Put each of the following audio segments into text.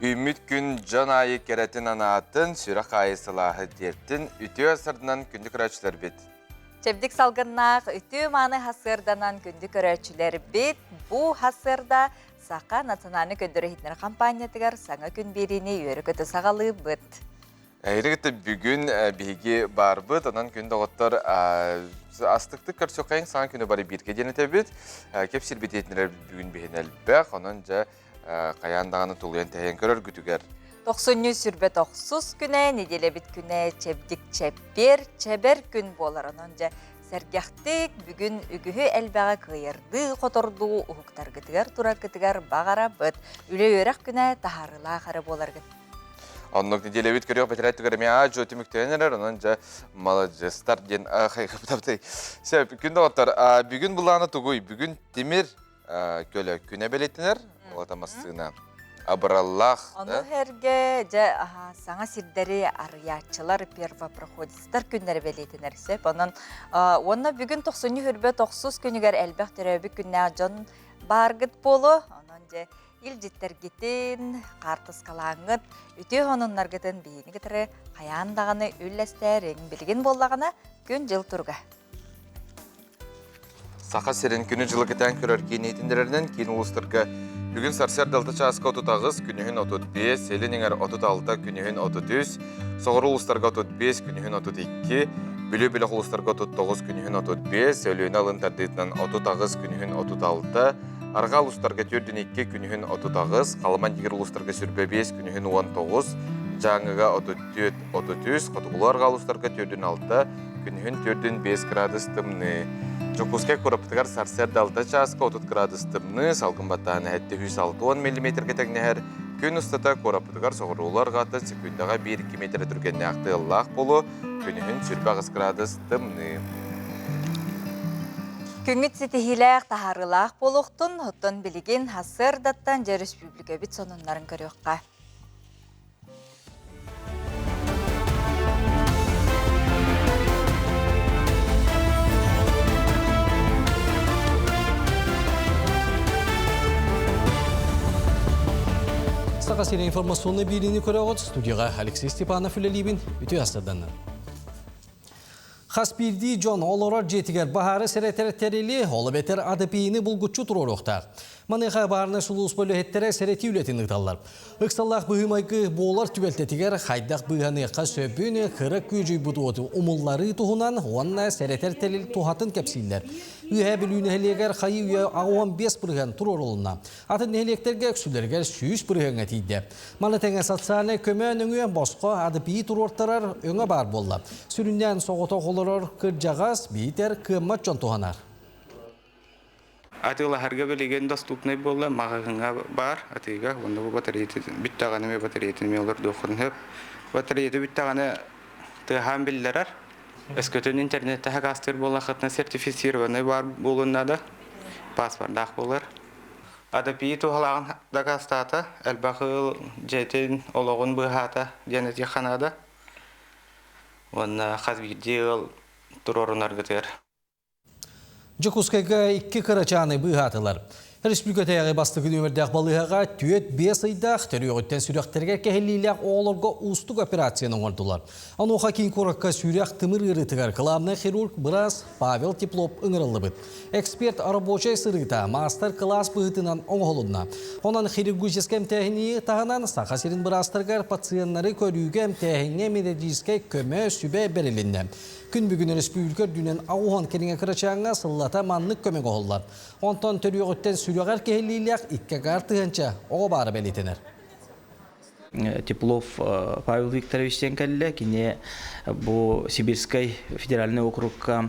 Ümit gün can ayı keretin anatın, sürak ayı silahı dertin, ütü asırdan gündük öğretçiler bit. Çevdik salgınnak, ütü manı hasırdanan gündük öğretçiler bit. Bu hasırda Saka Natananı Göndürü Hitler kampanyatıgar sana gün birini yörü kötü sağalı bit. Eğrikte bugün bilgi var bit, onun günde otur astıktık karşıkayın sana günü bari bir geceni tebit. Kepsir bit etniler bugün bihinel bek, onunca kayandağını tuluyan teyen körür gütüger. 90 sürbe 90 güne, nedele bit güne çevdik çeppir, çeber gün bolar onunca. Sergahtik bugün ügühü elbağa kıyırdı, kotordu, uhuktar gıtıgar, turar gıtıgar, bağara bıt. Üle yörek güne taharıla karı bolar gıt. Onluk nedele bit körüyor, betiret tügerimi ağacı ötümük tüyenler, onunca malıcı start gen ağay kapıtaptay. Günde otur, bugün bulağını tuğuy, bugün demir köle güne belettiler, otamasına. Abırallah. Onu herge, sana sirderi arıyaçılar, pervaprohodistler günleri belirtinler sep. Onun bugün 90 hürbe 90 günüger elbək töröbük günne can bargıt bolu. Onun ilcitler gitin, kartız kalağıt, ütü onunlar gitin beyini gitire, kayan dağını üllesterin bilgin bollağına gün jıl turga. Saqa serin günü жылы кетен көрөр кейін етіндерінен кейін ұлыстырғы бүгін сарсер далты часқа 30, күнігін 35, селеніңер 36, күнігін 33, соғыр ұлыстарға 35, күнігін 32, бүлі-бүлі ұлыстарға 39, күнігін 35, өліні алын тәрдетінен 30, күнігін 36, арға ұлыстарға 42, күнігін 30, қалыман егер ұлыстарға сүрбе 5, күнігін 19, жаңыға 34, 33, қатығыларға ұлыстарға 46, күнігін 4-5 градус тымны. Жокускай кораптыгар сарсер далда часка 30 градус тымны, салгын баттағаны әтті 160 мм кетегнәр, күн ұстата кораптыгар соғырулар ғатын секундаға 1-2 метр түргенне ақты ұллақ болу, күнігін 29 градус тымны. Күнгіт сетихиләк тахарылақ болуқтын, ұттын білген хасыр даттан жа республика бит сонунларын көріққа. Сақа сирен информационный билini көрәғыт студияға Алексей Степанов үлелейбін үті астырданын. Хаспирди Джон олорар жетігер бағары сәретереттерілі олы бетер адыпейіні бұлғытчу тұрор оқтар. Маныға барына сұлуыс бөлі әттері сәреті үлетін ұқталар. Үксаллақ бұғымайғы болар түбелтетігер қайдақ бұғанықа сөбіні қырық көжүй бұды оты ұмыллары тұғынан онына сәретертеріл тұхатын кәпсейлер. Үйе білуіне әлегер қайы үйе 15 бұрған тұрор олына. Атын әлектерге өксілергер 100 бұрған әтейді. Маны тәңе сатсаны көмін өңі босқа адыпейі тұрортарар өңі бар болды. Сүрінден соғыта қолырар кыржағас бейтер кыммат жон тұғанар. Атыла харга белеген доступный болды, мағағыңа бар, атыға, онда бұл батареяты, бүттағаны ме батареяты ме олар доқырын хөп. Батареяты бүттағаны тұған білдерар. Өскөтін интернетті хағастыр болы қытына сертифицированы бар болуында паспордақ болар. Адапии тұғалағын дағастаты, әлбақыл жетен олығын бұғата денеті қанады. Оны қазбейді тұрорынар күтер. Жокускайга 2 карачаны бұғатылар. Республика таяғы бастығы өмірдәқ балығаға түйет 5 айдақ түрі өттен сүректерге кәхелілік оғылырға ұстық операцияның ордылар. Ануға кейін қораққа сүрек тымыр ұрытығар қыларны хирург Брас Павел Теплоп ұңырылы бұд. Эксперт арабочай сырыта мастер класс бұғытынан оңғылына. Онан хирургический әмтәхіні тағынан сақа серін Брастырғар пациенттары көріуге әмтәхіне медицинскай көмі сүбе берілінді. Күн бүгін республика дүнен ауған керіңе кірачаңа сыллата манлық көмек оғылар. Онтан түрі өттен сүріғар кәхелілік 2 қартығынша оға бары бәлетінер. Теплов Павел Викторовичтен кәлі, кене бұл Сибирской федеральный округка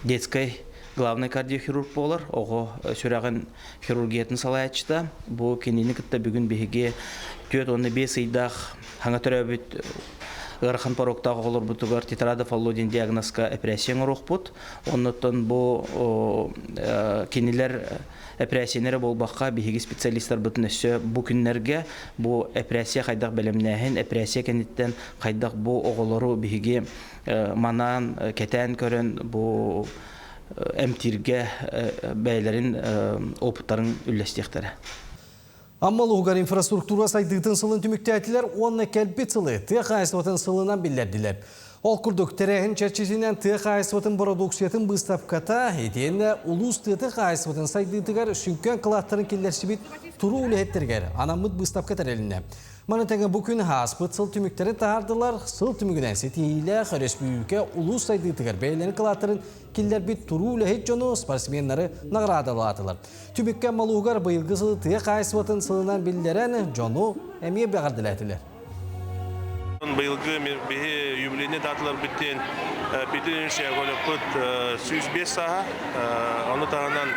детской главный кардиохирург болар. Оғы сүріғын хирургиятын салаятшыда. Бұл кенені күтті бүгін бейге 4-5 айдақ хаңа түрі өбіт Ғархан пароқтағы олар бұтығар тетрадов аллодин диагнозка операцияң ұруқ бұд. Оннықтан бұл кенелер операциянері болбаққа бейгі специалисттар бұтын өсі бұл күнлерге бұл операция қайдақ бәлемнәхін, операция кәнеттен қайдақ бұл оғылару бейгі манан, кәтән көрін бұл әмтирге бәйлерін опыттарын үллестектері. Аммалуғар инфраструктура сайдығытын сылын түміктәтілер онны кәлбет сылы тұяқ айсыватын сылынан білдерділер. Ол күрдік тәрәхін чәрчесінен тұяқ айсыватын продукциятын бұстапката, етені ұлыс тұяқ айсыватын сайдығытығар сүнкен қылақтарын келдерші бит тұру үліхеттергер, анамыд бұстапкатар әліне. Маны тәңі бүкін хаспыт сыл түміктерін тағардылар, сыл түмігінен сетейлі республика ұлыс сайдығытығар бәйлені қылақтарын келдер бит тұру үліхет жону спортсменлары нағырадалатылар. Түмікке малуғар бұйылғы сылы тұяқ айсыватын сылынан білдерен жону әмие бәғардыләтілер. Быйылгы беге юбилейный даталар биттен битен шәгөле пут 105 саха аны тагынан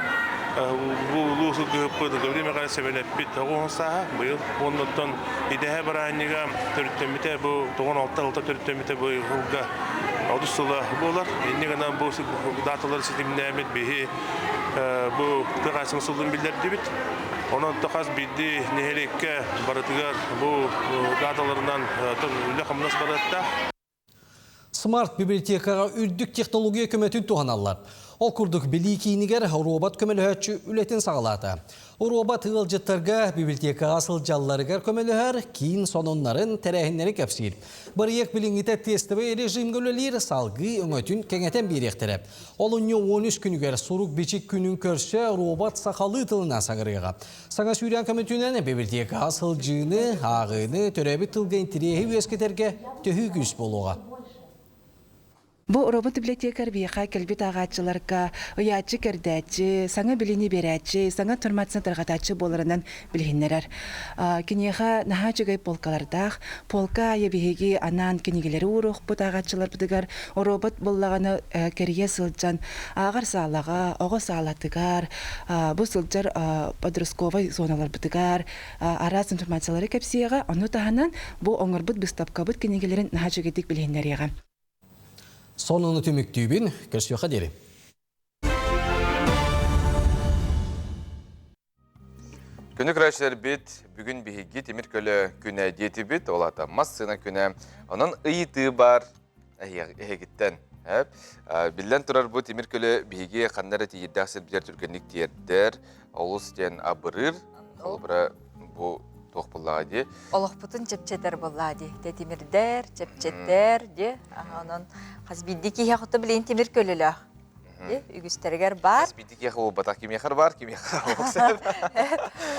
бу лусу гыппы время гана себелеп бит 10 саха быйыл оннан идея баранга төрттемите бу 96 төрттемите бу хулга одусула болар энди гана бу даталар системнәмет беге бу тагысын сулдын билдерди бит. Onun takas bildi nehelikке baratıgar bu datalarından laqamnas baratta. Smart bibliotekaga ürdük texnologiya kömötün tuhanallar. Ol kurduk bili kiyiniger robot kömölühötçü ületin sağlata. O robot ılcıttarga bibliotekaga sıljallarıgar kömölühör kiyin sonunların terehinleri kapsir. Barıyek bilingite testebe rejim gölülir salgı öngötün kengeten bir ektere. Olunyo 13 günüger suruk biçik günün körse robot sakalı tılına sağırıga. Sana süren kömötünen bibliotekaga sılcığını, ağını, törebi tılga intirehi vesketerge töhü güç boluğa. Bu robot bibliotekar biyaqa kelbit ağaççılarga, uyatçı kerdäçi, sana bilini berәçi, sana turmatsan targataçı bolarından bilhinnerer. Kinyeha naha çögey polkalardaq, polka ayabihegi anan kinigeleri uruq bu ağaççılar budigar, o robot bollağını keriye sılcan, ağır sağlağa, oğu sağlatıgar, bu sılcar podroskova zonalar budigar, araz informasiyaları kepsiyaga, onu tahanan bu oңырбыт bistapkabıt kinigelerin naha çögeydik bilhinner yağa. Sonunu tümüktüğün görüşüyor derim. Günlük rəşlər bit, bugün bihigi temir kölü güne diyeti bit, olata massına güne, onun ıyıtığı var, ehegitten. Bilden turar bu temir kölü bihigi kanları tiyirdaksır bilir türgenlik tiyerder, olus diyen abırır, olbura bu toqpulladı. Олықпытын чепчетер болады. Темирдер, чепчеттер, onun қазбиддики яқыты білейін темір көлілі. Үгістергер бар. Қазбиддики яқы ол батақ кем яқыр бар, кем яқыр олықсыр.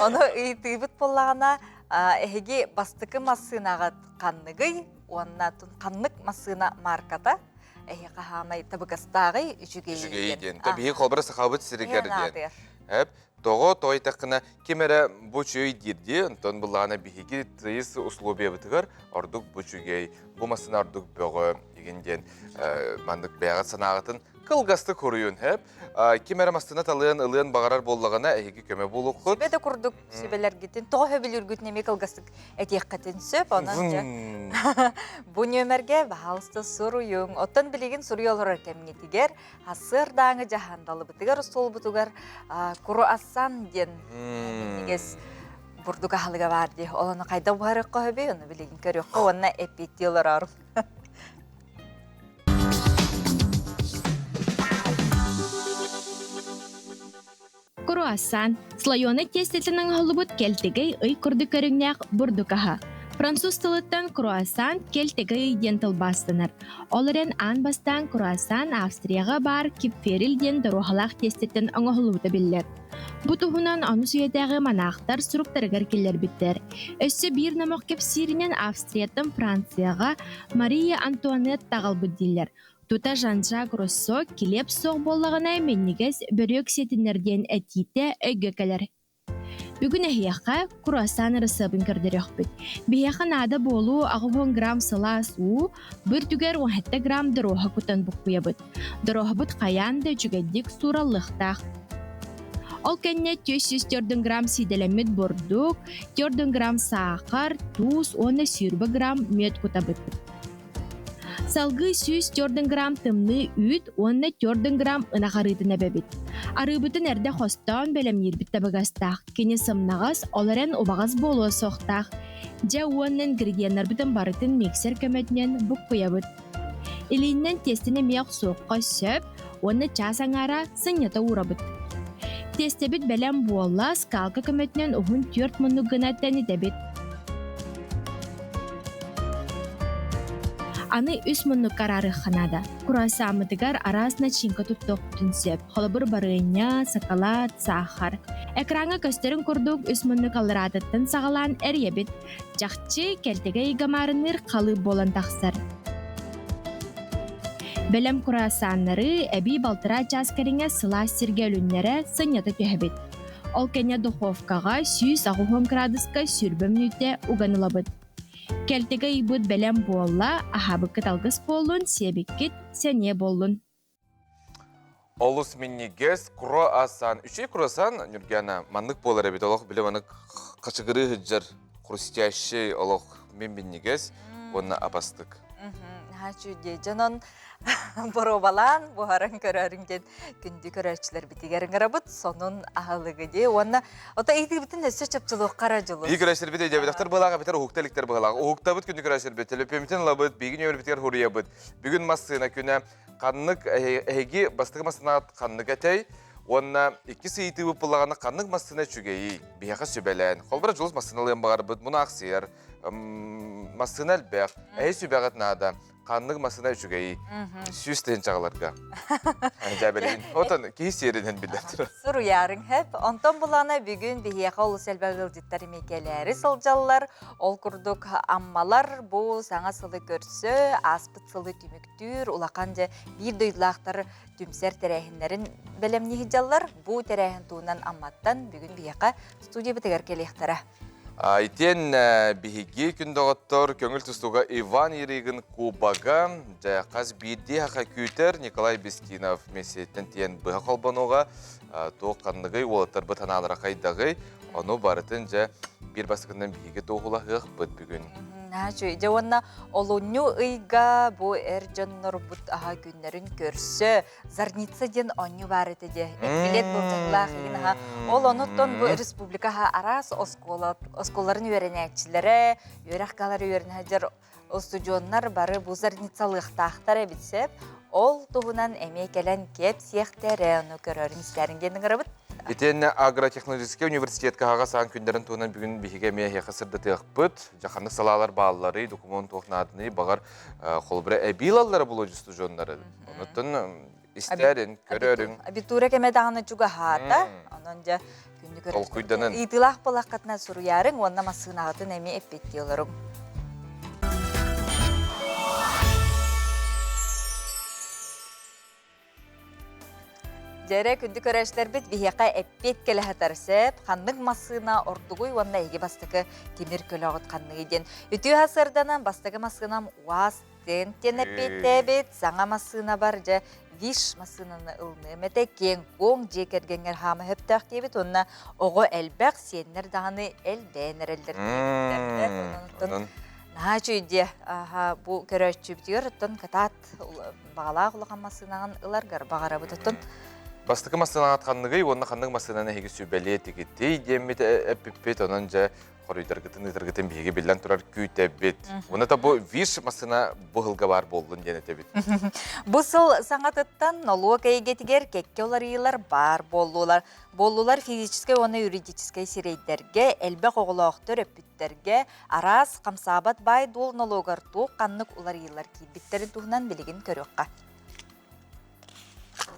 Оны ұйтығыт болағына әйге бастықы масынаға қанныгый, онына тұн қаннық масына марката, әйге қағанай табықастағы жүгейден. Табиғи қолбара сақабыт сірігерден. Тоғы тойтақына кемері бұчүй дирди, онтон бұлағына бігеге тыйыз условия бұтығыр, ордық бұчүйгей, бұл масына ордық бөгі егенден мандық бәғат санағытын кылгасты көрүйін. Кемері мастына талыян ылыян бағарар болағына әйге көмі болу құд. Сөбеді күрдік сөбелер гетін, тоғы өбіл үргітнеме кылгастық әтек қатын сөп, онан жа. Бұл нөмерге бағалысты сұруйың. Оттан білеген сұруй олар кәмінетігер, асыр даңы жахандалы бұтығар, сол бұтығар күру асан ден. Негес бұрдық ағылыға барды. Оланы қайда бұғарық қойбе, оны білеген көрек қой, онына әпетті олар арым. Круассан, слоёны тестетінің ғылыбыт келтегей үй күрді көріңнәқ бұрдықаға. Француз тылыттан круассан келтегей ден тылбастыныр. Оларен ан бастан круассан Австрияға бар кипферил ден дұрухалақ тестетін оңғылуыды білдер. Бұтығынан аны сүйетәғі манақтар сұруқтарығар келер біттер. Өссі бір намақ кепсирінен Австрияттан Францияға Мария Антуанет тағыл бұддилер. Тута Жан-Жак Руссо келеп соқ болағына меннегіз бөрек сетінерден әтейті өйгі кәлер. Бүгін әйеққа круассан рысыбын көрдірек бүт. Бейеқін ада болу 10 грамм сыла су, бір түгер 17 грамм дыроға күтін бұқпыя бүт. Дыроға бүт қаянды жүгәддік сураллықтақ. Ол кәнне 404 грамм сиделемет бордук, 4 грамм сақар, туз, 10 грамм мед күта бүт. Салгы 104 грамм тымны үт, 14 грамм ынағарытына бәбіт. Арыбытын әрді қостан бәлем ербіт табығастақ. Кені сымнағыз оларын обағыз болуы соқтақ. Жа уаннын ингредиенттер бүтін барытын миксер көмәтінен бұқ қоябыт. Илейіннен тестіне мияқ соққа сөп, оны час аңара сынята урабыт. Тестебит бәлем буолла скалка көмөтүнөн ухун 4 муннук гына тәнитебит. Аны 3 муннук карары ханада. Кураса амыдыгар арас начинка туттук түнсеп. Холобур барыня, сакалат, сахар. Экранга көстерин курдук 3 муннук алырадыттан сагалан эрьебит. Жакчы келтеге игамарыныр калы болан тахсар. Бәлем курасаннары әби балтыра часкарыңа сыла сиргелүннәре сынята төһәбит. Ол кәне духовкага 190 градуска сүрбөм нүтә уганылабыт. Келтеге ибут бәлем буолла, ахабы кыталгыс болун, себеккит, сәне болун. Олус миннигес круассан. Üçey круассан Нургана маннык болар бит олох биле аны качыгыры хыжыр хрустящий олох миннигес онна апастык. Хачуде жанон боробалан бухаран көрөрүнген күндү көрөрчүлөр битигерин карабыт сонун ахылыгы де онна ото эйти битин эсе чапчылык кара жылы. И көрөчүлөр бите дебитактар балага битер уктеликтер балага. Уктабыт күндү көрөчүлөр бит телепемитен лабыт бигин өр битер хуриябыт. Бүгүн массына күнө каннык эги бастыгы массына каннык этей онна 2 сейти булаганы каннык массына чүгейи бияга сөбелен. Колбара жолус массыналыгын багарбыт муну аксыер. Массына албек. Сөбөгөт нада. Каннык масына үчүгей сүстен чагаларга. Жабелин. Отон кейсеринен билдер. Суру ярың хеп. Онтон булана бүгүн бияга улус элбегил диттер мекелери сылжаллар, ол курдук аммалар бу саңа сылы көрсө, аспыт сылы түмүктүр, улакан же бир дыйлактар түмсер терехинлерин белемни хижаллар. Бу терехин туунан амматтан бүгүн бияга студия битегер келектера. Айтен биһиги күндөгөттөр көңүл тустуга Иван Иригин Кубага жа каз бирди хака күтер Николай Бескинов месеттен тиен быга колбонуга тооккандыгы олоттор бытаналара кайдагы ону барытын жа бир баскындан биһиги тоогулагы быт бүгүн. Хачу жаванна олунню ыйга бу эржоннор бут аха күннөрүн көрсө зарница ден онню барыты де билет болжаклах игинаха ол онуттон бу республикаха арас осколарын үйренекчилери үйрахкалары үйренежер студионнар бары бу зарницалыктактар битсеп ол тугунан эме келен кеп сиехтере ону көрөрүн истерин кендин карабыт. Итен агротехнологический университетке хага сан күндерин туунан бүгүн биһиге мехе хасырда тыгпыт жаканды салалар баалары документ тоокнадыны багар холбура эбилаллары болу студионнары. Онуттан истерин көрөрүн. Абитура кеме даганы чуга хата. Онон же күндү көрөм. Толкуйданын. Итылах балакатна суруярың онна масыынагатын эми эппеттиолорум. Жере күнді көрәштер бит бияқа әппет келі хатарсып, қандың масына ордугуй онна еге бастықы темір көлі ағыт қандығы еден. Үті хасырданан бастығы масынам уаз тен әппетті бет, заңа масына бар же виш масынаны ылны. Мәті кен коң жекергенгер хамы хөптақ дебет, онна оғы әлбәқ сенер дағаны әлдәнер әлдер. Нағачу үйде бұл көрәшчі бітігер, катат бағала құлыған масынаған ыларғар бағара бұтыттын. Бастыкы масына атканныгы, онна ханнык масынаны хеги сүбеле тигити, деммит эппет, онан жа хорыйдаргытын биги билен турар күйтебит. Оны та бу виш масына бұғылға бар болдun денетебит. Бу сыл саңатыттан налог эйгетигер кекке оларыйлар бар болулар. Болулар физической, оны юридической сирейдерге, элбе қоғылақтыр өппіттерге, арас қамсабат бай дол налогар туқ қаннык оларыйлар кейбіттерін туғынан білеген көріққа.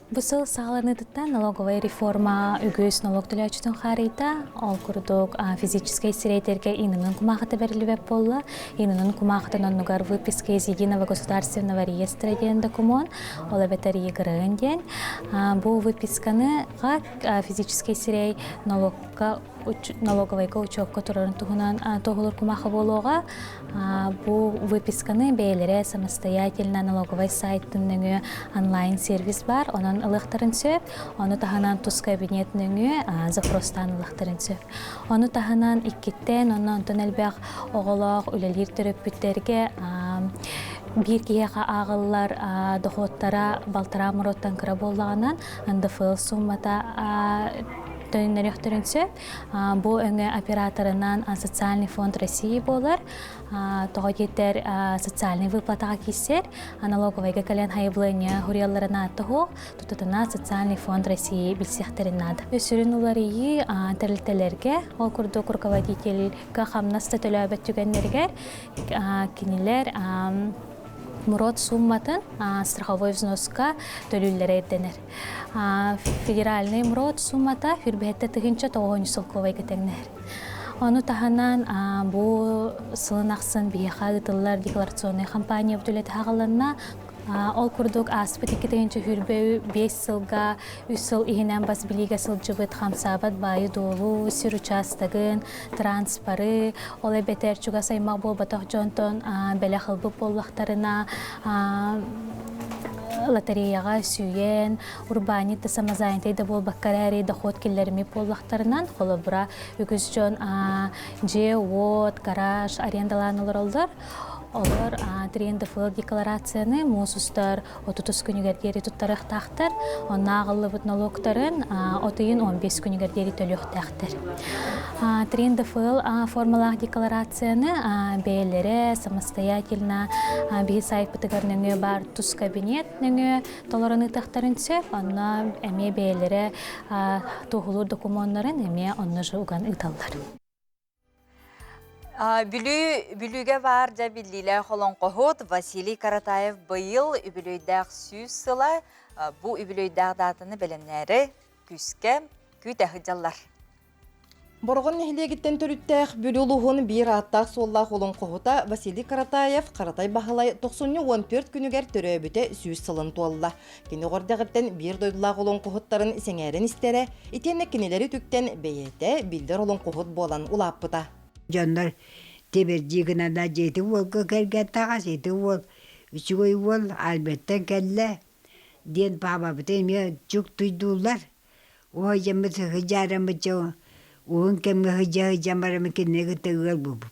Бусыл сағаларныдыттан налоговая реформа үгіз налог төлөчүтүн харыйта, ол курдук физической сирейтерге инынын кумахаты берилбеп болла. Инынын кумахатын оннугар выписка из единого государственного реестра ден документ, ол эбетер егырын ден. Бу выписканы физической сирей налоговайга учетка турарын тугунан тоғылыр кумахы болуға бу выписканы бейлере самостоятельно налоговай сайттын онлайн-сервис бар, онын ылықтарын сөп, оны таханан тус кабинетныңы запростан ылықтарын сөп. Оны таханан иккеттен, онын тон әлбәқ оғылақ, үлелер түріп бүттерге bir kiyaka ağıllar doxottara baltara murotan kıra bolağынан андыфыл суммата төннөрөхтөрүнсө бу өңө операторынан социальный фонд России болар. Тоготетер социальный выплатага киссер, налоговыйга кален хайблыня хурияларына аттыгу, тутутуна социальный фонд России билсехтеринад. Өсүрүн уларыйы терлителерге, ол курдук руководительга хамнаста төлөбөт түгеннергер, кинилер мурот сумматын страховой взноска төлүллere этенер. Федеральный мурот суммата хүрбетте тыгынча 9 сылковай кетеңнер. Onu tahanan bu sılın aksan biyaha gıtıllar deklarasyonel kampanya ödületi hağalarına ol kurduk aspet 2. hürbe 5 sılga 3 sıl ihinen bas biliga sılcıbıt hamsabat bayı dolu sür uçastagın transparı olay beter çuga saymak bol batak jonton bela hılbı bollaktarına лотереяга сүйен, урбанит самозанятый да бол баккарари доход келлерми поллахтарынан холобра үгүз жон же вот гараж арендаланулар олдар. Олар трендефыл декларацияны мусустар 30 күнігердері туттарық тақтыр. Онна ағылы бұт налогтарын отыйын 15 күнігердері төліқ тақтыр. Трендефыл формалақ декларацияны бәйлері самостоятельно бей сайт бұтығарныңы бар тұс кабинет нөңі толарыны тақтарын сөп. Онна әме бәйлері тоғылыр документарын әме онны жауған ұйталдар. Бүлüge var da billiyle холон kohut Vasiliy Karatayев bıyıl übülüydağ süz sıla bu übülüydağ datını bilenleri küske kütahıcallar. Боргон нехлегиттен төрүттэх бүлүлуһун бир аттак солла холон коһута Василий Каратаев Каратай бахалай 14 күнүгер төрөбүтө сүз сылын туалла. Кини гордагыттен бир дойдула холон коһуттарын сеңерин истере, итенне кинилери түктен бейете билдер холон коһут болан улаппыта. Жандар тебердигина да жети волга кергеттага жети вол үчүгөй вол албетте келле ден баба битеме жук туйдулар ой жемет хыжарамычо уун кемге хыжамарам кинеге тегел бупут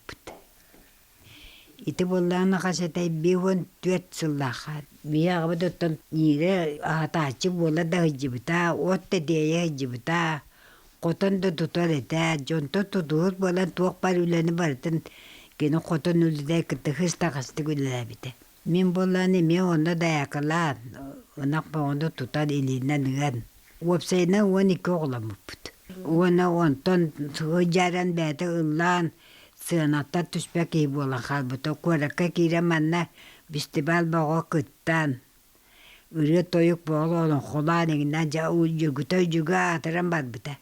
ити болланы касатай бивон 4 сыллаха биягы доттон нире атачы бола да хыжыбыта отте дее хыжыбыта Qotan da tutar ete, jonto tutur bolan tuak parulani barıtın gene qotan ulide kıtı hısta kastı gülle bite. Min bolani mi onda dayakılan, onak pa onda tutar elinden nıgan. Wapsayna on iki oğlamıpıt. Ona onton hıcaran bete ıllan, sığınakta tüspek iyi bolan kalbıta koraka kiremanna bistibal bağa kıttan. Ürü toyuk boğul olan kolan eginden ja ujuguta ujuga atıran bar bite.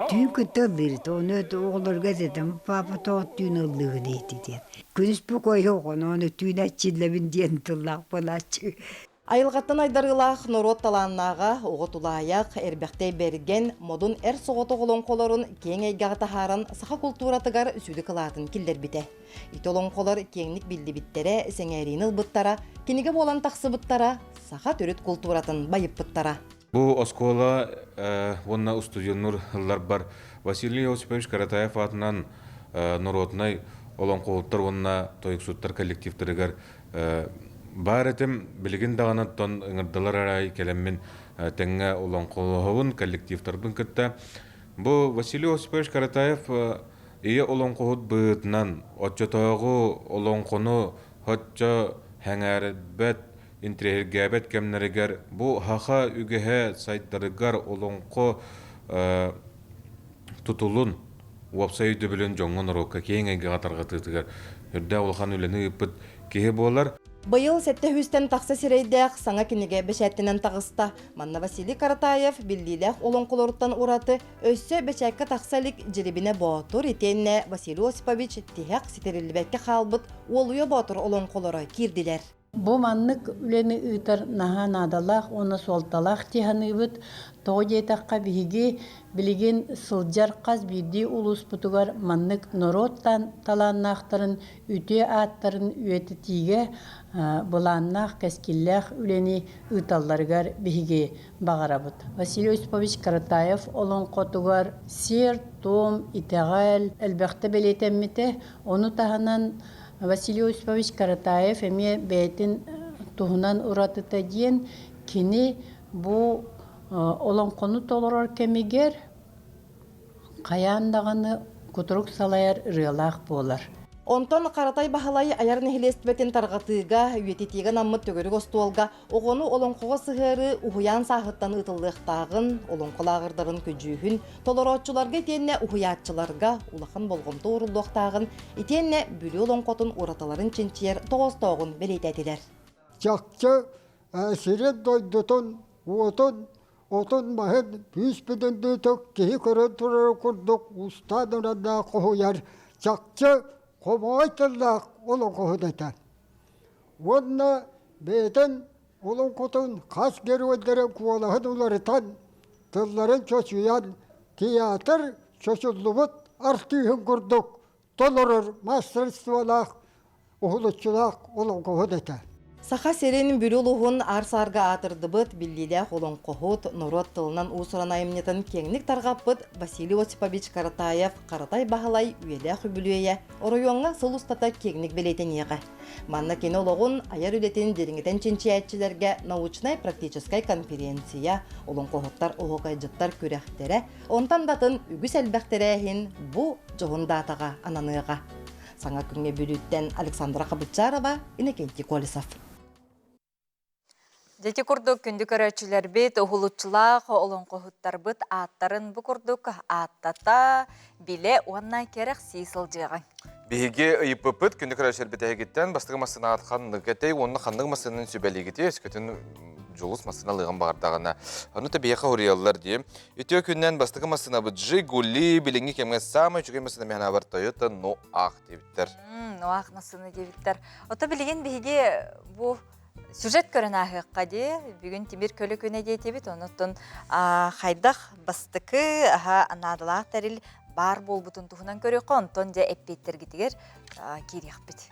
Tüykütte bir onu oğullar dedim papa toğut tüyün ıllığını eti. Күнүс bu koyu onu tüyüne çillebin diyen tıllak bulaçı. Айылғаттан айдарылақ Норот таланнаға оғытулайақ әрбәқтей берген модун әр соғыты қолын қоларын кең әйгағы тахарын сақа культуратығар сүді қылатын келдер біте. Итолын қолар кеңлік білді біттері, сәңәрін ұлбыттара, кенеге болан тақсы бұттара, сақа түріт культуратын байып бұттара. Бұл оскола онна студионнур ыллар бар. Василий Осипович Каратаев атынан Норотнай олон қолыттар онна тойықсуттар коллективтірігер бар этим билигин даганаттан ыңырдалар арай келеммин теңге олон қолуһун коллективтарбын кытта. Бу Василий Осипович Каратаев ие олон қолуд быытынан отчотоогу олон кону хотчо хәңәрбет интерергәбет кемнерегер бу хаха үгеһе сайттарыгар олон ко тутулун вебсайты белән жоңгон рокка кеңеге катарга тытыгар. Үрдә улхан үләне үппит кеһе болар. Быйыл сәтте хүстен тақсы сирейдәк саңа кинеге бешәттенен тағыста. Манна Василий Каратаев билдиләк олон қолорттан ураты өссө бешәккә тақсалик жирибіне ботур итенне Василий Осипович тиһәк ситерилбәккә халбыт олуя ботур олон қолора кирдиләр. Бу маннык үлени ытар наха надалах, оны солталах тиханыбыт, тоғдетаққа биги билеген сылжар қаз бирди улус бутугар маннык нороттан таланнақтарын, үте аттарын үеті тиге бұланнақ кәскиллях үлени ыталларгар биги бағарабыт. Василий Осипович Каратаев олон қотугар сер, том, итағал, әлбәқті белетеммете, оны таханан Василий Осипович Каратаев эме бәйтін туһунан уратыта диен кини бу олон кону толорор кемигер каяндаганы кутурук салаяр рыалах болар. Онтон Каратай бахалай аяр нехилестбетин таргатыга, үететиген аммыт төгөрүк остуолга, оғону олонқоға сығыры ухуян сағыттан ытыллықтағын, олонқолагырдарын көжүйін, толоротчуларга итенне ухуятчыларга улахан болғымты уруллуқтағын, итенне бүлі олонқотын ураталарын ченчер тоғыз-тоғын белететілер. Чакчы әсірет дойдутун, отун махет бүйіспеден дөтік кейі көрі тұрары күрдік ұстадырада қояр. Чакчы Қомайтыллақ олың қоғыдайта. Онна бейтін олың қотын қас кері өздері куалағын оларытан, тылларын чөсуян, театр чөсуллубыт артүйін күрдік, толырыр мастерстволақ, ұғылытшылақ олың қоғыдайта. Саха серенин бүрі ұлығын арсарға атырдыбыт, білделях олон қоғыт, нұрот тылынан ұсыран айымнетін кеңнік тарғаппыт Василий Осипович Каратаев, Каратай бағалай үйелях үбілуея, оройонға сыл ұстата кеңнік белетен еға. Манна кен олығын аяр үлетін деріңетен ченчиятчылерге научнай практическай конференция, олон қоғыттар оғайжыттар көрәқтері, онтан датын үгіс әлбәқтерәхін бұ жоғындатаға ананыға. Саңа күнге бүріттен Александра Қабытчарова, Иннокентий Колесов. Дети курдук күндү көрөчүлөр бит, ухулучулак, олон кохуттар бит, аттарын бу курдук аттата биле онна керек сисыл жыган. Биге ыйпыпыт күндү көрөчүлөр бит эгиттен бастыгы масына аткан кетей, онны хандык масынын сүбелигити, өскөтүн жолус масына лыган багардагана. Аны да бияка урияллар дем. Өтө күннен бастыгы масына бу Жигули билинги кемге самый чугай масына мена бар Toyota Noah дебиттер. Noah насыны дебиттер. Ото билген биге бу сюжет көрін ағыққа де, бүгін Тимир көлі көне дейтебет, оныттын қайдақ бастықы анадылақ тәріл бар бол бұтын тұғынан көрі қонтон де әппеттер кетігер кереқ біт.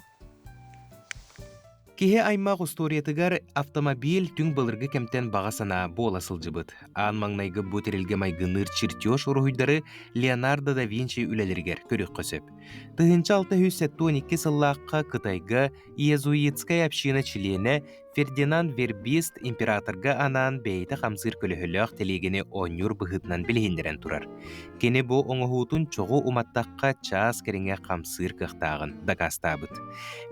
Кеhe аймақ усториятыгар автомобиль түң былырғы кемтен бағасана бола сылжыбыт. Ан маңнайғы бұтерілге майгыныр чертеж ұруйдары Леонардо да Винчи үлелергер көрік қөсіп. Тыгынча 672 сыллаққа Қытайға иезуитская община члене Фердинанд Вербист императорга анан бейті қамсыр көліхіліғ телегені онюр бұғытнан білгендерен тұрар. Кені бұ оңығутын чоғы уматтаққа час керіңе қамсыр қықтағын дағастабыт.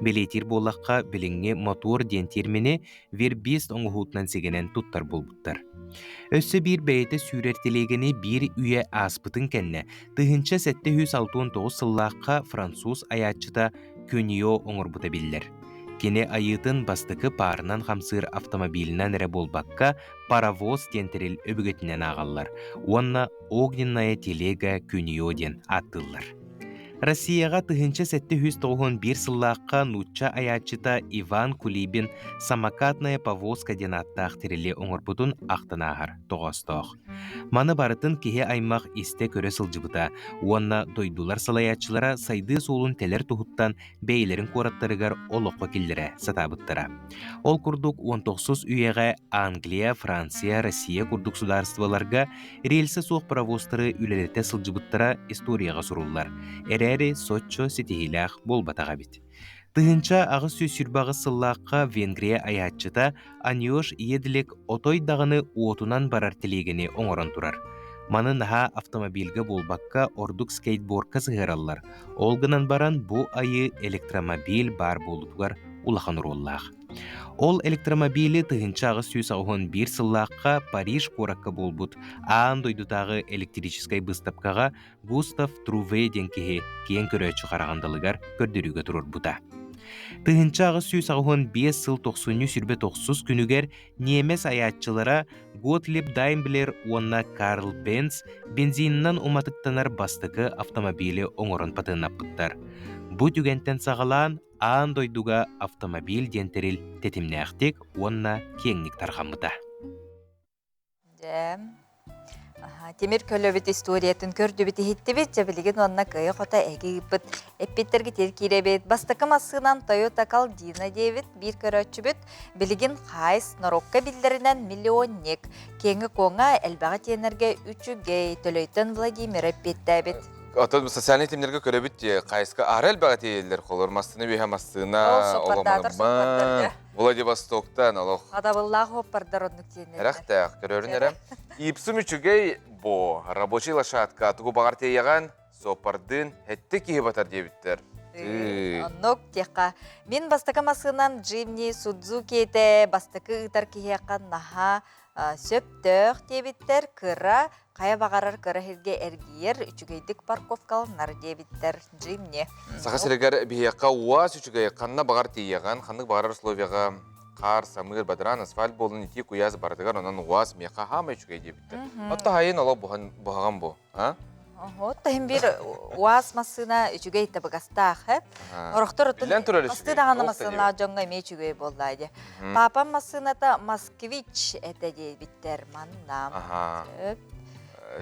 Белетер болаққа біліңе мотор ден термini Вербист оңығутнан сегенен туттар болбуттар. Өссі бір бейті сүйрер телегені бір үйе аспытын кәнне, тыгынча 769 сыллаққа француз аятчыта Көньо оңырбыта білдер. Кене айытын бастықы парынан қамсыр автомобилінен әрі болбаққа паровоз тентерел өбігетінен ағалар. Онна огненная телега Көньо ден аттылар. Россияға тыгынча 791 сыллаққа нучча аятчыта Иван Кулибин самокатная повозка ден аттақ тереле оңырбұтын ақтынағар тоғастық. Маны барытын кеге аймақ исте көрі сылжыбыта, онна дойдулар салаятчылара сайды солын телер тұхыттан бейлерін қораттарыгар олыққа келдері сатабыттыра. Ол күрдік 19 үйеға Англия, Франция, Россия күрдік сударстваларға рельсы соқ паровозтары үлелете сылжыбыттыра историяға сұрулар. Әрі Сочо сетихилях болбатаға бит. Тыгынча ағыз сөйсүрбағы сыллаққа Венгрия аятчыта Аньош еділік отой дағыны уотунан барар телегені оңырын тұрар. Маны наға автомобильге болбаққа ордук скейтбордқа сығыралар. Олғынан баран бұ айы электромобиль бар болуғар улахан ұроллақ. Ол электромобили тыгынча ағыз бір сыллаққа Париж қораққа болбут аан дойдутағы электрическай быстапқаға Густав Труве денкеге кейін көрөчі қарағандалығар көрдірігі тұрыр бұта. Тыгынча ағыз 5 сыл 90 күнігер немес аятчылара Готлиб Даймблер онна Карл Бенц бензиннан уматықтанар бастықы автомобили оңырын патынап бұттар. Бұ түгенттен сағалан аан дойдуга автомобиль дентерил тетимнээхтик уонна кеңник тархаммыта. Темир көлөбүт историятын көрдүбүт хиттибит жабилигин онна кыя кота эгибит эппеттерги теркиребит бастакы массынан Toyota Caldina дебит бир көрөчүбүт билигин хайс норокка билдеринен миллионник кеңи коңа элбага тенерге 3-гей төлөйтөн Владимир эппеттебит. Отон социальный темнерге көрөбүт кайска арел бага тейлер колормастыны бехамастына оломанма Владивостоктан олох. Адабыллах хоппардар оннук тенер. Рахтак көрөрүнөрөм. Ипсум үчүгей бо рабочий лошадка тугу багар тейяган сопардын хетте кихибатар дебиттер. Оннук тека. Мен бастакы масынан Jimny Suzuki те бастакы ытар кихиякан наха сөптөк дебиттер кыра кая багарар кыра херге эргиер үчүгейдик парковкалар дебиттер Jimny. Сахасыргар бияка уаз үчүгей канна багар тейяган хандык багарар условияга қар, самыр, бадран, асфальт болын ити куяз бардыгар, онан уаз меқа хама үчіге дебітті. Отта хайын ола бұған бұ, а? Отта хем бір уаз масына үчіге итті бұғастақ, әп? Орықтыр ұтын асты дағаны масына жоңға ме үчіге болдайды. Папам масынаты Москвич әті дебіттер манна.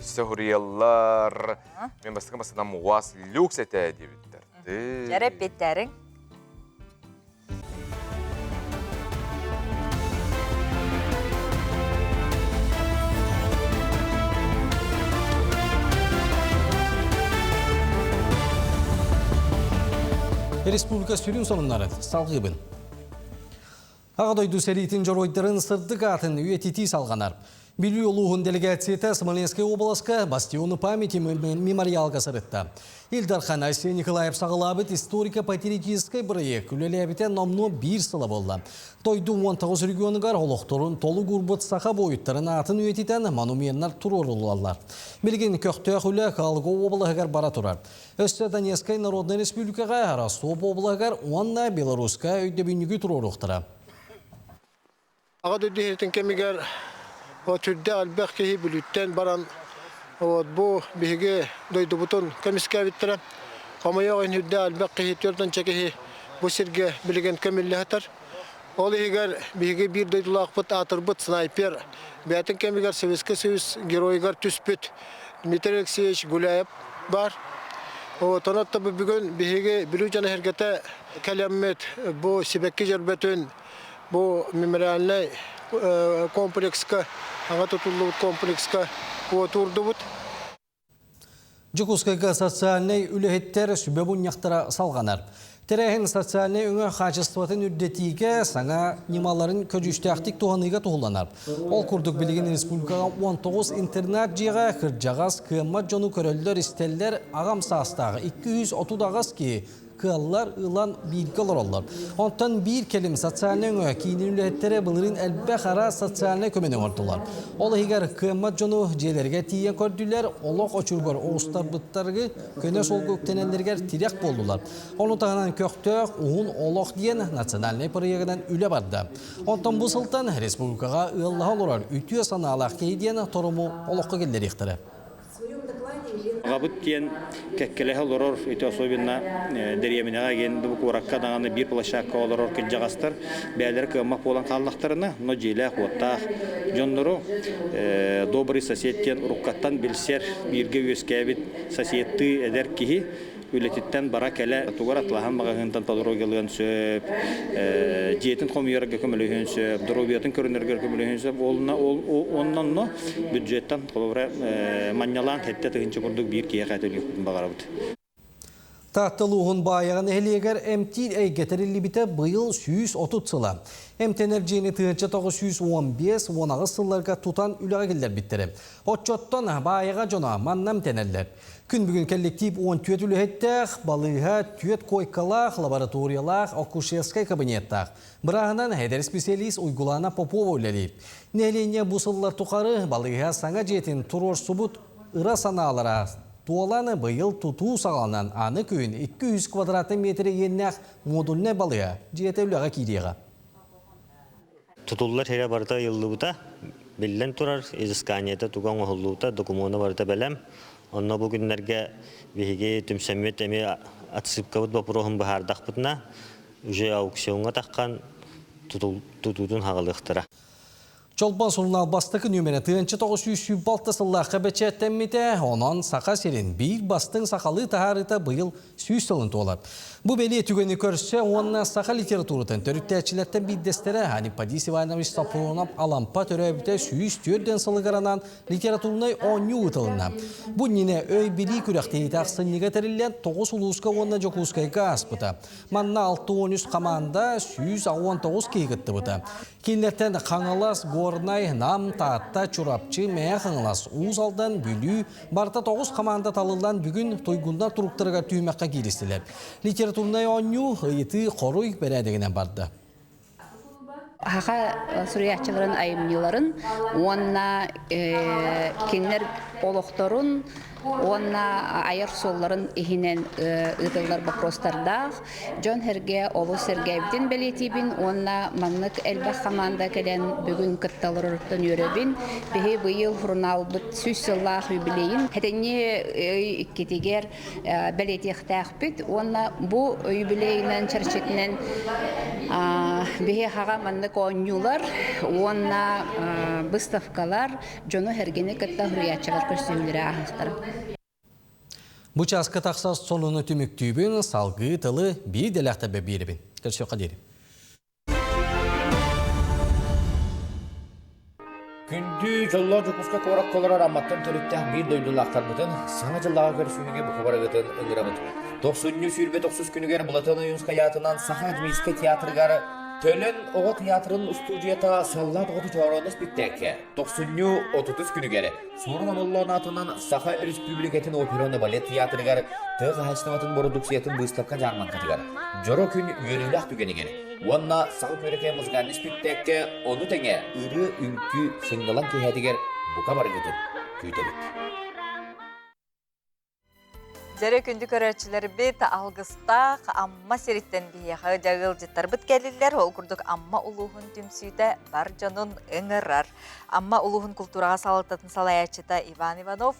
Сөхриялар, мен бастығы масынам уаз люкс әті дебіттер. Жарып беттерің? Республика сүйрін сонынлары салғыбын. Ағадойду сәрейтін жоройдырын сырдық атын үйетети салғанар. Билі олуғын делегацияты Смоленская обласка бастионы памяти мемориалға сырытта. Илдархан Асия Николаев сағылабыт историко-патриотической проект үлелі әбітен номну бір сылы болды. Тойду 19 регионығар олықтырын толы ғұрбыт сақа бойыттарын атын үйететен монументтар тұрорылалар. Білген көқтөк үлі қалғы облығығар бара тұрар. Өсті Донецкай Народный Республикаға Ростов облығығар онна Белорусқа өйдебінігі тұрорықтыра. Ағады дейіртін кемігер Türde albaq kehi bülütten baran bu bihige doydu butun kemiske bittere. Ama yağın hüdde albaq kehi törden çekehi bu sirge bilgen kemille hatar. Olihiger bihige bir doydulaq put atır but sniper. Beyatin kemiger Sovetski Soyuz geroygar tüspüt. Dmitri Alexeyevich Gulayev var. O tonatta bu bugün bihige bilücana hergete kelamet bu sibekki jerbetün bu memorialne komplekska аңа тұтылы комплексқа отырды бұд. Жукускайға социальный үліхеттер сүбебін яқтыра салғанар. Терехин социальный өңі қачыстыватын үрдетіге саңа немаларын көжіштіқтік туғаныға туғыланар. Ол күрдік білген республикаға 19 интернат жиға кіржағас кымат жону көрелдер істелдер ағам састағы 230 ағас ки кыллар ылан билгелер олар. Онтан bir келим социальный өңі кейінен үлеттері бұлырын әлбә қара социальный көменен ортылар. Ол егер кымат жону желерге тиен көрділер, олық очырғыр оғыстар бұттарғы көне сол көктенелергер тирек болдылар. Оны тағынан көқтөк, ұғын олық дейін национальный проектінен үлі барды. Онтан бұл сылтан республикаға ыллаға олар үтіе саналақ кейден торымы олыққа келдер ектірі. Габыт тен кеккелеhe olurur, ite особенно деревняга генди бу куракка даганы бир площадка olurur кылжагастар, бәлер кымак болан каллактарына, но желе хотта жоннору добрый соседтен уруккаттан билсер бирге өскәбит соседты эдер кихи үлетиттен бара келе тугар атлахан магагынтан подорогелган сөп жетин комуярга көмөлөһөн сөп дробиятын көрүнөргө көмөлөһөн сөп оннан но бюджеттен толора маннялан хетте тыгынчы курдук бир кие катылып багарабыт. Таттылуғын байығын әлегер әмтил әйгетерілі біті бұйыл 130 сыла. Әмтенерджені тығынчы 915-10 сылларға тұтан үліға келдер біттірі. Отчоттан байыға жона маннам тенерлер. Күн бүгін коллектив 14 үліхеттәқ, балыға түйет койкалақ, лабораториялақ, акушерскай кабинеттақ. Бірағынан әдер специалист ұйгулана Попова үлелейіп. Нәлене бұсыллар тұқары балыға саңа жетін тұрор сұбыт ұра саналара туаланы бұйыл тұту сағалынан аны күйін 200 квадраты метрі еннәқ модуліне балыға жеті үліға кейдеға. Tutullar here barda yıllıbıda billen turar iziskaniyete tugan oğulluğuda dokumonu barda belem. Onna bugünlerge bihige tümsemmet emi atsıp kavut bapurohun bahardaq butna. уже аукционға таққан тұтудың хағалықтыра. Чолпан сұрынал бастықы нөмірі 900 балты сыллаққа бәчеттенметі, онан сақа серін бір бастың сақалы тағарыта бұйыл сүйіс сылын толар. Бұл бәлі түгені көрсе, онына сақа литературатын төріттәчілерттен биддестері Анипадис Иванович Сапронап алампа төрәбіте сүйіс түрден сылығаранан литературнай оңю ұтылына. Бұл нене өй білі күрәқтейді ақсын неге тәрілен 9 ұлысқа онына жоқ ұлысқайға аспыта. Манна 6-13 қаманда сүйіс 19 кейгітті бұта. Кейіндерден қаңалас, горнай, нам, таатта, чурапчы, мәе қаңалас, уыз алдан бүлі, барта 9 қаманда талылдан бүгін тойгунда тұруқтырға түймәққа келістілер. Литературнай оңю ұйыты қоруй бәрәдігінен барды. Хақа сүріятчыларын айымныларын, онна кенлер олықтырын, онна айыр солларын ихинен ұдылар бақростардақ, Джон Херге, Олу Сергеевден бәлетебін, онна маннық әлбәқ қаманда кәлен бүгін кітталырырттың өребін, бейі бұйыл фурнал бұт сүз сыллақ юбилейін, хәтіне кетегер бәлетектәқ бүт, онна бұ юбилейінен чарчетінен бейі хаға маннық оңюлар, онна выставкалар, Джону Хергені кітті хүріятчылар көрсеулері ағықтыр. Бұчасқы тақсас солыны түміктүйбін, салғы тылы бей деләқті бәбейрібін. Көрсе қадері. Күнді жолла жүкісқа қорақ қолырар аматтан төліттәк бір дөйлілақтар бұтын, саңа жыллаға көрсүйіге бұқы барығытын ұңғырамыд. 90 сүйілбе 90 күнігер бұлатын ұйынсқа ятынан Саха Дмийскі театрғары Төлін оғы театрын студията саллат оғы жоғыраны спектәкі 90-30 күнігері. Сұрын амыллан атынан Саха Республикетін операны балет театрығары тұғы хәчтіматын продукциятын бұйыстапқа жарман қатығары. Жоро күн өрілік түгенігері. Онна сағы көреке мұзғаны спектәкі оны тәңе үрі үлкі сыңғылан кейхәтігер бұқа барығытын көйтелік. Жәрі күнді көрәтшілер бет алғыстақ амма серіттен бейеға жағыл жеттар бұт кәлілер, ол күрдік амма ұлуғын түмсүйді бар жонын өңірар. Амма ұлуғын культураға салықтатын салаячыта Иван Иванов,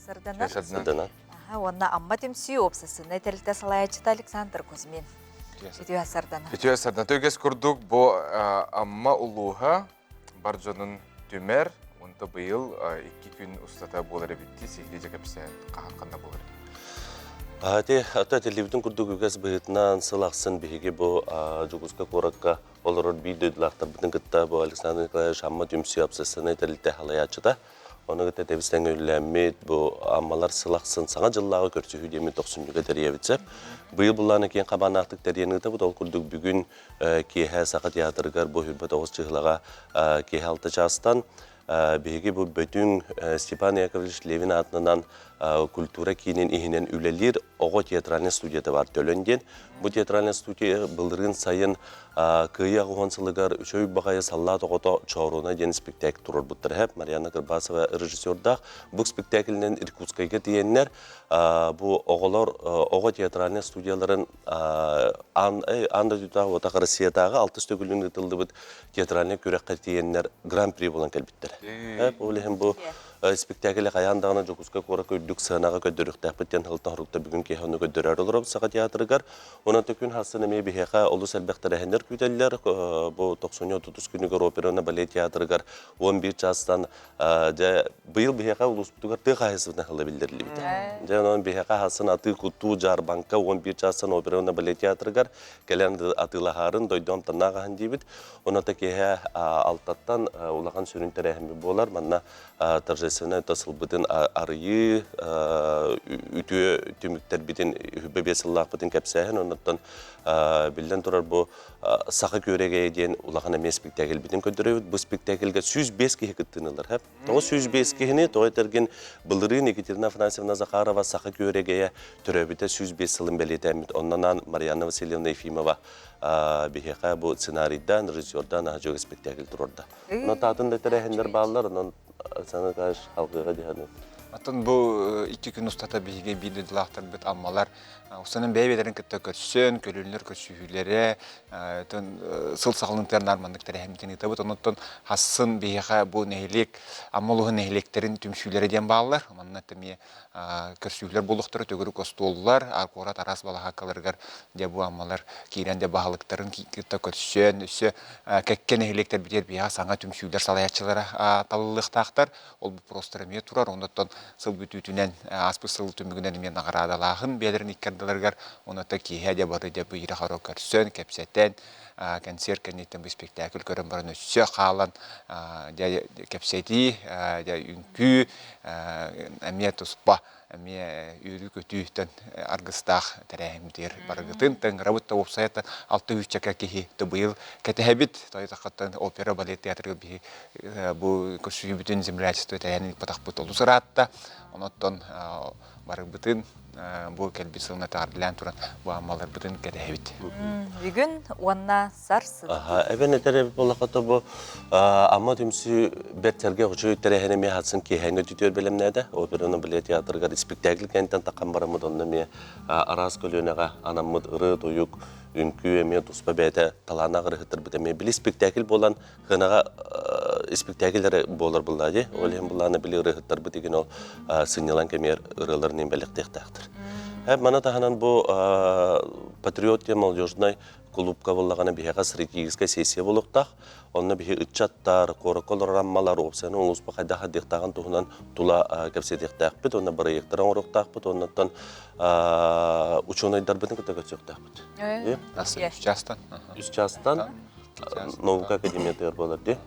Сырдана. Онна амма түмсүй опсысыны тәлітті салаячыта Александр Кузьмин. Сырдана. Төгес күрдік бұ амма ұлуға бар жонын түмер, онда бұйыл 2 күн ұстата болары бітті, сегілі жекепсен қағанқанда болары. Ата телевизион күрдік үгіз бұйытынан сылақсын бейге бұл жүгізгі қораққа оларыр бейдеуділақтар бұтын күтті бұл Александр Николаевич амма түмсі апсысыны тәлітті халаячыда. Оны күтті тәбістен өйләмет бұл аммалар сылақсын саңа жыллағы көрсі хүдемі 90-ға тәрия Бұйыл бұлланы кейін қабанақтық тәрияңыда бұл күрдік бүгін кейхә сақа театрығар бұл хүрбет оғыз чығылаға кейхә алты жастан беге бұл бөтін Степан Яковлевич Левин атынан культура кейінен ихінен үлелер оғы театральный студияда бар төлөнден. Бұл театральный студия бұлдырғын сайын күйі ағуғансылығар үшөй бағайы саллат оғыта чауруна ден спектакль тұрыр бұттыр әп. Марьяна Кырбасова режиссердақ бұл спектаклінен Иркутскайға дейенлер бұл оғылар оғы театральный студияларын анда дүтағы отақ Россиядағы 6 стөгілін ұтылды бұд театральный көрекқа дейенлер гран-при болан кәлбіттір. Бұл спектакль қаяндағына жүкізгі қора көйдік сығынаға көддіріқтәк біттен ғылтан ғырықта бүгін кейханы көддірер олар саға театрығар. Оның төкін хасын әме бейхеға олыс әлбәқтір әхендер көйдәлілер. Бұл 90-30 күнігер операны балет театрығар 11 жастан бұйыл бейхеға олыс бұтығар тұқ айысывына ғылы білдірілі біді. Оның бейхеға хасын аты күту жар банка 11 жастан операны балет театрығар кәлен атылағарын дойдуам таннағағын дейбіт. Оны та кейхе алтаттан олаған сүрінтер әхімі болар. Манна торжественный тасыл бітін арıyı үтіе түміктер бітін үбе бесіллақ бітін кәпсәйін. Онықтан білден тұрар бұл сақы көреге дейін ұлаған әме спектакль бітін көндірі. Бұл спектакльге 105 кейі күттінілер. Тоғы 105 кейіні тоғы әтерген бұлдырын Екатерина Францевна Захарова сақы көрегеге түрәбіті 105 сылын бәлеті әмет. Оннан Марьяна Васильевна Ефимова бейхеқа бұл сценарийдан, режиссердан жоғы спектакль тұрорда. Оны татын да тәрәхендер бағылар, оны саны қаш халқыға дейіні. Атын bu 2 gün ustata bihiге bildirilақтар бит аммалар. Усанын бәйбелерін кітті көтсін, көлілер көтсүйілері, сыл сағылынтарын армандықтары әмітен етабыт. Оныттан хасын бейіға бұл нәйлек, аммалығы нәйлектерін түмсүйлері ден бағылар. Манна тәме көрсүйлер болуқтары төгірі костолылар, арқорат арас балаға қалырғар де бұл аммалар кейренде бағылықтарын кітті көтсін, үсі кәкке нәйлектер бітер бейіға саңа түмсүйлер салаятчылары талылықтақтар. Ол бұл простырыме тұрар, оныттан сыл бүтүтүнен аспы сыл түмүгүнен мен наградалахын белерин иккердилерге онута киһе де бары деп ыйра харо көрсөн кепсетен концерт кенеттен бу спектакль көрөн барын өссө каалан кепсети үнкү эмие туспа эмие үйрү көтүүтөн аргыстах терехимдер барыгытын тыңрабытта опсайта 6-3 чака кихи тыбыл кетебит тайтакаттан опера балет театры би бу көсү бүтүн землячество таяны патахпыт олусуратта оноттон барыгытын бу келби сылна тарлан туран бу амалар бүтүн кетебит Бүгүн онна сарсы. Эбен этере болаката бу амма түмсү бертерге учу терехене ми хатсын ки хенге түтөр белемнеде операны билет театрга спектакль кенттен такан барамы донна ми арас көлөнага анаммыт ыры тоюк үнкү эме туспа бете талана гырыктыр битеме били спектакль болан хынага спектакльдер болор буллади олем буланы били гырыктыр битеген ол сыннялан кемер ырыларын белектектактыр. Мана таханан бу патриотия молодежной клубка боллагана бияга стратегическая сессия болуктак. Онна бии ытчаттар, короколор раммалар опсаны улуспа кайда хаддыктаган тугунан тула кепсетектакпыт, онна проекттар оңуруктакпыт, оннан ученыйдар битин көтөкөчөктакпыт. Үч жастан наука академиятыр болады.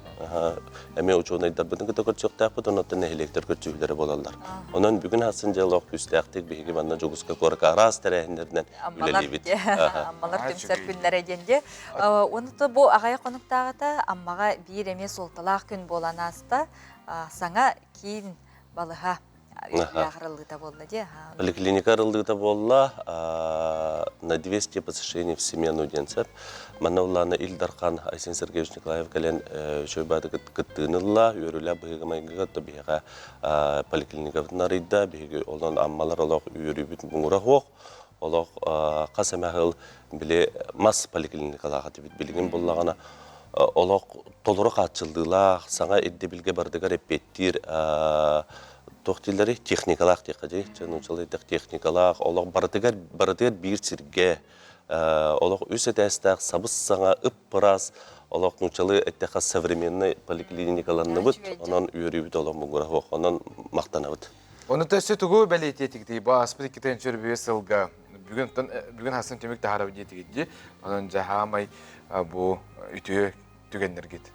Эме ученыйдар битин көтөкөчөктакпыт, оннан электр көчүлөрү болалар. Онан бүгүн хасын жалок күстактык биги манна жогуска корка арас терендерден үлелебит. Аммалар түмсер күннәре денде. Онуты бу агай конуктагыта аммага бир эмес олталак күн боланаста саңа кийин балыга Ягрылыта болла де. Поликлиника рылыта болла на 200 посещений в семейную денцеп. Манавлана Ильдархан Айсен Сергеевич Николаев кален шөйбады кыттынылла, үйрүлә быйга майга табига поликлиника нарыйда биге олан аммалар олох үйрүбүт буңура хок. Олох касамахыл биле мас поликлиникаларга тибит билген боллагана олох толору катчылдыла, саңа эдде билге бардыга репеттир Тоқтилері техникалақ дейқади, жанучалайдық техникалақ, олық барытығар бір сірге, олық өсі тәстәқ, сабыс саңа үп пырас, олық нучалы әттәқа современный поликлиникаларны бұд, онан үйірі бұд олық мұңғыра хоқ, онан мақтана бұд. Оны төсі тұғы бәлі ететікдей, ба аспыды кетен жүрбе сылға, бүгін хасын төмек тағара өдетігеді, онан жағамай бұл үтіе түгендер кет,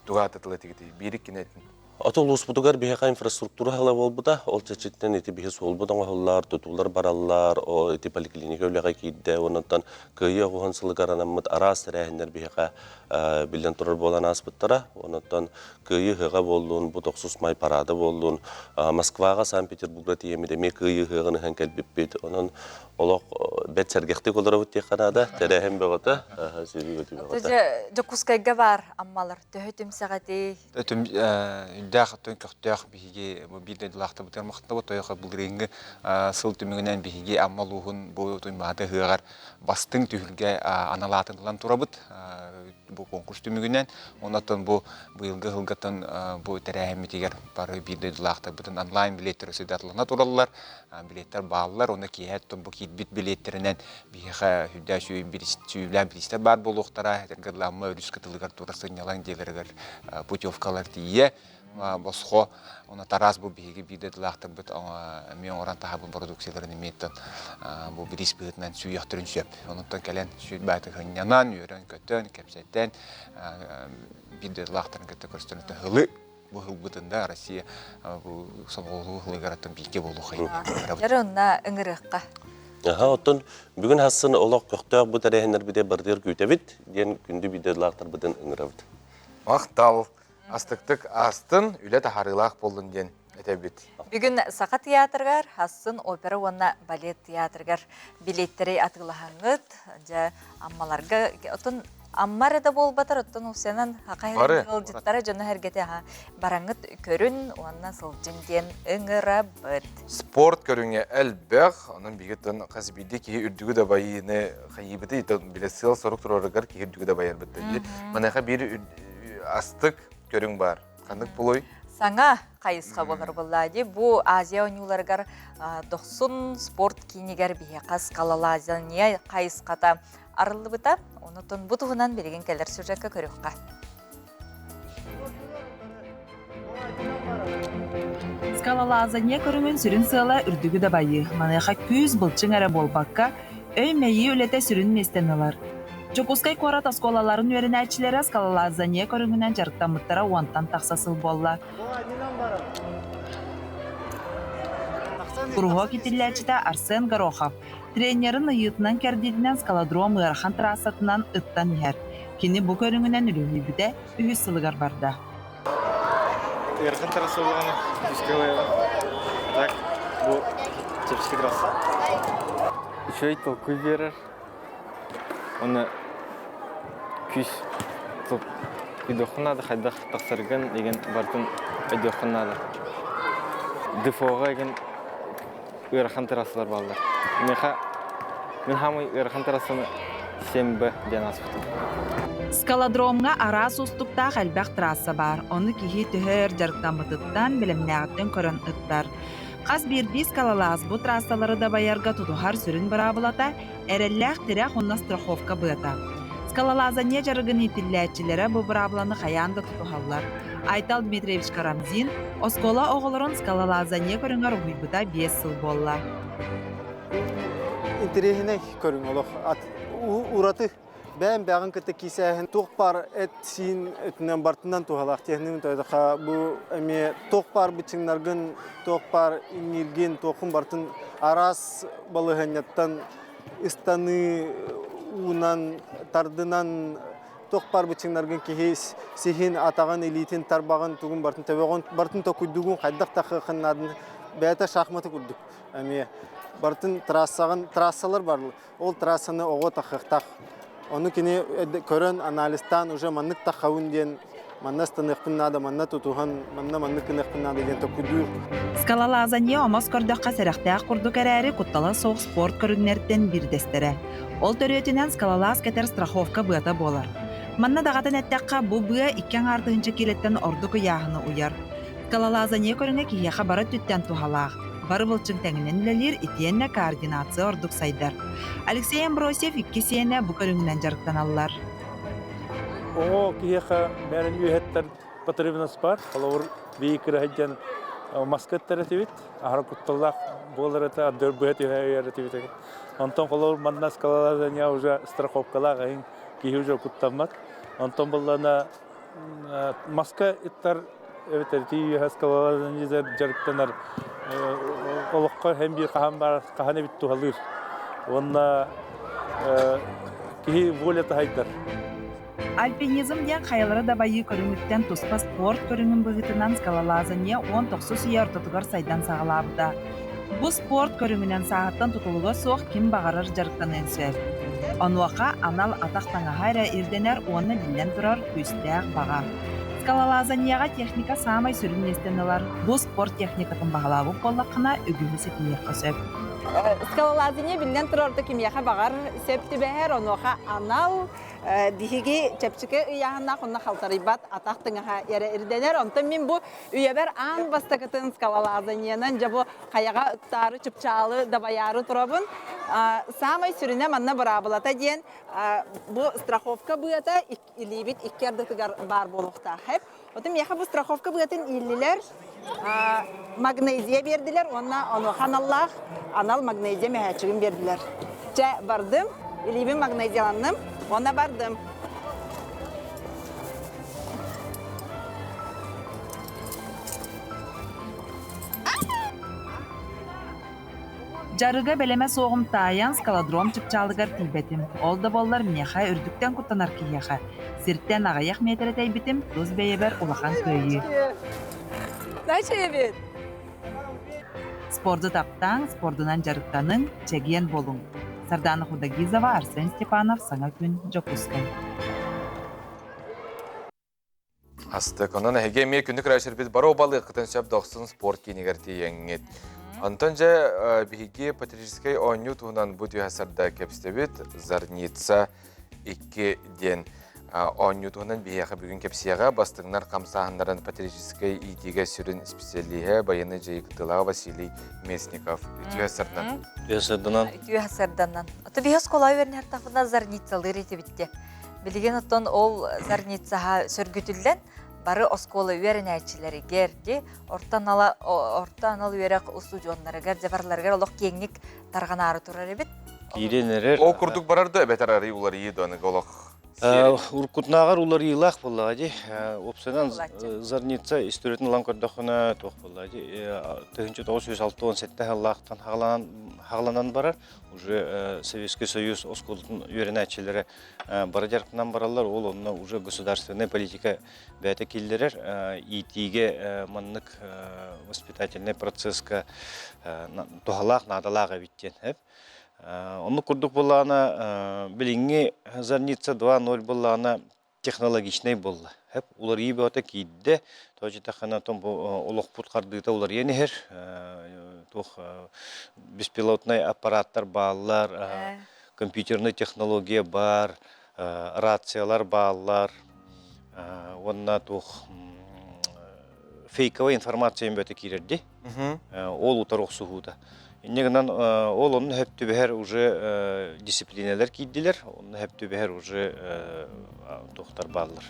тұға атытылы етігеді, берік кенетін. Атол успутугар бияка инфраструктура хала болбута, ол чечеттен эти бихи солбудан ахаллар, тутулар бараллар, о эти поликлиника өлега кийде, онуттан кыйы огугансылыгар анаммыт арас тәрәһендер бияка билден турар болан аспыттара, онуттан кыйы хыга болдун, бу 9 май парады болдун, Москвага, Санкт-Петербурга тиемиреме кыйы хыганы хэн келбиппит, онун олок бет сәргехтик оларабыт теканада, тәрәһен бөгөтө, сөйбү көтү бөгөтө. Жокускайга бар аммалар, төһөтүм сагати. Дах төнкөктөх биһиги бирде дилахта бутер мактабы тойга булринге сыл түмүгүнөн биһиги аммалугун бу туймады хыгар бастың түһүлгө аналатынлан турабыт бу конкурс түмүгүнөн онотон бу быйылгы хылгатын бу терәһимитигер бары бирде дилахта бутун онлайн билеттер өсөдатлана тураллар билеттер бааллар оны киет бу китбит билеттеринен биһига хүддә шүй бирistler билистер бар болуктара тергерламы үрүскөтүлгөр турасы ялан делергер путевкалар тие босхо она тарас бу биги биде дилахтар бит мен оран тахабы продукцияларын меттен бу бирис битнен сүйөктөрүн сөп онуттан келен сүйбаты хынянан үйрөн көтөн кепсеттен биде дилахтарын көтө көрсөтөтө хылы бу хылбытында Россия бу соңгулуу хылыгараттан биге болуу кайын. Жарына ыңырыкка. Оттон бүгүн хасын олок көктөк бу терехендер биде бардыр күтөбит, ден күндү биде дилахтар битен ыңырабыт. Мактал астыктык астын үле тахарылак болдун ден этебит. Бүгүн Сака театргар, хасын опера онна балет театргар билеттери атылахаңыт, жа аммаларга отун Аммара да болбатар оттон усянан Бары. хакайын кылжыттара жана хергете бараңыт көрүн уанна сылжын ден ыңыра быт. Спорт көрүңе әлбәқ, оның бігеттен қазбейді кейі үрдігі да байыны қайыбыды, білесіл сорық тұрарығар кейі үрдігі да байыр бітті. Манайға бір астық көрүң бар. Қандық бұлой? Саңа қайысқа болар болады. Бұ Азия ойнуларғар 90 спорт кейінігер бейе қас қалала Азия қайысқата арылы бұта. Онытын бұтығынан береген кәлер сюжетқа көріққа. Скалалазания көріңін сүрін сыла үрдігі да байы. Манайға күз бұлчың әрі болбаққа өй мәйі өлеті сүрін местен алар. Жокускай қорат асколаларын өрін әчілері скалалазания көріңінен жарықтан мұттара уантан тақсасыл болла. Құруға кетілі Арсен Горохов. Тренерін ұйытынан кәрдедінен скалодром ұйархан трассатынан ұттан ер. Кені бұл көріңінен үлігі біде үйі сылығар барда. Уйархан трасса болғаны күзге ойға. Так, бұл чепшкі трасса. Үшөй толқой берер. Оны күз үйдоқынады, қайдақ тақсарған деген бардың үйдоқынады. Дефоға еген уйархан трассалар балдар. Мен хамы уйархан трассаны сембі ден асыптым. Скалодромға арас ұстықта қалбақ трасса бар. Оны кейі түхер жарықтан бұтыттан білімнәғіттен көрін ұттар. Қаз берді скалалаз бұл трассалары да баярға тұтухар сүрін бірабылата, әрелләқ тірәқ онна страховка бұята. Скалалазания жарығын етілләтчілері бұл бірабыланы қаянды тұтухалар. Айтал Дмитриевич Карамзин, оскола оғылырын скалалазания көріңар ұйбыда 5 сыл болла. Интересіне көрің олық. Ураты бән бәғын кітті кейсәйін тоқ бар әт сиін өтінен бартынан туғалақ технімін тойдыға бұл әме тоқ бар бұтшыңларғын, тоқ бар инерген, тоқын бартын арас балығанеттан ұстаны уынан, тардынан тоқ бар бұтшыңларғын кейі сехин атаған элитин тарбағын тұғын бартын тәуеғын бартын тоқыдығын қайдақ тақықынадың бәйті шахматы күрдік. Әме бартын трассалар бар. Ол трассаны оғы тақықтақ. Оны кені көрін анализтан уже маннық тақауын ден, манна станықпыннады, манна тұтуған, манна кінықпыннады ден тоқыдық. Скалалазания омас көрдіққа сәріқтәқ құрдық әрәрі құттала соқ спорт көрінерден бірдестері. Ол төрөтінен скалалаз кәтер страховка бұята болар. Манна дағатын әттәққа бұл бұя иккен артығыншы келеттен ордығы яғыны ұяр. Скалалазания көріңе кейеға бары түттен туғалақ. Бары бұлчың тәңінен үлелер етенне координация ордық сайдар. Алексей Амбросев икки сиене бұ көріңінен жарықтан алылар. Оғы кейеға бәрін үйеттер патребінас бар. Олауыр бейікірі әдден маскеттер әтевет. Ағыр құттылақ болыр әті, ардыр бұйет үйер әтевет. Онтон олауыр мандына скалалазания уже страховкалақ әйін кейі уже құттамат. Онтон болғана маска еттер evet erti haskalardan yüzer jarıktanar olukka hem bir kahan var kahane bittu halır. Onna ki voleta haydar. Alpinizm ден қайылары да байы көріңіттен тұспа спорт көріңін бұғытынан скалалазания 19 үйер тұтығар сайдан сағылабыда. Бұл спорт көріңінен сағаттан тұтылығы соқ кем бағарыр жарықтан әнсөй. Онуақа анал атақтаңа хайра ерденер оны білден тұрар көстәқ баға. Скалалазанияға техника самай сүрін естенілер. Бұл спорт техникатын бағалауы боллақына үгімесі тінек қосып. Скалалазания білден тұрарды кемияға бағар сөпті бәхер, онуақа анал дихиги чепчике уяханна хонна халтарибат атақтыңаға әрі ирденер. Онтан мен бұл үйебер ан бастақытын скалалазаниянан жабу қаяға ұттары чыпчалы дабаяры тұрабын. Самай сүріне манна бұрабылата ден бұл страховка бұята илибит иккердітігар бар болуқта хеп. Отым яха бұл страховка бұятын иллилер магнезия берділер, оны ханаллах анал магнезия мәхәчігін берділер. Жа бардым, илибин магнезияланным, ona bardım. Жарыга белеме соғым таян скалодром чыпчалыгар тилбетим. Ол да боллар минеха үрдіктен құттанар кияха. Сирттен ағаяқ метрі тәйбетим, тұз бейебер улақан көйі. Начебет? Спорды таптан, спордынан жарықтанын, чеген болың. Сардана Худагизова, Арсен Степанов, Саңа күн, Жокускай. Хастык. Онан әге ме күндік рәшір біз бар обалы қытын сөп доқсын спорт кейінігер тейеңет. Антон же биге патриотической ойну туынан бұд үйасарда кепстебет Зарница 2 ден. Ойну туынан бияға бүгін кепсияға бастыңнар қамсағындарын патриотической идеге сүрін специалиге баяны жайықтылағы Василий Местников. Үйасардан. Үйасардан. Аты бияс қолай верін әр тақына Зарницалыр еті бітті. Білген оттон ол Зарницаға сөргүтілден бары осколы үйерін әйтшілері керді, ортан ал үйерек студионлары гер, жабарларығар олық кеңік тарған ары тұрар ебет. Ол күрдік барарды әбетер арый олар еді оны олық. Уркутнагар улар йылах буллади. Опсанан Зарница историяны ланкордохына тох буллади. 1967 Аллахтан хагланан барар. Уже Советский Союз осколтун үйренәчеләре бара жаркынан баралар. Ол онна уже государственная политика бәте килдерер. ИТИге маннык воспитательный процесска тохалак надалага биттен. Onu kurduk bullağına bilingi Zarnica 2.0 bullağına технологичный buldu. Hep ular iyi bir öte kiydi. Toji taxana tom uluq put qardıqta ular yeni her. Tox bespilotный аппараттар bağlılar, kompüterный технология бар, рациялар bağlılar. Onna tox фейковая информация бөте кирерди. Ол утарық суғуда. Негенен ол onun hep tübeher уже дисциплиналар кийдилер, onun hep tübeher уже тоқтар баллар.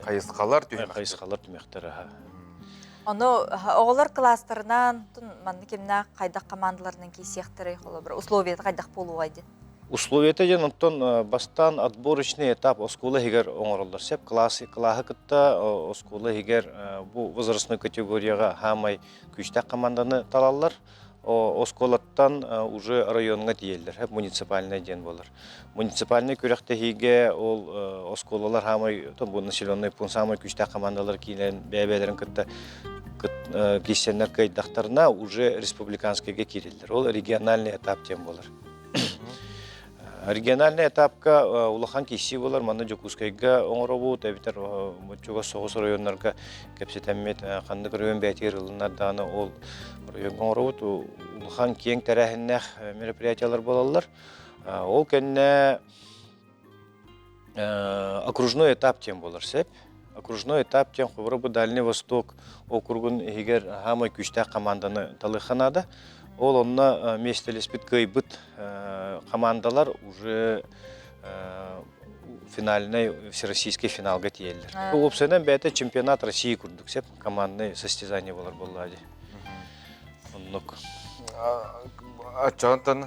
Кайысқалар тümектер. Onu оғылар класстарынан манны кемна қайдақ командаларының кейсектері бір условия қайдақ болу айды. Условията ден онтон бастан отборочный этап оскола хигер оңоролдар. Сеп классы кытта оскола хигер бу возрастной категорияга хамай күчтәк команданы талалар. Осколаттан уже районга тиелдер. Хеп муниципальный ден болар. Муниципальный көрәкте хиге ол осколалар хамай бу населенный пункт самый күчтәк командалар килен бәбәләрен кытта кисеннәр кайдактарына уже республиканскийге кирелдер. Ол региональный этап ден болар. Региональный этапка улахан киси болар, маны Жокускайга оңоробу, табитер чуга соғыс районларга кепсетеммет қанды район бәйтер ылынарданы ол район оңоробу, улахан кең тәрәхіннәқ мероприятиялар болалар. Ол кәнне окружной этап тем болар сәп. Окружной этап тем Хубрабы Дальний Восток округун егер хамай күчтәк команданы талыханада. Ол онна местелеспит кайбыт командалар уже финальный всероссийский финалга тиелдер. Опсенен бәте чемпионат России күрдік сеп командный состязание болар боллади. Оннук. Ачантан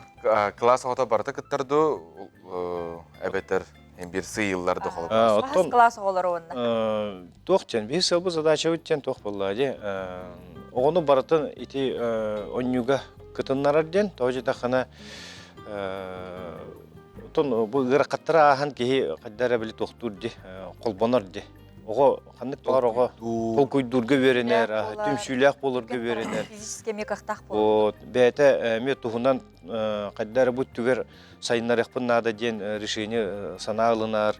класс ота барда кыттырды әбетер бир сыйылларды холып. Бас класс олар онна. Тоқтен бир сылбы задача өттен тоқ боллади. Оғыны баратын ити оннюга кытыннарарден, тожи тахана бұл ғырақаттыра ағын кейі қаддара білі тоқтурди, қолбонарди. Оғы қандық бағар оғы қол көйдурға веренер, түмсүйләқ болырға веренер. Физическе мекақтақ болыр. Бәйті мет тұғынан қаддара бұд түгер сайынар еқпін нада ден решение сана алынар.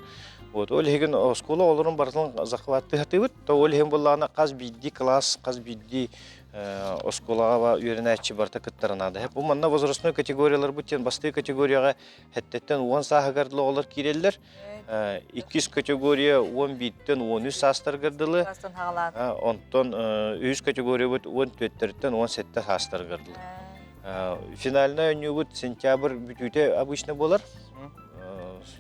Ол хеген оскола оларын бартылын зақватты хатыбыт, ол хеген болағына қаз бидді класс, қаз бидді осколаға үйренәтші барта кыттарынады. Бұл манна возрастной категориялар бұттен басты категорияға әттеттен 10 саға гардылы олар керелдер. 200 категория 11-тен 13 састар гардылы. Онтон 100 категория бұт 14-тен 17 састар гардылы. Финальная өне бұт сентябрь бүтуте обычно болар.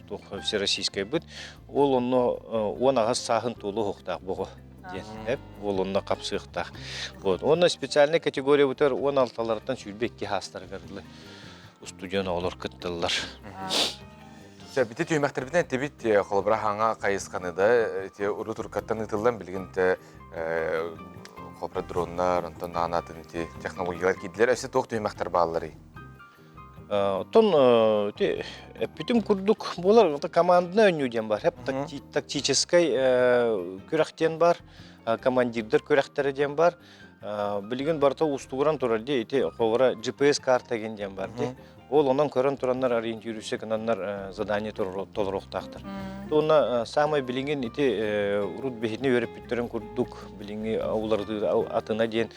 Всероссийская бұт. Ол оны 10 ағыз сағын толы хоқтақ бұғы. Ол онна қапсықтақ. Онна специальный категория бұтыр 16-лардан сүлбекке хастар гардылы. Студияна олар кыттылар. Бите түймәктер бітен тебит қолыбыра хаңа қайысқаныда ұры тұркаттан ұтылдан білгінті қолыбыра дронлар, онтан анатын технологиялар кейділер, өсі тоқ түймәктер бағалары? Тон бүтім күрдік болар, командына өнюден бар, әп тактическай көрәқтен бар, командирдер көрәқтерден бар. Білген барта ұстуғыран тұрарде, қолыбыра GPS карта генден бар. Ол онан көрөн тураннар ориентируйся кананнар задание толороқтақтыр. Онна самай билинген ити урут бехидне өріп біттерін күрдік билинги ауларды атына дейін.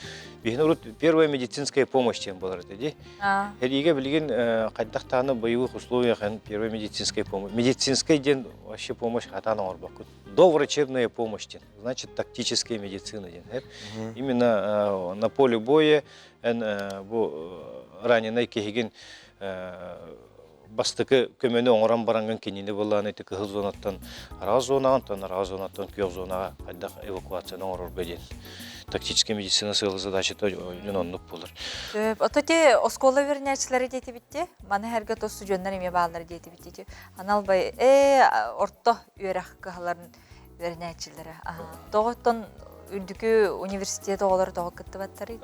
Бехидне урут первая медицинская помощь тем болар деді. Хәдиге билген қайдақтаны боевых условиях первая медицинская помощь. Медицинская ден вообще помощь хатана орбакут. Доврачебная помощь ден. Значит, тактическая медицина ден. Именно на поле боя раненый кехиген бастыкы көмөне оңоран баранган кенини боллан эти кыгыл зонаттан ара зонаттан күйөк зонага кайдак эвакуацияны оңорор беден. Тактическая медицина сылы задача то юноннук болар. Ототе оскола вернячилери дейти битти. Маны херге тосу жөннөр эме баалары дейти битти. Аналбай орто үйрак кыгаларын вернячилери. Тоготтон үрдүкү университет оголор того кыттыбаттары.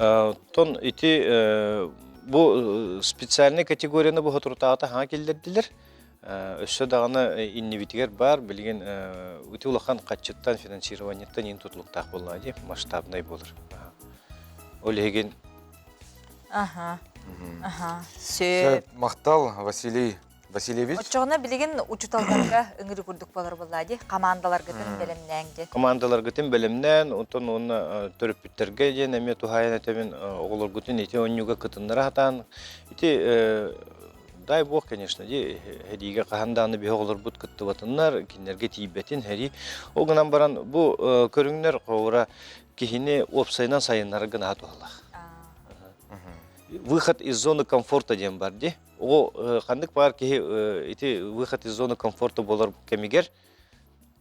Тон ити bu spesialne kategoriyаны bu hatırtağıta hangi keldirdiler? Össe dağına innevitiger var, bilgen öte ulaqan qaçıttan finansirованиятан ин tutlukta boladi, масштабный болар. Олеген. Мақтал Василий Васильевич. Очоғына білеген учуталдарға үңірі күрдік болар болады. Командалар гытын белемнәңде. Командалар гытын белемнән, онтон оны төріп біттерге ден, әме тухайын әтемен оғылар гытын ете онюға кытынлары атан. Ете, дай бог, конечно, хәдиге қағандағыны бе оғылар бұт кытты батынлар, кенерге тейбетін хәди. Оғынан баран бұл көріңнер қоғыра кехіне опсайнан сайынлары гына атуғалақ. Выход из зоны комфорта дем бар де. О қандық бар ки эти выход из зоны комфорта болар кемигер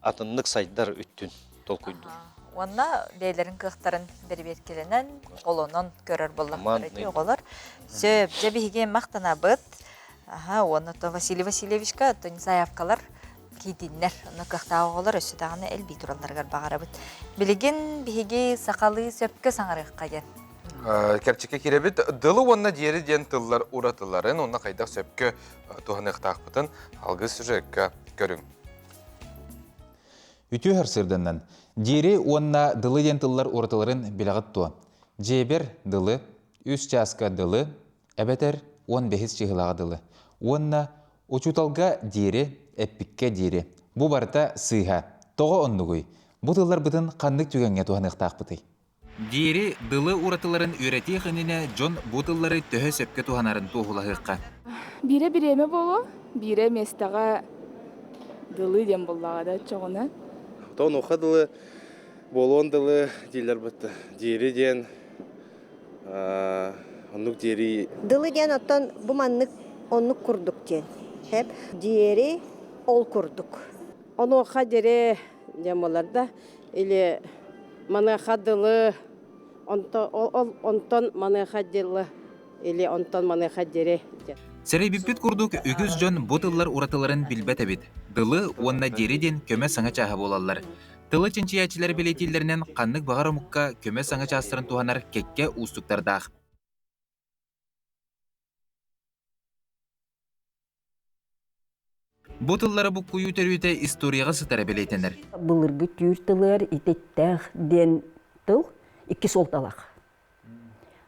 атынлык сайдар үттүн толкуйду. Онна дейлерин кыктарын бербет келенен олонон көрөр боллар эти оголор. Сөп жебиге мактана быт. Онна то Василий Васильевичка то заявкалар кидиннер. Оны кыкта оголор өсүдаганы эл битуралларга багарабыт. Билеген биге сакалы сөпкө саңарык кайын. Керчеке керебит дылы онна диери ден тыллар уратыларын онна кайдак сөпкө туханықтақпытын алғы сюжетка көрүң. Үтүү харсырданнан диери онна дылы ден тыллар уратыларын билагыт туа. Жебер дылы, үс часка дылы, әбетер 15 чыгылага дылы. Онна учуталга диери, эппикке диери. Бу барта сыйха, тога оннугуй. Бу тыллар бытын кандык түгенге туханықтақпыты. Диери дылы уратыларын үйрети хынine Джон бутыллары төһө сөпкө туханарын туһулахыкка. Бире биреме боло, бире местага дылы дем боллагада чогона. Тон охадылы болон дылы дилер бытты. Диери ден оннук диери дылы ден оттон бу маннык оннук курдук ден. Хеп диери ол курдук. Оно хадере демоларда или манахадылы онтон манахадылы или онтон манахадере. Сәрей биппет курдук үгіз жон бутыллар уратыларын билбетебит. Дылы онна дериден көмө саңа чаға болалар. Тылы чынчиячилер билетилеринен қаннык бағар омукка көмө саңа частырын туханар кекке устуктардақ. Бутыллары бұқ күйі төрүйте историяға сытары білетенер. Бұлырғы түйір тылыр итеттәқ ден тыл, iki солталақ.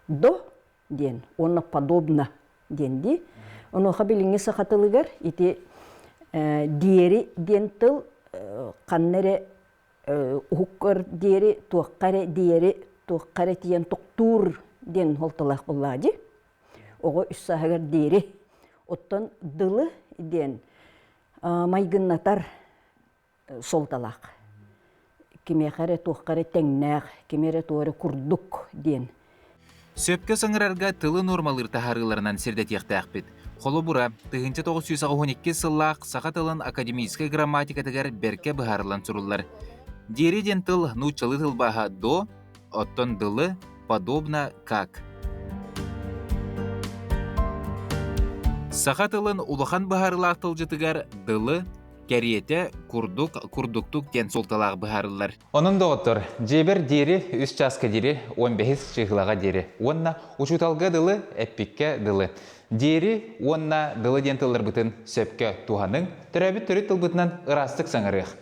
До ден, оны подобно денді. Оны қабеліңе сақатылығар, ити диери ден тыл, қаннары ұққыр диери, туаққары диери, туаққары тиен тоқтур ден холталақ болады. Оғы үс сағығар диери. Оттан дылы ден, майгыннатар солталақ. Кемеқары туаққары тәңнәқ, кемері туары күрдік ден. Сөпкі саңырарға тылы нормалыр тахарыларынан сердетияқты ақпет. Қолы бұра, 1912 сыллақ сақа тылын академийскай грамматикатығар берке бұхарылан сұрылар. Диери ден тыл нучалы тылбаға до, оттон дылы подобно как. Сақа тылын улахан бұхарылақ тылжытығар дылы, кәрiyete курдуктук ден солталағы бұхарылар. Onun доғыттыр, жебер дері, үс часка дері, 15 чығылаға дері. Онна учуталға дылы, әппікке дылы. Дері, онна дылы ден тылыр бұтын сөпке туғаның, түрәбі түрі тыл бұтынан ұрастық саңырық.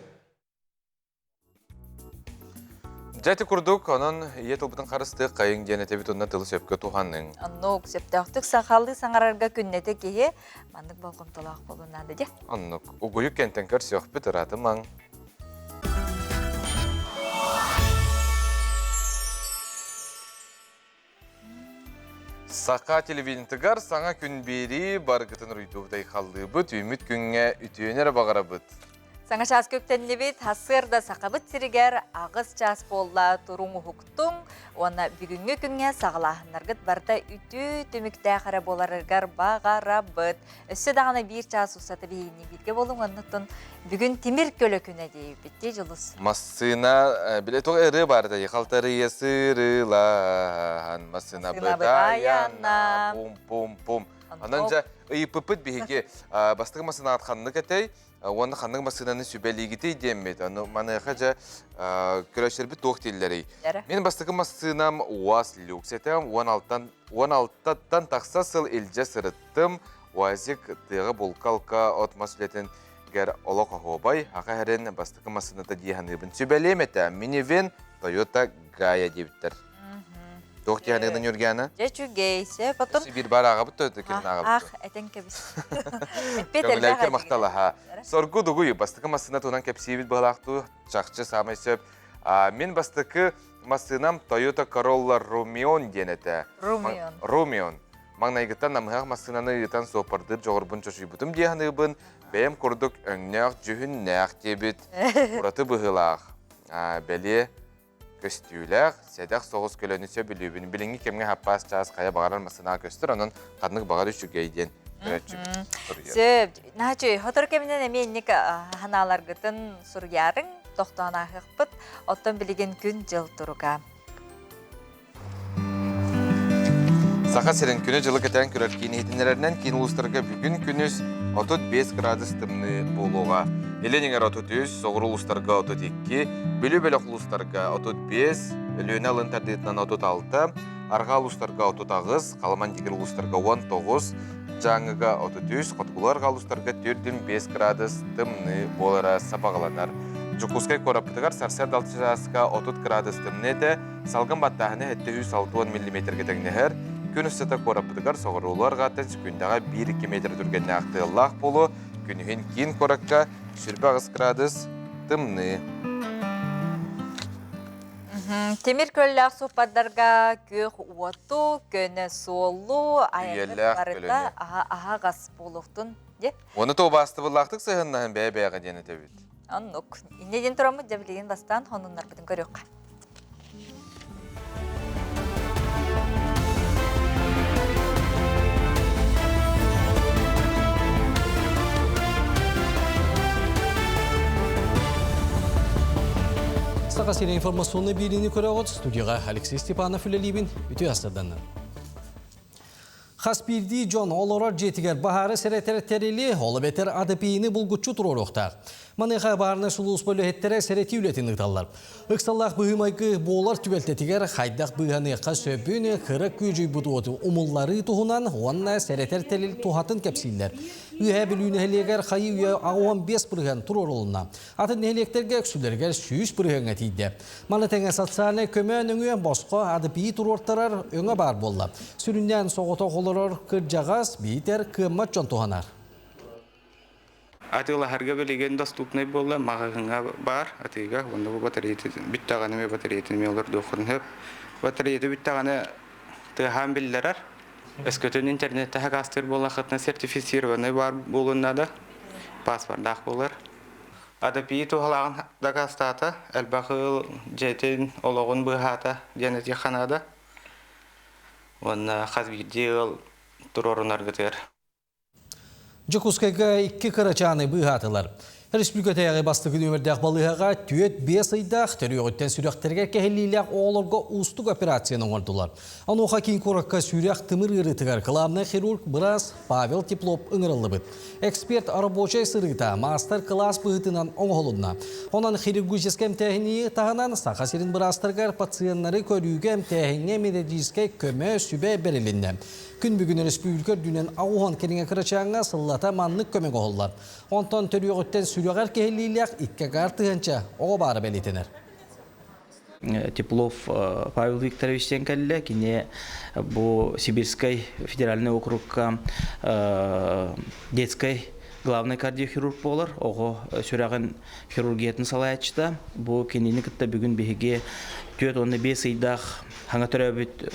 Жәті күрдік, оның ие тұлбытын қарысты қайын денеті бит онна тылы сөпкі туғанның. Аннук септақтық сақалы саңарарға күннеті кеге мандық балқым толақ болуынады де. Аннук, ұғойы кенттен көр сөк біт ұраты маң. Сақа телевизиентігар саңа күн бері барғытын рүйдуғдай қалды бұд, үміт күнге үтүйенер бағара бұд. Саңа час көктенне бит, хасырда сақабыт сиригер ағыз час болла тұрың ұхықтың, оны бүгінгі күнге сағылағынарғыт барда үті түмікті қара боларыргар бағара бұд. Өсі дағына бір час ұсаты бейіне бітке болың, онытын бүгін темір көлі күні дейіп бітте жылыс. Масына, біле тоғы әрі барды, еқалтары есірілан, масына бұдаяна, пум-пум-пум. Ананжа ұйыпыпыт бейге бастығы масына атқанны кәтей, оны қанның масынаны сүбәлігіті деммеді. Маны қажа көрәшер біт тоқ теллері. Мен бастығы масынам уаз люксетем, 16-тан тақсасыл елже сырыттым, уазик тыға болқалқа от масулетін гәр олық ағобай, аға әрін бастығы масынаты дейханыбын сүбәлеметі. Минивен Toyota Gaia дебіттір. Тоқ дейханығын үргені? Жечугейсе, потом... Bir бар аға бұтты өті келін аға бұтты. Әтен кебіс. Көңіләйкер мақталы ха. Соргу дугуй бастықы масына туынан кәпсейбіт бағалақты, жақчы самай сөп. Мен бастықы масынам Toyota Corolla Rumion денеті. Rumion. Маңнайгыттан намығақ масынаны ұйтан сопардыр жоғырбын чөшүй бұтым дейханығын, бәйім құрдық өңнәқ жүхін нәқ дебіт, ұраты бұғылақ. Бәле көстүйләк, сәдәк соғыз көлөні сөп білубін. Біліңі кемге хаппас час қая бағарар масына көстір, оның қадынық бағар үшігейден. Сөп, нәчі, хотыр кемінен әмейінік ханалар ғытын сұрғярың, тоқтан ақықпыт, оттан білеген күн жыл тұруға. Сақа сәрін күні жылы кәтен көрер кейін етінерінен кейін ұлыстарға бүгін күніс 35 градус тымны болуға. Еленіңер 33, соғыр ұлыстарға 32, бөлі-бөлі ұлыстарға 35, өліөне алынтардетінен 36, арға ұлыстарға 39, қаламан дегер ұлыстарға 19, жаңыға 33, қотқыларға ұлыстарға 4-5 градус тымны болара сабағаланар. Жукускай корапытығар сарсар далтышасқа 30 градус тымнеті, салғын баттағыны 760 мм кетеңнехер, күн үстіті корапытығар соғыруларға тән сүкіндағы 1-2 метр түргенне ақтығылақ болу, күнігін кейін коракка 25 градус тымны. Темір көлләқ соқпадарға көк уату, көні солу, айығыр барыда ағағас болуқтың. Оны тоғы басты бұлақтық сығыннағын бәй-бәйға дені төбет. Аннук. Инеден тұрамы жәбілеген бастан, онынлар бұдың көріққа. Сақа сені информационный бейліні көрі ғыд, студияға Алексей Степанов үлелейбін, үті астырданнан. Хаспирди Джон олорар жетігер бағары сәреттері олы бетер адыпейіні бұлғытчу тұрор оқтар. Маныға барына сұлуыс бөлі әттері сәреті үлетін ұқталар. Үксаллақ бұғымайғы болар түбелтетігер қайдақ бұғаныға сөбіні қырық көжүй бұды ұмыллары тұғынан онына сәреттер тәліл тұхатын кәпсейлер. Үйә білуіні әлегер қайы үйә 15 бірген тұрор олына. Атын әлектерге өксілергер 100 бірген әтейді. Маны тәңе социалны көмән өңі босқа адыпейі тұрортарар өңі бар болла. Сүрінден соғыта қолырыр кыржағас бейтер кыммат жон тұғанар. Атыла харга белеген доступный болла магагынга бар атыга онда бу батарея биттаганы ме батарея ме олар дохрын батарея биттаганы тыган биллерер эскөтөн интернетте хакастер болла хатна сертифицированный бар болгонда паспорт болар адапи тухалаган дагастата элбахыл жетен ологун быхата денети ханада онна хазбидел турорунар гетер Жокускайга 2 карачаны бұғатылар. Республиката яғы бастығы өмірдәқ балығаға түйет 5 айдақ түріғыттен сүріқтерге кәхеліліғ оғыларға ұстық операцияның ордылар. Ануға кейін қораққа сүріқ тымыр ғырытығар қыламны хирург Брас Павел Теплоп ұңырылы бұд. Эксперт арабочай сырғыта мастер-класс бұғытынан оңғылына. Онан хирургический әмтәхіне тағынан сақа серін Брастырғар пациенттары көрігі әмтәхіне медицинскай көмі сүбе берілінді. Күн бүгін республика дүнен ауған керіңе қырачаңға сыллата манлық көмек оғылар. Онтан түріғыттен сүріғар кәхеліліғ икке қартығынша оғы бары бәлетенер. Теплов Павел Викторовичтен кәлі, кене бұл Сибирской федеральный округка детской главный кардиохирург болар, оғы сүрәғын хирургиятын салаячыда. Бұл кенені кітті бүгін бейге 4-5 айдақ хаңа түрәбіт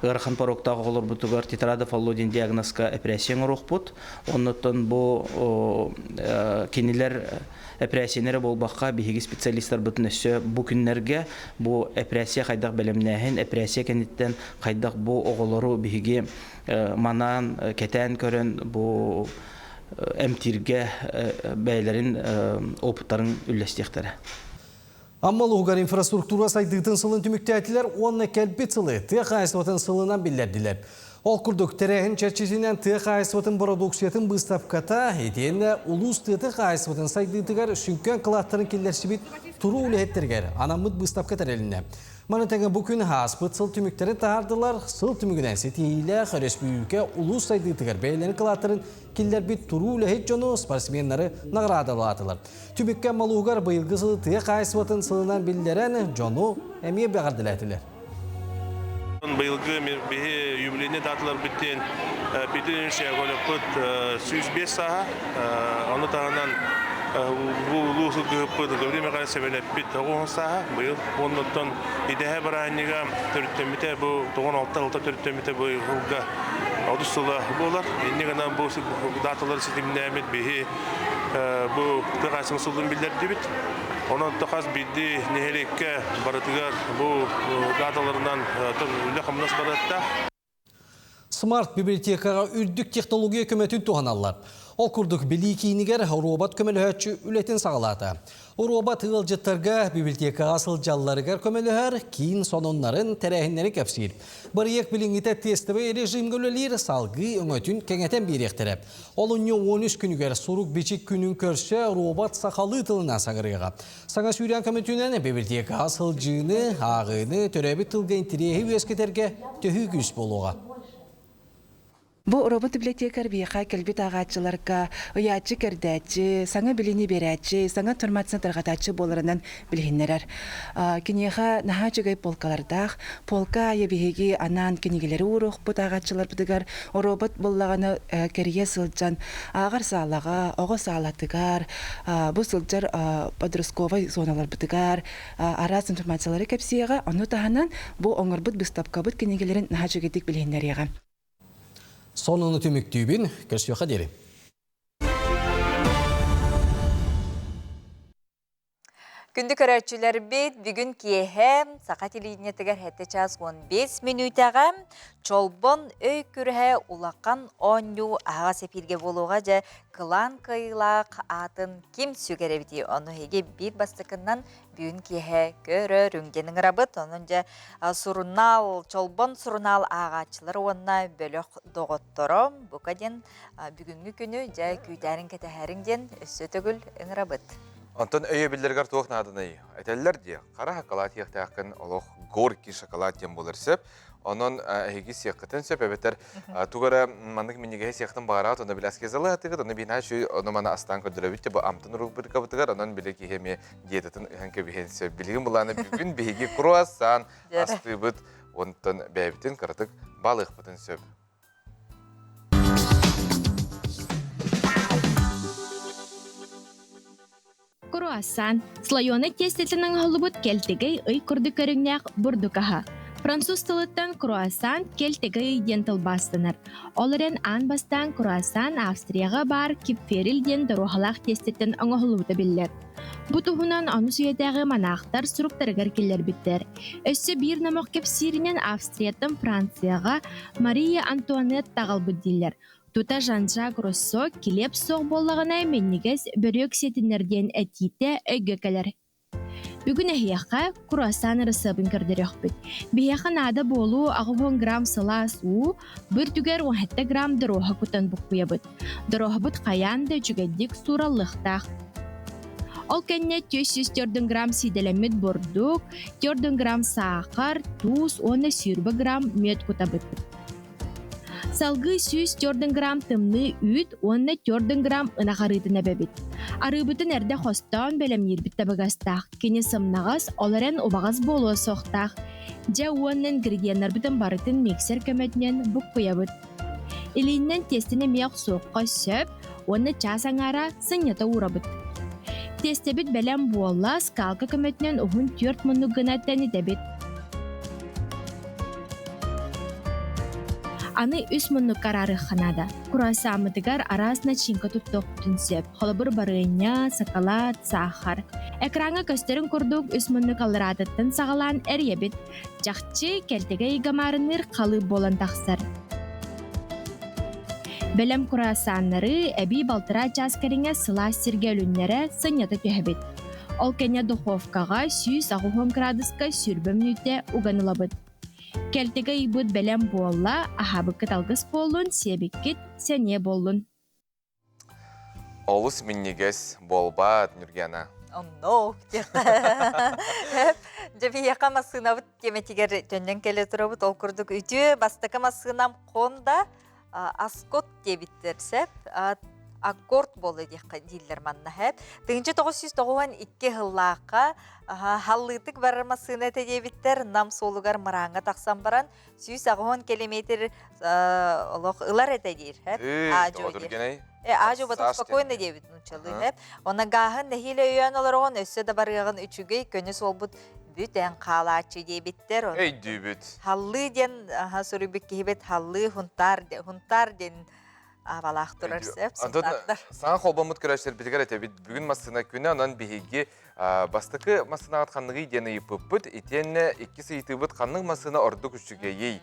ғарқан пароқтағы олар бұтығар тетрадофаллодин диагнозка операцияң ұруқ бұд. Оннықтан бұл кенелер операциянері бол баққа бейге специалисттар бұтын өсі бұл күнлерге бұл операция қайдақ бәлемнәхін, операция кәнеттен қайдақ бұл оғылару бейге манан, кәтән көрін бұл әмтирге бәйлерін опыттарын үлләстектері. Аммал уғар инфраструктура сайдығытын сылын түміктәтілер онына кәлбет сылы тұяқ айсыватын сылынан білдерділер. Ол күрдік тәрәхін чәрчесінен тұяқ айсыватын продукциятын бұстапката етені ұлыс тұяқ айсыватын сайдығытығар сүнкен қылаттарын келдерші бет тұру үліхеттергер анамыд бұстапка тәреліне. Маны тәңі бүкін хаспыт сыл түміктері тағардылар, сыл түмігінен сетейлі қөрес бүйіке ұлыс сайдығытығар бәйлені қылаттарын келдер бет тұру үліхет жону спортсменлары нағырадылатылар. Түмікке малуғар бұйылғы сылы тұяқ айсыватын сылынан білдерен жону әмие бағардылатылар. Быйылгы беге юбилейный даталар биттен битинше голопут 105 саха аны тагынан бу лусу гыппыт время гана себелеп бит 10 саха быйыл оннотон идеhe баранига төрттөмүтө бу 16 төрттөмүтө бу hulga одусула болар энне гана бу даталар системнемет беге бу тагасың сулдун билдерди бит. Onun toqaz bildi nehelikке baratыгар bu datalarından үлі қымнас баратта. Smart bibliotekaga үрдік технология көметін туғаналар. Ол күрдік білі кейінігер робот көмелі өтші үлетін сағалады. Робот ғылжыттарға библиотекаға сылжалларығар көмелі әр кейін сонынларын тәрәхінлері кәпсейір. Бір ек біліңіті тестовый режим көлелер салғы өңөтін кәңетен беректірі. Ол үнне 13 күнігер сұрук бечік күнін көрсе робот сақалы тылына сағырыға. Саңа сүйрен көмітінен библиотекаға сылжыны, ағыны, төрәбі тылға интерехи өскетерге төхі күш болуға. Бу робот библиотекар бияқа келбит ағатчыларға ұятчы кердәтчі, саңа біліні берәтчі, саңа тұрматсына тұрғататчы боларынан білгенлерер. Кенеға наға жүгай полкалардақ, полка ебігеге анан кенегелері ұруқ бұт ағатчылар бұдығар, робот болағаны кәрие сылджан ағар сағалаға, оғы сағалатығар, бұл сылджар подростковай зоналар бұдығар, арас информациялары кәпсияға, оны тағанан бұл оңыр бұд бұстапқа бұд кенегелерін наға жүгедік білгенлер еға. Sonunu tümüktüğün görüşüyor kaderi. Күндік өрәтшілер бет бүгін кейхем сақат илинетігер хәтті час 15 минутаға чолбон өй күрхә улаққан оню аға сепирге болуға жа қылан қайлақ атын кем сүгеребді. Оны хеге бір бастықынан бүгін кейхә көрі рүнгенің рабыт. Оның жа чолбон сурунал ағачылар онына бөліқ доғыттырым. Бұқаден бүгінгі күні жа күйдәрін кәтәхәріңден өссі түгіл ыңырабыт. Антон өйе білдергар туық надыны. Әтәлілер де қара шоколад ектәқін олық горки шоколад тем болыр сөп. Onun hegi siyaqıtın söp əbətər tuğara mandık minigəyə siyaqıtın bağırat, onu biləs kezalı atıqıd, onu bina şu onu mana astan ködürəbitçə bu amtın ruq bir qabıtıqar, onun bilə ki hemi diyetətin hənki bihen söp. Bilgin bulanı bugün bihegi kruasan astı büt, ondan bəbitin qıratıq balıq bütün söp. Круассан, слоёны тестетінің ғылыбыт келтегей үй күрді көріңнәқ бұрдықаға. Француз тылыттан круассан келтегей ден тылбастыныр. Оларен ан бастан круассан Австрияға бар кипферил ден дұрухалақ тестеттен оңғылуыды білдер. Бұтығынан аны сүйетәғі манақтар сұруқтарығар келер біттер. Өссі бір намақ кепсирінен Австрияттан Францияға Мария Антуанет тағыл бұддилер. Тута Жан-Жак Руссо келеп соқ болағына меннігіз бөрек сетінерден әтейті өйгі кәлер. Бүгін әйеққа круассан рысыбын көрдірек бүт. Бейеқін ада болу 10 грамм сыла су, бір түгер 17 грамм дыроға күтін бұқпыя бүт. Дыроға бүт қаянды жүгәдік суралықтақ. Ол кәнне 404 грамм сиделемет бордук, 4 грамм сақар, туз, 10 грамм мед күті бүт. Салгы 104 грамм тымны үт, 14 грамм ынағарытына бәбет. Арыбытын әрді қостан бәлем ербітті бағастақ. Кені сымнағыз оларын обағыз болуы соқтақ. Жа уаннан градиянар бітін барытын мексер көмәтінен бұқ қоябыт. Илейіннен тестіне мияқ соққа сөп, оны час аңара сынята урабыт. Тестебіт бәлем буалла скалка көмәтінен ұғын 4 мұнық гына тәні дәбіт. Аны 3 мұнық қарары қанада. Құрасы амытыгар арасына чинка тұттық түнсеп, холыбыр барыня, сакалат, сахар. Экранға көстерін күрдік 3 мұнық алырадыттын сағалан әребіт. Жақчы кәлтеге игамарыныр қалы болан тақсар. Бәлем құрасанлары әбі балтыра часкарыңа сыла сіргелінлері сынеті түйәбіт. Ол кәне духовкаға 160 градуска сүрбі мүнітте уғанылабыт. Кәлтеге ибыт бәлем болла, ахабықыт алғыз болын, себеккет сәне болын. Олыс миннегес болбат, Нұргена. No, Жаби яқа масынабыт кеметигер жөннен келе тұрабыт, ол күрдік үйті бастықы масынам қонда аскот дебіттерсеп, аккорд болы дейлер манна хәп. 1992 ғыллаққа халлытык бармасын әті дебіттер нам солугар мұраңға тақсан баран 160 километр ылар әті дейір хәп. Ажу бата спокойно дебит нучалы хәп. Она гахын нәхиле үйен олар оған өссі да барғағын үчүгей көні сол бұд бүтән қалачы дебіттер. Эй, дебит. Халлы ден, сұрыбек кейбет халлы хунтар ден авалақ тұрар сәп, сұнтардар. Саңа қолбамыт көрәштер бітігер әте бүгін масына күні, онан бігеге бастықы масына атқанлығы дені епіп етені 2 сейтібіт қанның масына орды күшіге ей.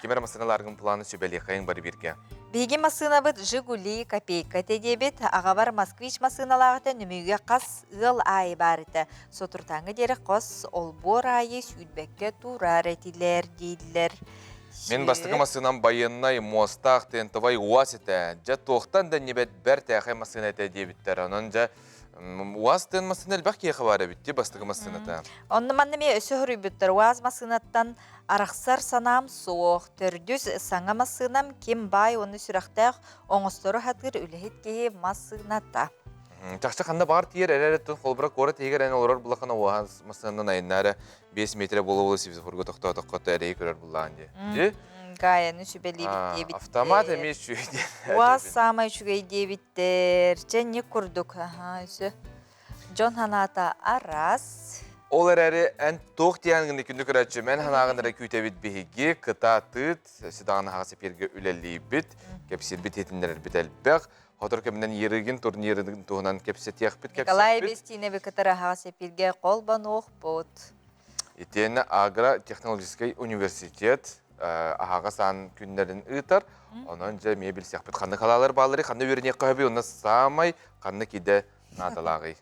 Кемер масыналарғын планы сөбәлі қайын бары берге. Беге масына бұд Жигули, Копейка тедебет, ағабар Москвич масыналағыты нүмеге қас ұл айы барыты. Сотыртаңы дері қос олбор айы сүйдбәкке турар әтілер, дейділер. Мен бастығы масынам байыннай мостақ тентовай уас еті. Жа тоқтан да небет бәр тәқай масын әті дебіттер. Онын жа уас тен масын әлбәқ кейқі бары бітті бастығы масын әті. Онны маннаме өсі хүрі бүттір. Уаз масынаттан арақсар санам соқ. Төрдүз саңа масынам кем бай оны сүрақтақ оңыстыры хатыр үліхет кейі масынатта. Тақшы қанда бағар тиер әрәреттің қолбырақ қоры тегер әне олар бұлақына уағыз масынынан айыннары 5 метре болу сивизофорға тоқтау-тоқтау әрей көрер бұлаған де. Гаяны сүбәлі бітте. Автомат әмес шүйден. Уаз самай шүгей дебіттер. Жәнне күрдік. Джон Ханата арас. Ол әрі ән тоқ дейінгінді күнді көрәтші. Мен ханағындары күйтәбіт бейге, қыта тұт, сүдағаны хағасы перге үләлі біт, кәпсер біт етіндер біт әлбәқ. Хотыр көмінен ерігін, турнирдің туғынан кепсет яқпет. Николай Бестине бекатара хасепилге қолбан оқ бұд. Етені Агро-технологический университет ағаға сан күндерін ұйтар. Онын жа мебел сияқпет. Қанды қалалар балары, қанды өріне қабы, оны самай, қанды кеде надалағы.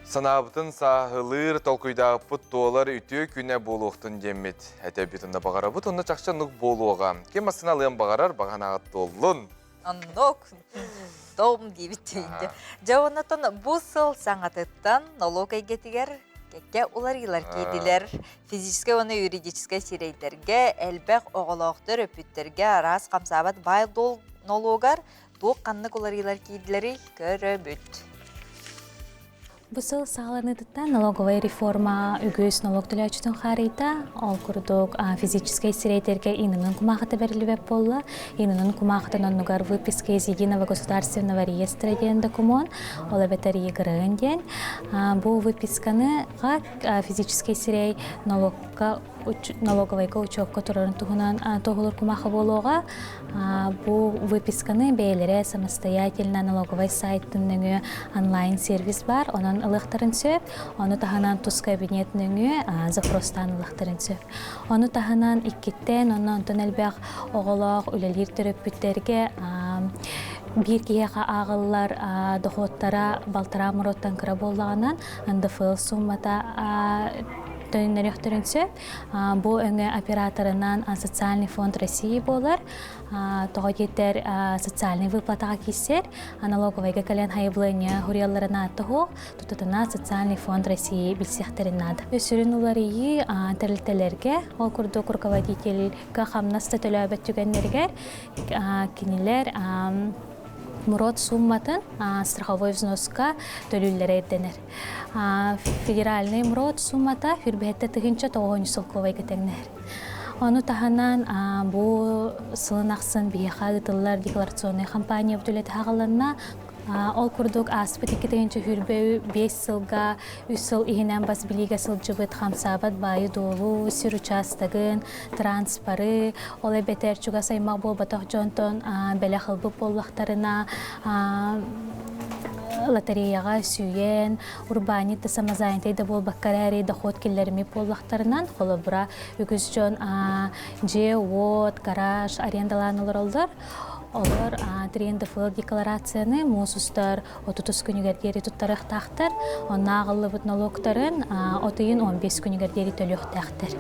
Санабытын сағылыр толкуйдағы пұт толар үті күне болуқтын демет. Әті бетінде бағара бұт, оны чақша нүк болуға. Кем асына лыйын бағарар, бағанағы толын. Аннок, дом дейбіттейді. Жауынатын бұл сыл саңатыттан налогай кетігер, кәкке оларғылар кейділер. Физическе оны юридическе сирейдерге, әлбәқ оғылауқтыр өпіттерге арас қамсабат бай дол налогар, доқ қаннық оларғылар кейділері көрі бүт. Бұсыл сағаларныдыттан налоговая реформа үгіз налог төлөчүтүн харыйта, ол күрдік физической сирейтерге инынын кумақыты берілбеп болла. Инынын кумақытын оннугар выписка из единого государственного реестра ден документ, ол әбетер егірін ден. Бұл выписканы физической сирей налоговайга учетка турарын тугунан тоғылыр кумақы болуға. Бұл выписканы бейлері самостоятельно налоговай сайттың онлайн сервис бар, онын ылықтарын сөп, оны таханан тұз кабинетінің запростан ылықтарын сөп. Оны таханан иккеттен, оны онтын әлбәқ оғылақ, үлелер түріп бүттерге bir kiyaka ağıllar doxottara baltara murotan kıra bollağынан НДФЛ summata төннөрөхтөрүнсө бу өңө операторынан социальный фонд России болар. Тоготетер социальный выплатага киссер, налоговайга кален хайблыня хурияларына атыгу, тутутуна социальный фонд России билсехтеринад. Өсүрүн уларыйы тәрилтелерге, ол курдук руководительга хамнаста төлөбөт түгеннерге кинилер мурот сумматын страховой взноска төлүлләре эденер. Федеральный мурот суммата хүрбәтте тыгынча 9 сылковай кетеңнер. Оны таханан бу сылынақсын бияха гытыллар декларационный компания бүтүлет хагаланна ол курдук аспыт 2-нче хүрбө 5 сылга 3 сыл ихинен бас билиге сылжыбыт хамсабат байы долу сир участогын транспары ол эбетер чуга саймак болбаток жонтон беле кылбып боллактарына лотереяга сүйен, урбанит самозанятый болбаккарари доход келлерми боллактарынан холобура үгүз жон же от, гараж, арендаланылар олдар. Олар ТФЛ декларацияны мусустар 30 күнігер дери туттарық тақтыр, онна ағылы бұт налогтарын 15 күнігер дери төлөк тақтыр.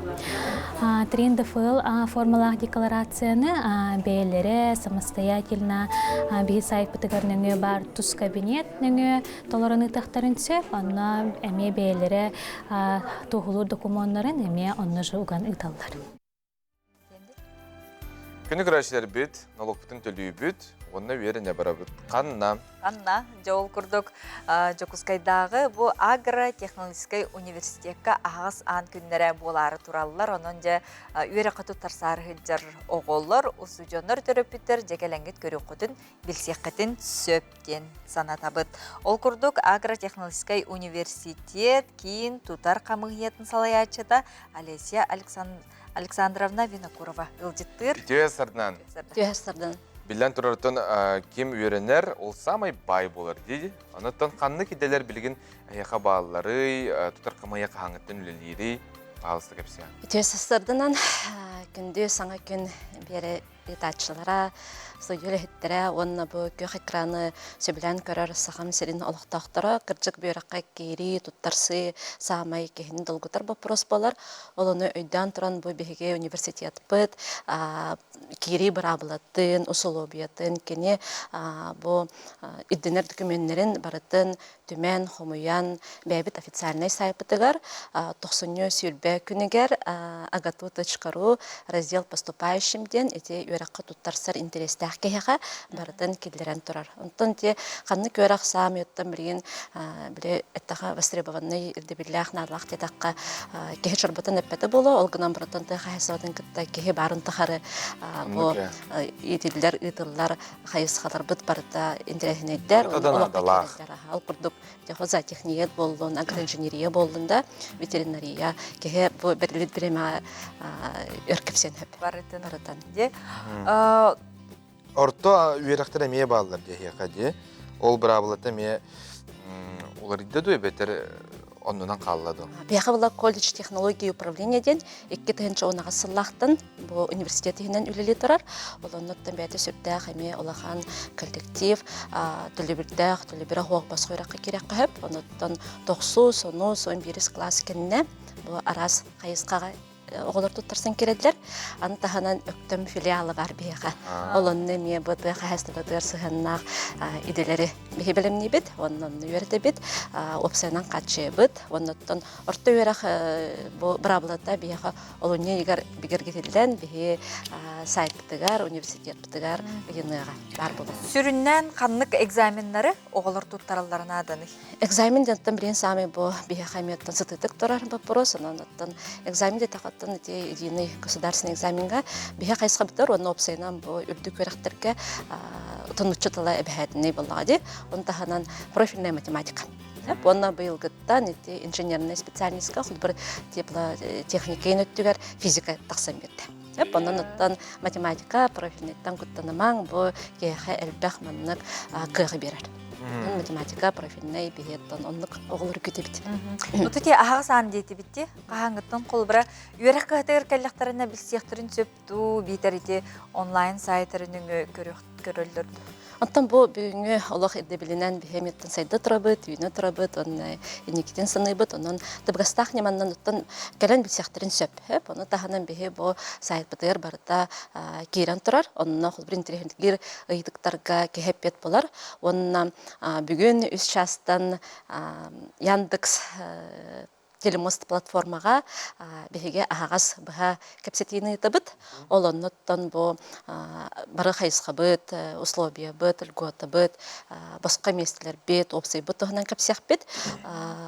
ТФЛ формалақ декларацияны бейлері самостоятельно бейі сайт бұтығар нөңі бар тұс кабинет нөңі толарыны тақтарын сөп, онна әме бейлері тоғылу документтарын әме онны жауған ұйталдар. Күні күрәшілер бүт, налог бүтін төлі бүт, онына веріне бара бүт. Қанна? Қанна, жол күрдік Жокускайдағы бұл агротехнологический университетка ағыз ан күннері болары туралылар, оның же үйері қыту тарсары хылжар оғолар, ұсы жоныр төрөппітер жекеленгет көрі құтын білсеқетін сөптен санатабыт. Ол күрдік агротехнологический университет кейін тутар қамығиетін салаячыда Олеся Александровна Винокурова ылжыттыр. Түйесардан. Түйесардан. Билен тұрартын кем үйренер, ол самай бай болар дейді. Анаттан қанны кеделер білген аяқа бағалары, тұтар қамаяқ хаңыттын үлелері бағалысты кепсия. Түйесардан күнді саңа күн бері етатшылара, Сойюле хиттере, онна бу көх экраны сөбілен көрер сағам серин олықтақтары, кірчік бүйраққа кейри, туттарсы, сағамай кехін долгутар вопрос болар. Олыны өйдан тұран бу бігеге университет бұд, кейри бұрабылатын, усулобиятын, кене бу үдденер документтерін барытын түмен, хомуян, бәбіт официальный сайпытыгар, 90 сүйілбе күнігер агату.ру раздел поступающим ден, эти үйраққа туттарсар интересті Кеяға барытын келдерен тұрар. Онтан те қанны көріқ сам еттім білген біле әттіға востребованный үрдебілләқ нарлақ тетаққа кеге жұрбытын әппәті болу, олғынан бұрытын тұға хайсуадың күтті кеге барын тұқары етелілер, үйтілілер, хайысқалар бұд барыта интернеттер. Одан адалақ. Ол күрдік хоза техниет болуын, агроинженерия болуында, ветеринария, кеге бірлік біреме өркіпсен өп. Барытын. Орто үйерақтар әмее бағылар дейі қаде. Ол бір абылаты әмее олар идді бетер онынан қалылады. Бияға бұла колледж технология управления ден, 2-тігінші онаға сыллақтын бұл университетігінен үлілі тұрар. Ол оннаттан бәйті сүрдәқ әме олақан коллектив, төлібірі хоқ бас қойраққа керек қағып. Оннаттан 90-11 класс кеніне бұл арас қайысқаға оғылар тұттарсын кереділер. Антаханан өктім филиалы бар бейға. Олонны ме бұды қағыстыбыдыр сығыннақ иделері бейі білімні бет, онын үйерді бет, опсайынан қатшы бет. Оныттан орта үйерақ бұрабылата бейға олонне егер бігер кетелден бейі сайт бұтығар, университет бұтығар бейініға бар болды. Сүріннен қанлық экзамендері оғылар тұттараларына аданы? Экзаменден бірін сами бұл бейі қайметтен сытытық тұрар бұпырос, оныттан экзаменде тақат единый государственный экзаменға бейе қайсқа бітір, оны опсайынан бұл үрді көріқтерге тұнытшы тұла әбәдіне болғады. Онтағынан профильная математика. Онна бұйылғыттан инженерный специальностьқа құл бір теплотехникейін өттігер физика тақсан берді. Онын ұттан математика профильнеттен күттанымаң бұл кейхе әлбәқ мұнық қығы берер. Математика профильный бейеттен онлық оғылыр күті бітті. Ұтыте ағағы саған дейті бітті, қағаңғыттың қолбыра үйерек қағытығыр кәліқтарына білсияқтырын сөпту, бейтер ете онлайн сайттарының көрілдірді. Антон бу бүгүнгү олох эдебилинен бихеметтен сайда турабыт, үйүнө турабыт, онна эникитен сыныбыт, онон дыбгастах неманнан оттон келен билсехтерин сөп. Оны таханан бихе бу сайт бытыр барыта кирен турар. Онна холбир интернетгир ыйдыктарга кехеппет болар. Онна бүгүн 3 частан Яндекс Телемост платформага беге агас бага кепсетини табыт. Олонноттон бу бары хайсхабыт, условия быт, льгота быт, башка местелер бет, опций быт тогынан кепсех бит.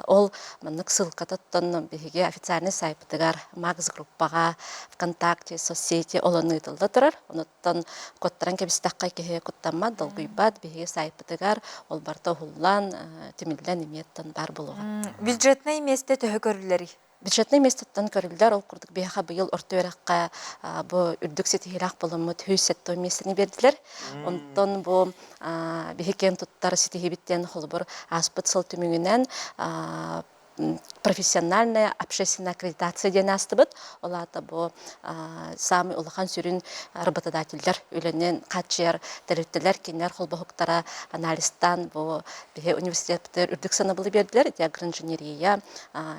Ол маннык ссылкататтан беге официальный сайтыгар Макс группага, ВКонтакте, соцсети олонны тылда турар. Оноттон коттаран кепстакка кеге коттамма долгуйбат беге сайтыгар ол барта хуллан тимиллен иметтен бар болуга. Бюджетный месте көрүлләри. Бюджетный местеттен көрүлдер ол курдук бияха быйыл орто-өракка бу үрдүк сетихирак болумут хүсеттөө местени бердилер. Онтон бу бихекен туттар сетихибиттен холбур аспыт сыл түмүгүнөн профессиональная общественная аккредитация ден астыбыт. Олата бу самый улахан сүрүн работодательдер үленен качер тереттелер кинер холбохуктара анализтан бу бихе университеттер үрдүк санабылы бердилер. Агроинженерия,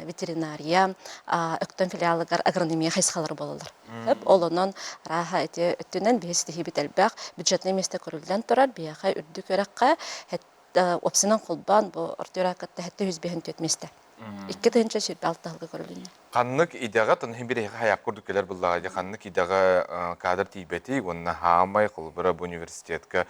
ветеринария, өктөн филиалыгар агрономия хайсхалары болалар. Олонон раха эти өттүнөн бихе хибит элбак бюджетный месте көрүлдөн турар бияха үрдүк өракка опсинан холбан бу ортуракатта 700 месте. 2-нче шербе 6 жылга көрүлүнө. Каннык идега тонхин бир хаяк курдук келер буллага каннык идега кадр тийбети онна хаамай кылбыра бу университетке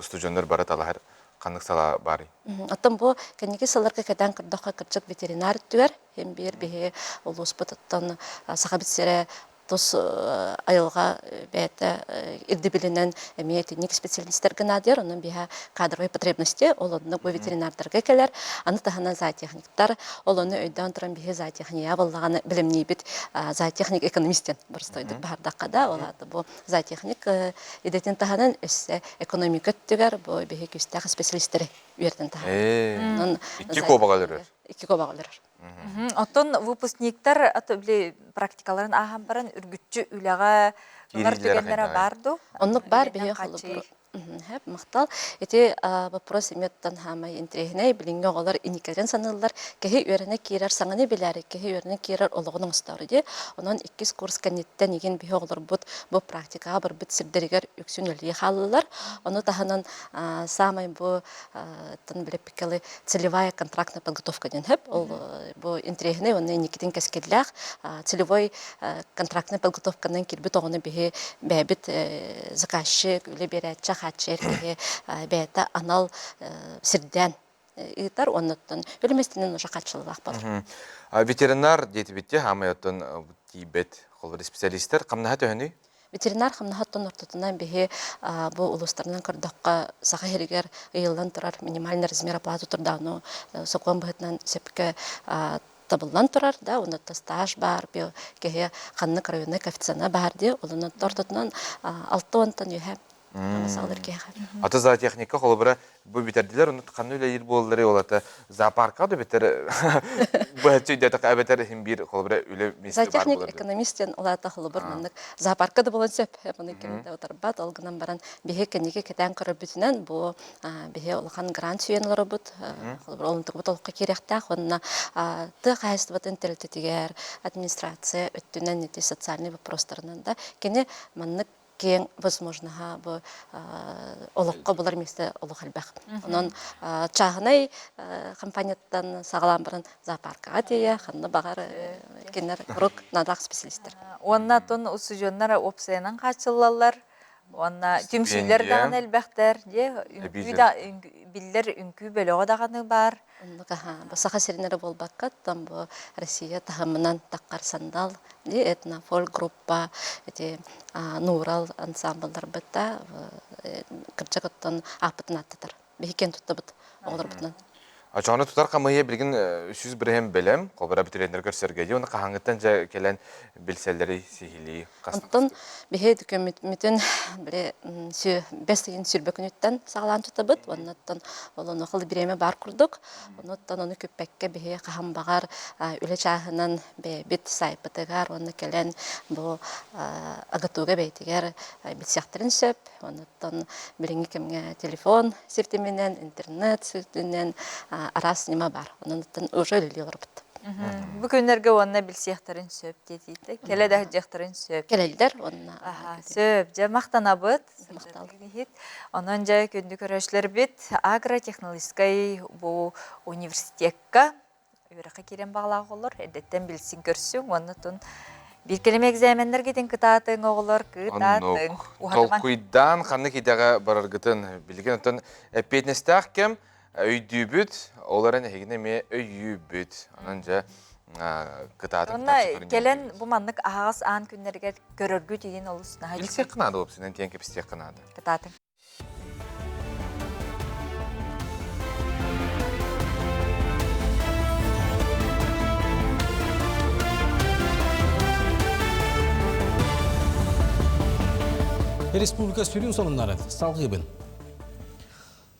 студенттер бара талар каннык сала бары. Аттан бу кенеге саларга кадан кырдакка кырчык ветеринар түгөр hem бир бихе олуспаттан сахабитсере тос айылга бәте ирдибилинен эмиетник специалисттер генадер, онун биха кадровый потребности, олонны бу ветеринардарга келер, аны тахана зоотехниктар, олонны өйдөн туран биха зоотехния боллаганы билимни бит зоотехник экономистен бурстойдук бардаккада, оларды бу зоотехник идетин таханан өссе экономика түгөр, бу биха күстагы специалисттер үйөрдөн тахана. Икки кобагалар. Икки кобагалар. Оттон выпускниктар атыбли практикаларын ахан баран үргүтчү үлага улар түгендере барду. Оннук бар бие холбур. Хеп мактал. Эти вопрос иметтан хамай интрегней билинге олар иникерен санылар. Кеһи өренә кирер саңаны биләр, кеһи өренә кирер ологының стары ди. Онан 2 курс кенеттен иген бие олар бу практикага бер бит сирдергер үксүнөлгө халлар. Аны таханан самай бу тан билеп пикеле целевая контрактная подготовка ден хеп. Ол бу интрегней оны никитин кескедләр. Целевой контрактная подготовкадан кирбит огыны бие бәбит заказчик үле берәтчә хатчерке бәйта анал сирдән итар оннан өлместенен уже катчылык бар. Ветеринар детибитте хамаяттан тибет холбар специалисттер камна төһөни. Ветеринар хамнахаттан ортотунан бихе бу улустарынан кырдакка саха херигер ыйылдан турар минимальный размер оплаты турданы сокон бытынан сепке табылдан турар да, онда стаж бар, бу кеһе ханны районный коэффициенты бар ди, онун ортотунан 6 онтан юһә Ата зоотехника холбара бу битердилер, уну канууле ир болдары олата зоопарка да битер. Бу хәтче так абетер хим бир холбара үле мисте бар. Зоотехник экономистен олата холбар мындык зоопарка да болон сөп, буны кимде отарбат алгынан баран бихе кенеге кетен көрөп бүтүнөн бу бихе улхан грант сүйенлөр бут, холбар олунтук бут олукка керектак, онна ты хайстват интеллектигер администрация өттүнөн эти социальный вопростарынан да кене маннык кен возможно бу олокко булар месте олок албак. Онон чагынай компанияттан сагалам баран зоопаркага тие, ханны багар кенер рук надак специалисттер. Онна тон усужоннар опсенан качылалар. Онна түмсүллер даган элбектер, биллер үңкү бөлөгө даганы бар. Басаха серинере болбакка там бу Россия тахамынан таккар сандал, этно фолк группа, эти нурал ансамбльдар бетта кырчакаттан апытын аттыр. Бекен туттабыт олар бутнан. Açağını tutar kamaya bilgin süz birhem belem, kobara bitirenler göstergeli, onu kahangıttan gelen bilselleri sihili kasnak. Ondan bihe dükümütün bile besin sürbekünütten sağlan tutabıt. Ondan onu kıl bireme bar kurduk. Ondan onu köpekke bihe kaham bağar üle çağınan bit saypıtıgar. Onu gelen bu agatuga beytiger bilsiyakların söp. Ondan bilingi kemge telefon sirtiminden, internet sirtiminden aras nima bar. Ondan öyle oluyor. Bu günlerge onna bilsiyakların söp dediydi. Kele de hıcakların söp. Kelelder onna. Söp. Ja maqtanabıt. Ondan ja kündü köröşler bit. Agrotexnologiskay bu universitetka. Üreqa kiren bağlaq olur. Edetten bilsin körsün. Ondan bir kelime egzamenler gidin kıtatın oğullar kıtatın. Tolkuydan kanı kidaga barargıtın bilgin otan epetnestaq kem öydübüt, onların hegine me öyyübüt. Anca kıtatın. Onda gelen bu manlık ağız an günlerge görürgü deyin olusuna. Bilsek kınadı opsinden tiyen kepistek kınadı. Kıtatın. Respublika sürün sonunları salgıbın.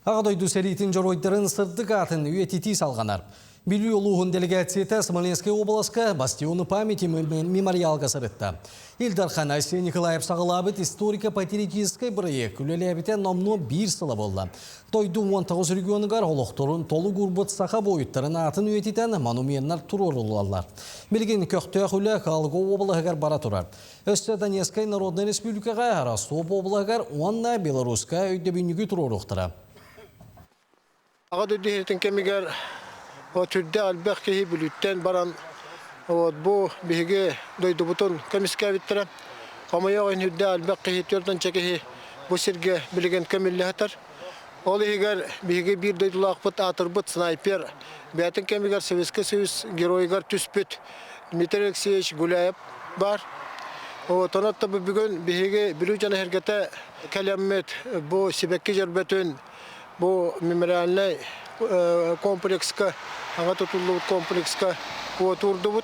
Ağadoydu seritin joroydарын сырдык атын үетити салғанар. Билүү олуғын делегацията Смоленская обласка бастионы памяти мемориалға сырытта. Илдархан Айсия Николаев сағылабыт историко-патриотический проект үлелебітен номну бір сылы болды. Тойду 19 регионыгар олықтырын толы гурбыт сақа бойыттарын атын үетитен монументар турорулалар. Билген көқтөк үлі қалғы облығығар бара тұрар. Өсті Донецкай Народный Республикаға Ростов облығығар онна Белоруска өйдебінігі туроруқтыра. Ağadı diyetin kemiger o türde albek ki bülütten baran o bu bihge doydu butun kemiske bittere ama ya en hüdde albek ki türden çekehi bu sirge bilgen kemille hatar olı higer bihge bir doydu laqpıt atır bıt sniper betin kemiger seviske sevis geroygar tüspüt Dmitri Gulayep var o tonat tabi bugün bihge bilücana herkete kelamet bu sibekki cerbetün bu memorialne komplekska, anga tutulduğu komplekska oturdu bud.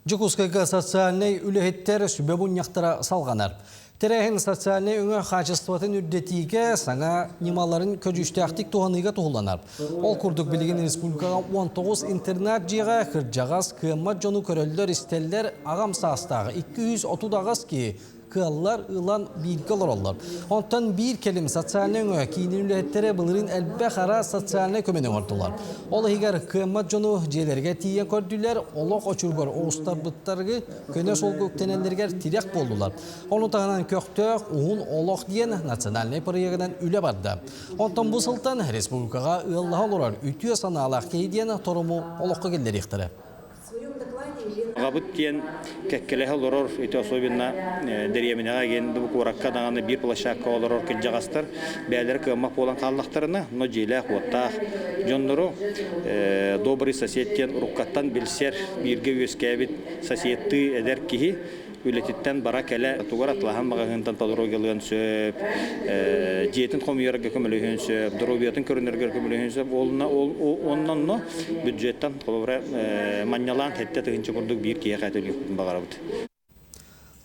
Жукускайга социальный үлехеттер сүбебун яқтыра салғанар. Терехин социальный өңі қачыстыватын үрдетиге саңа немаларын көжүштәқтік туғаныға туғыланар. Ол күрдік білген республикаға 19 интернат жиға кырджағас кымат жону көрөлдер истеллер ағам састағы 230 ағас ки kıllar ılan bir kalır ollar. Ondan bir kelim sosyalne kinin ülketlere bilirin elbette ara sosyalne kömeni vardılar. Ola higar kıymat jonu jelerge tiye kördüler. Olaq oçurgar oğustar bıttargı köne sol göktenenlerger tirek boldular. Onu tağınan köktök uğun olaq diyen nasyonalne proyeğinden üle bardı. Ondan bu sıltan respublikaga ıllaha olurar. Ütüye sana alaq keydiyen torumu olaqqa geller ihtire. Габыт тен кеккелеhe олорор ите особенно деременега генди бу куракка даганы бир площадка олорор килжагастыр бәлер кымак болан каллактарына но желе хоттах жоннору добрый сосед тен уруккаттан билсер бирге өскәбит соседты эдер кихи үлетиттен бара келе тугар атлахан магагынтан тодорогелген сөп жетин комуярга көмөлөгөн сөп дробиятын көрүнөргө көмөлөгөн сөп оннан бюджеттен толора маннялан хетте тыгынчы курдук бир кие кайтылып багарабыт.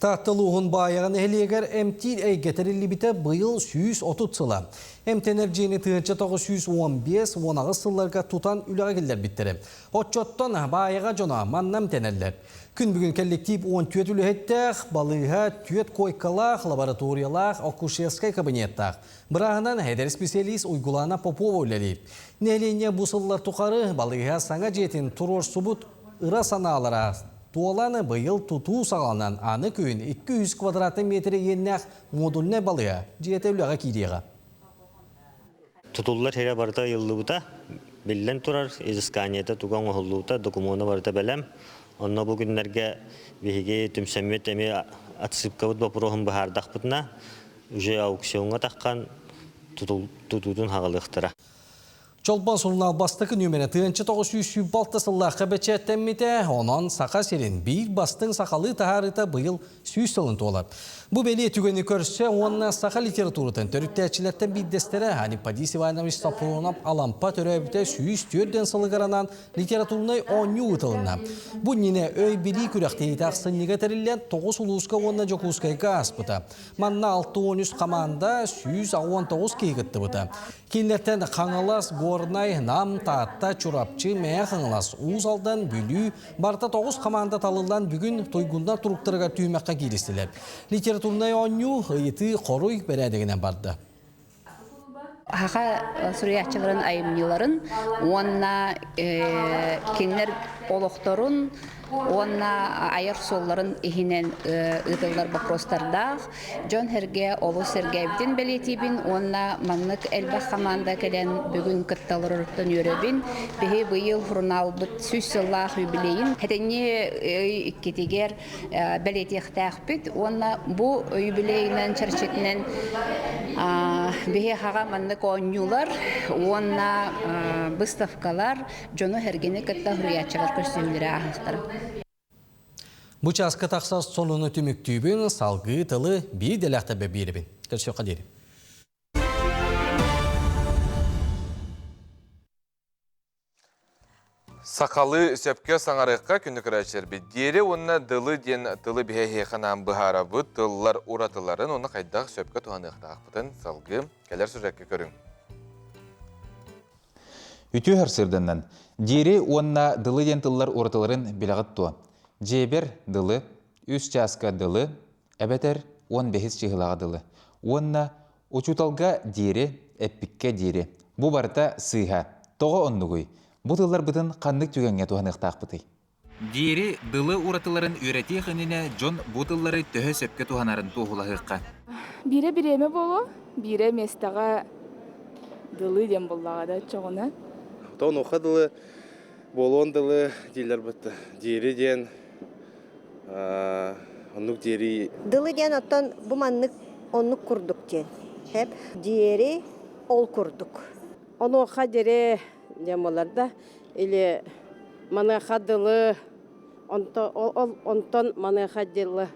Tahtılığın bayağın ehliyeger emtil eygeterilli bite bıyıl 130 sıla. Emtenerjini tığırca 915-16 sıllarga tutan ülageller bittere. Otçottan bayağa jona mannam tenerler. Gün bugün kollektiv 10 tüet ülühettek, balığa tüet koykalaq, laboratoriyalaq, okuşeskay kabinettaq. Bırağından heder spesialist uygulana Popova üleliyip. Nehliğine bu sıllar tukarı balığa sana jetin turor subut ıra sanalara Tuolanı bıyıl tutu sağlanan anı köyün 200 kvadratı metre yennek modülüne balığa, cihetevlüğa kiriyağa. Tutullar her barda yıllıbıda billen turar, iziskaniyete tugan oğulluğuda dokumonu barda belem. Onunla bugünlerge vihige tümsemmet emi atsıp kavut bapurohun bahardaq bıdına, üje auksiyonga takkan tutudun hağılıqtıra. Çolpan sonuna bastıkı nümene tığınçı 900 balta sıllıqqa beçettemmite, onun saqa serin bir bastın saqalı taharıta bıyıl süys sılıntı olab. Bu beli tügeni körse, onunla saqa literaturadan törüktəçilərdən bir destere, hani Padis Ivanoviç Sapuronap alampa törəbite süys türden sılıqaranan literaturunay 10 ıtılına. Bu nine öy bili kürekteyi taqsın negaterillen 9 uluska 10 jokuskayga aspıta. Manna 6-13 kamanda süys 19 keygıttı bıta. Kinlerden qangalas Gornay, Nam, Taatta, Çurapçı, Мәе қаңылас. Уыз bülü, barta 9 kamanda talılan bugün toygundan turuktırıga tüymekka gelistilər. Literaturnay onyu, hıyıtı, koruy berədegine bardı. Haqa suriyatçıların ayımlıların, ona kinler oloqtorun, ona ayar solların ihinen ıdıllar baprostardağ, John Herge, Olu Sergeyevdin beletibin, ona manlık elbaq kamanda kelen bugün kıttalarırıqtan yörebin, bihi bu yıl hurnalbıt süsüllah yübileyin. Heteni ikkitiger beletiqtağbit, ona bu yübileyinden çerçetinen bihi haqa manlık onyular, ona выставкалар, John'u Herge'ni kıtta hürriyatçılar köstüğümleri ahıqtır. Bu çaskı taqsas sonunu tümüktübün, salgı, tılı, bir delaqta bebiribin. Görüşüqa derim. Sakalı söpke sanarıqqa kündük rəçər bir deri onunla dılı den dılı bir heyxanan bıhara bu dıllar uratıların onu qaydaq söpke tuhanıqtaq butun salgı gələr sürəkə görün. Ütü hərsirdindən, deri onunla dılı den dıllar uratıların bilağıt tuğa. Ceber dılı, üç çaska dılı, əbətər 15 çıhılağı dılı. Onunla uçutalga deri, əppikke deri. Bu barda sıyha, toğa onluğuy. Bu dıllar bıdın qanlık tügenge tuhanıqtaq bıtay. Deri dılı uratıların öğreti xinine John bu dılları töhe söpke tuhanарын tuğulahıqqa. Bire bireme bolu, bire mestağa dılı dem bollağa da çoğuna. Тоон оха дылы, болон дылы дейлер бітті. Дері ден, оннук дері... Дылы ден оттан bu manlık onluk kurduk den. Hep diğeri ol kurduk. Onu oha dere demolarda, ili manaha dılı, onton manaha deli,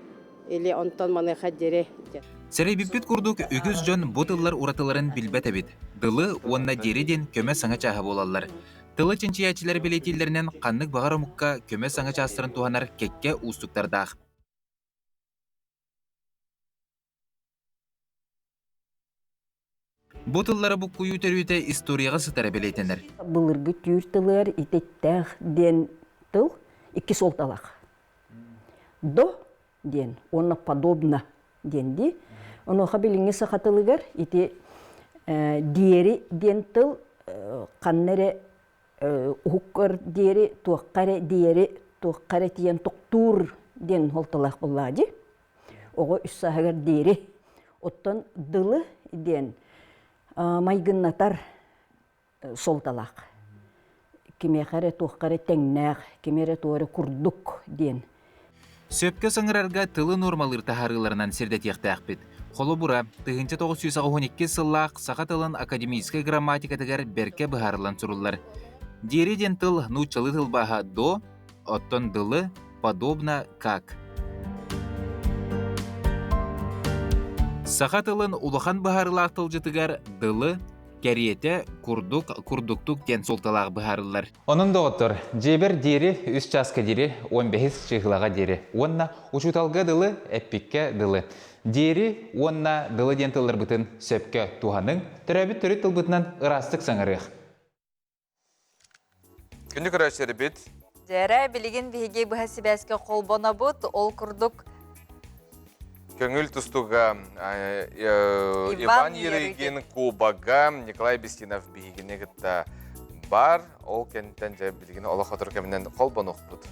ili onton manaha dere. Sere bibbit kurduk, öküz John bu dıllar uratıların bilbet ebit. Dılı onna deriden köme sağa çaha bolallar. Dılı çinçiyatçılar biletillerinden qanlık bağaramukka köme sağa çastırın tuhanar kekke ustuktardağ. Bu dıllara bu kuyu terüte istoriyaga sıtara biletenler. Былыргы түйір тылар итеттәх ден тыл икки солталақ. До ден, оны подобно денди. Оны қабеліңе сақатылығар, ити диери ден тыл қаннere ұққыр диери, туаққаре диери, туаққаре тиен тоқтур ден холталақ болады. Оғы үс сағығар диери. Оттан дылы ден майгыннатар солталақ. Кемеқаре туаққаре тәңнәқ, кемере туары күрдік ден. Сөпке саңырарға тылы нормалыр тахарыларынан сердетияқты ақпет. Қолы бұра, 1912 сыллақ сақа тылын академийская грамматика тігер берке бұхарылан сұрылар. Дереден тыл нучалы тыл баға до, оттон дылы подобно как. Сақа тылын улахан бұхарылақ тылжы тігер дылы, кәрiyete kurduktuk den soltalaq бұхарылар. Onun doğutur, Ceber deri, üst çaska deri, 15 çıhılağa deri. Onna uçutalga dılı, epikke dılı. Deri, onna dılı den tıllar bıtın söpke tuhanın, törəbit törü tıl bıtınan ırastık sanarıq. Kündük rəçəri bit. Jere bilgin bihige bu hasibeske kolbona bud, ol kurduk. Köngül tustuga Иван Ерегин Кубага, Николай Бестинов бигине гытта бар, ол кенттен же билгине Олох отур кеминен колбон окпут.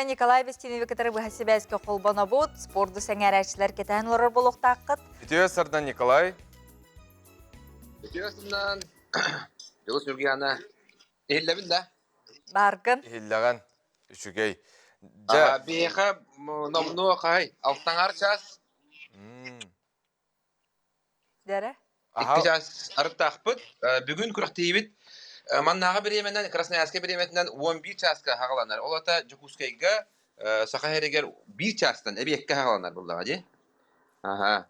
Итте Николай Бестиневи кытары бахасы бәзге қолбана бұд, спорды сәңәрәчілер кетен лорар болуқтаққыт. Итте сардан Николай. Итте сардан жылы сүргияна ehillebin de. Bargın. Ehillegan. Üçügey. Beha nomnu kay alttan arças. Dere? İki jas arıtaqpıt. Bugün kuraqtiyibit. Mannağa bir yemenden Krasnoyarsk'a bir yemenden 11 çaska hağalanar. Olata Jukuskayga saqa heriger bir çastan ebiyekka hağalanar bullağa di. Aha.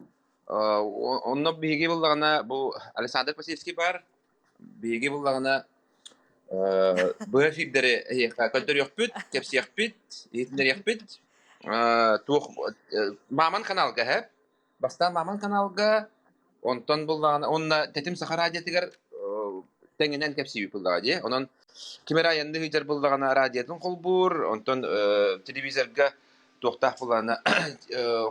Onunla bihigi bullağına bu Alexander Pasivski var. Bihigi bullağına bu fikirleri kaldır yok bit, tepsi yok bit, eğitimler yok bit. Tuğ Maman kanalga hep. Bastan Maman kanalga ondan bullağına onunla tetim saqa radiyetiger tenginen tepsi yapıldı diye. Onun kamera yanında hıcar bullağına radiyatın kolbur, ondan televizörga tohtaq bullağına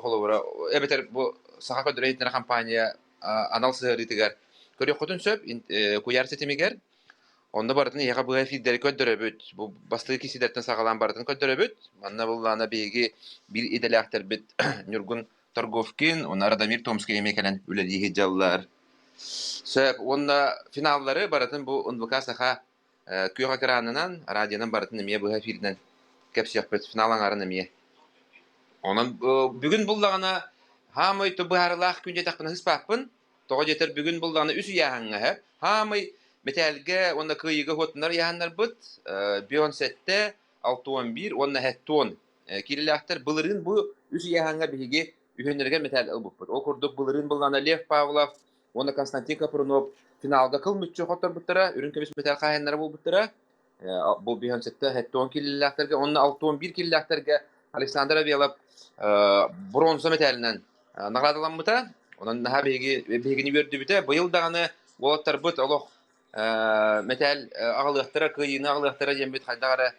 kolubura. Evet bu saqa kadar eğitimler kampanya anal sığırıtıgar. Körüyor kutun söp, kuyar setimiger. Onda baratın yağa bu fikirleri köddüröbüt. Bu bastığı kişilerden sağalan baratın köddüröbüt. Manna bullağına bir ideli aktar bit Nurgun Targovkin, onlar Radamir Tomskaya emekelen ülediği hicallar. Söp, onda finalları baratın bu undvuka sağa kuyuğa kıranından, radyanın baratın emiye bu fikirden kepsi yapıt, finalan arın emiye. Onun bugün bullağına hamay tu bu harlaq günce taqpına hıspapın, toğa jeter bugün bullağına üsü yağınga hep, hamay metalge, onda kıyıga hotlar yağınlar bıt, biyon sette, 6-11, onda hetton. Kirillahtar bılırın bu üsü yağınga bihigi ühünlerge metal ılbıp bıt. O kurduk bılırın bullağına Lev Pavlov, onda Konstantin Kapronov finalga kılmıtçı hotar bıttıra, ürün kömüs metal kayanlara bul bıttıra. Bu biyon sette hetton kirillahtarga, onda 6-11 kirillahtarga Alexander Avyalov bronza metalinden nagladılan bıta. Onun daha bihigini verdi bite. Bu yıl dağını olattar bıt oluq metal ağılıqtıra, kıyını ağılıqtıra jembet haydağara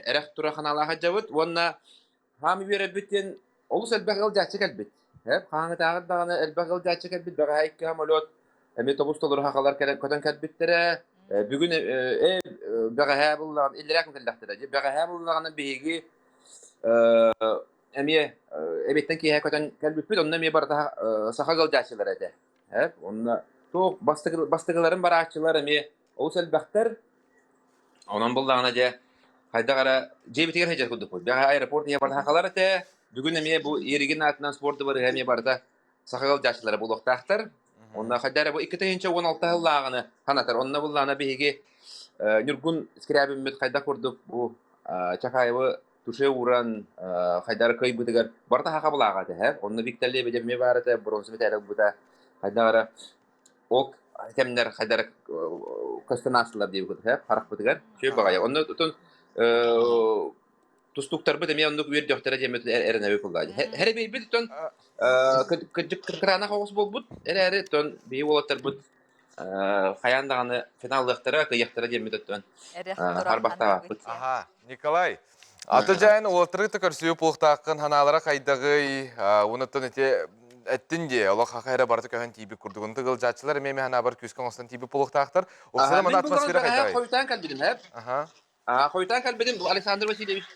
erek tura kanala hacabıt. Onna hami bir bitten olus elbaq ılcaçı kelbit. Hep hangi tağır dağını elbaq ılcaçı kelbit. Bağa haykki hamalot metobus olur haqalar köten kelbittere. Bugün bağa habullağın illerak mıkıllahtıracı. Bağa habullağının bihigi emiye ebetten ki köten kelbit. Onna emiye barda saqa ılcaçılar ede. Hep onna to bastıgıların baraçılar emiye olus elbaqtar. Onun bullağına de haydağara jebitiger hecet kuduk bu. Bağa aeroport niye barda haqalar ete. Bugün emiye bu yerigin atından sportu var emiye barda saqa ılcaçılara buluqtaqtar. Onda haydara bu 2 tayınca 16 yıllağını hanatar. Onna bullağına bihigi Nurgun skriabimmet hayda kurduk bu Çakayevı tuşe uğran haydara köy bıdıgar. Barda haqa bulağadı hep. Onna vikterliye bedemme barada bronzu metal buda haydara ok temler haydara kastanasılar diye kuduk hep. Harak bıdıgar. Şöyle bagaya. Onna tutun tustuktar bıdı me onduk bir doktora jemet erene yapıldı. Her bir tutun kıcık kırana havuz bol bud. Ere ton bir olatar bud. Hayandağını finallıqtara kıyıqtara jemet tutun. Harbaqta bud. Aha, Nikolay. Atıcayın olatırı tıkır süyü puluqtaqın hanalara kaydığı, unuttun ete ettin diye. Allah haqayra barıtı köhen tibi kurduğunu tıgıl jatçılar ememi hana bar küskan ostan tibi puluqtaqtır. Oksana mana atmosfera kaydığı. Koyutan kalbidim hep. Koyutan kalbidim bu Alexander Vasilyevich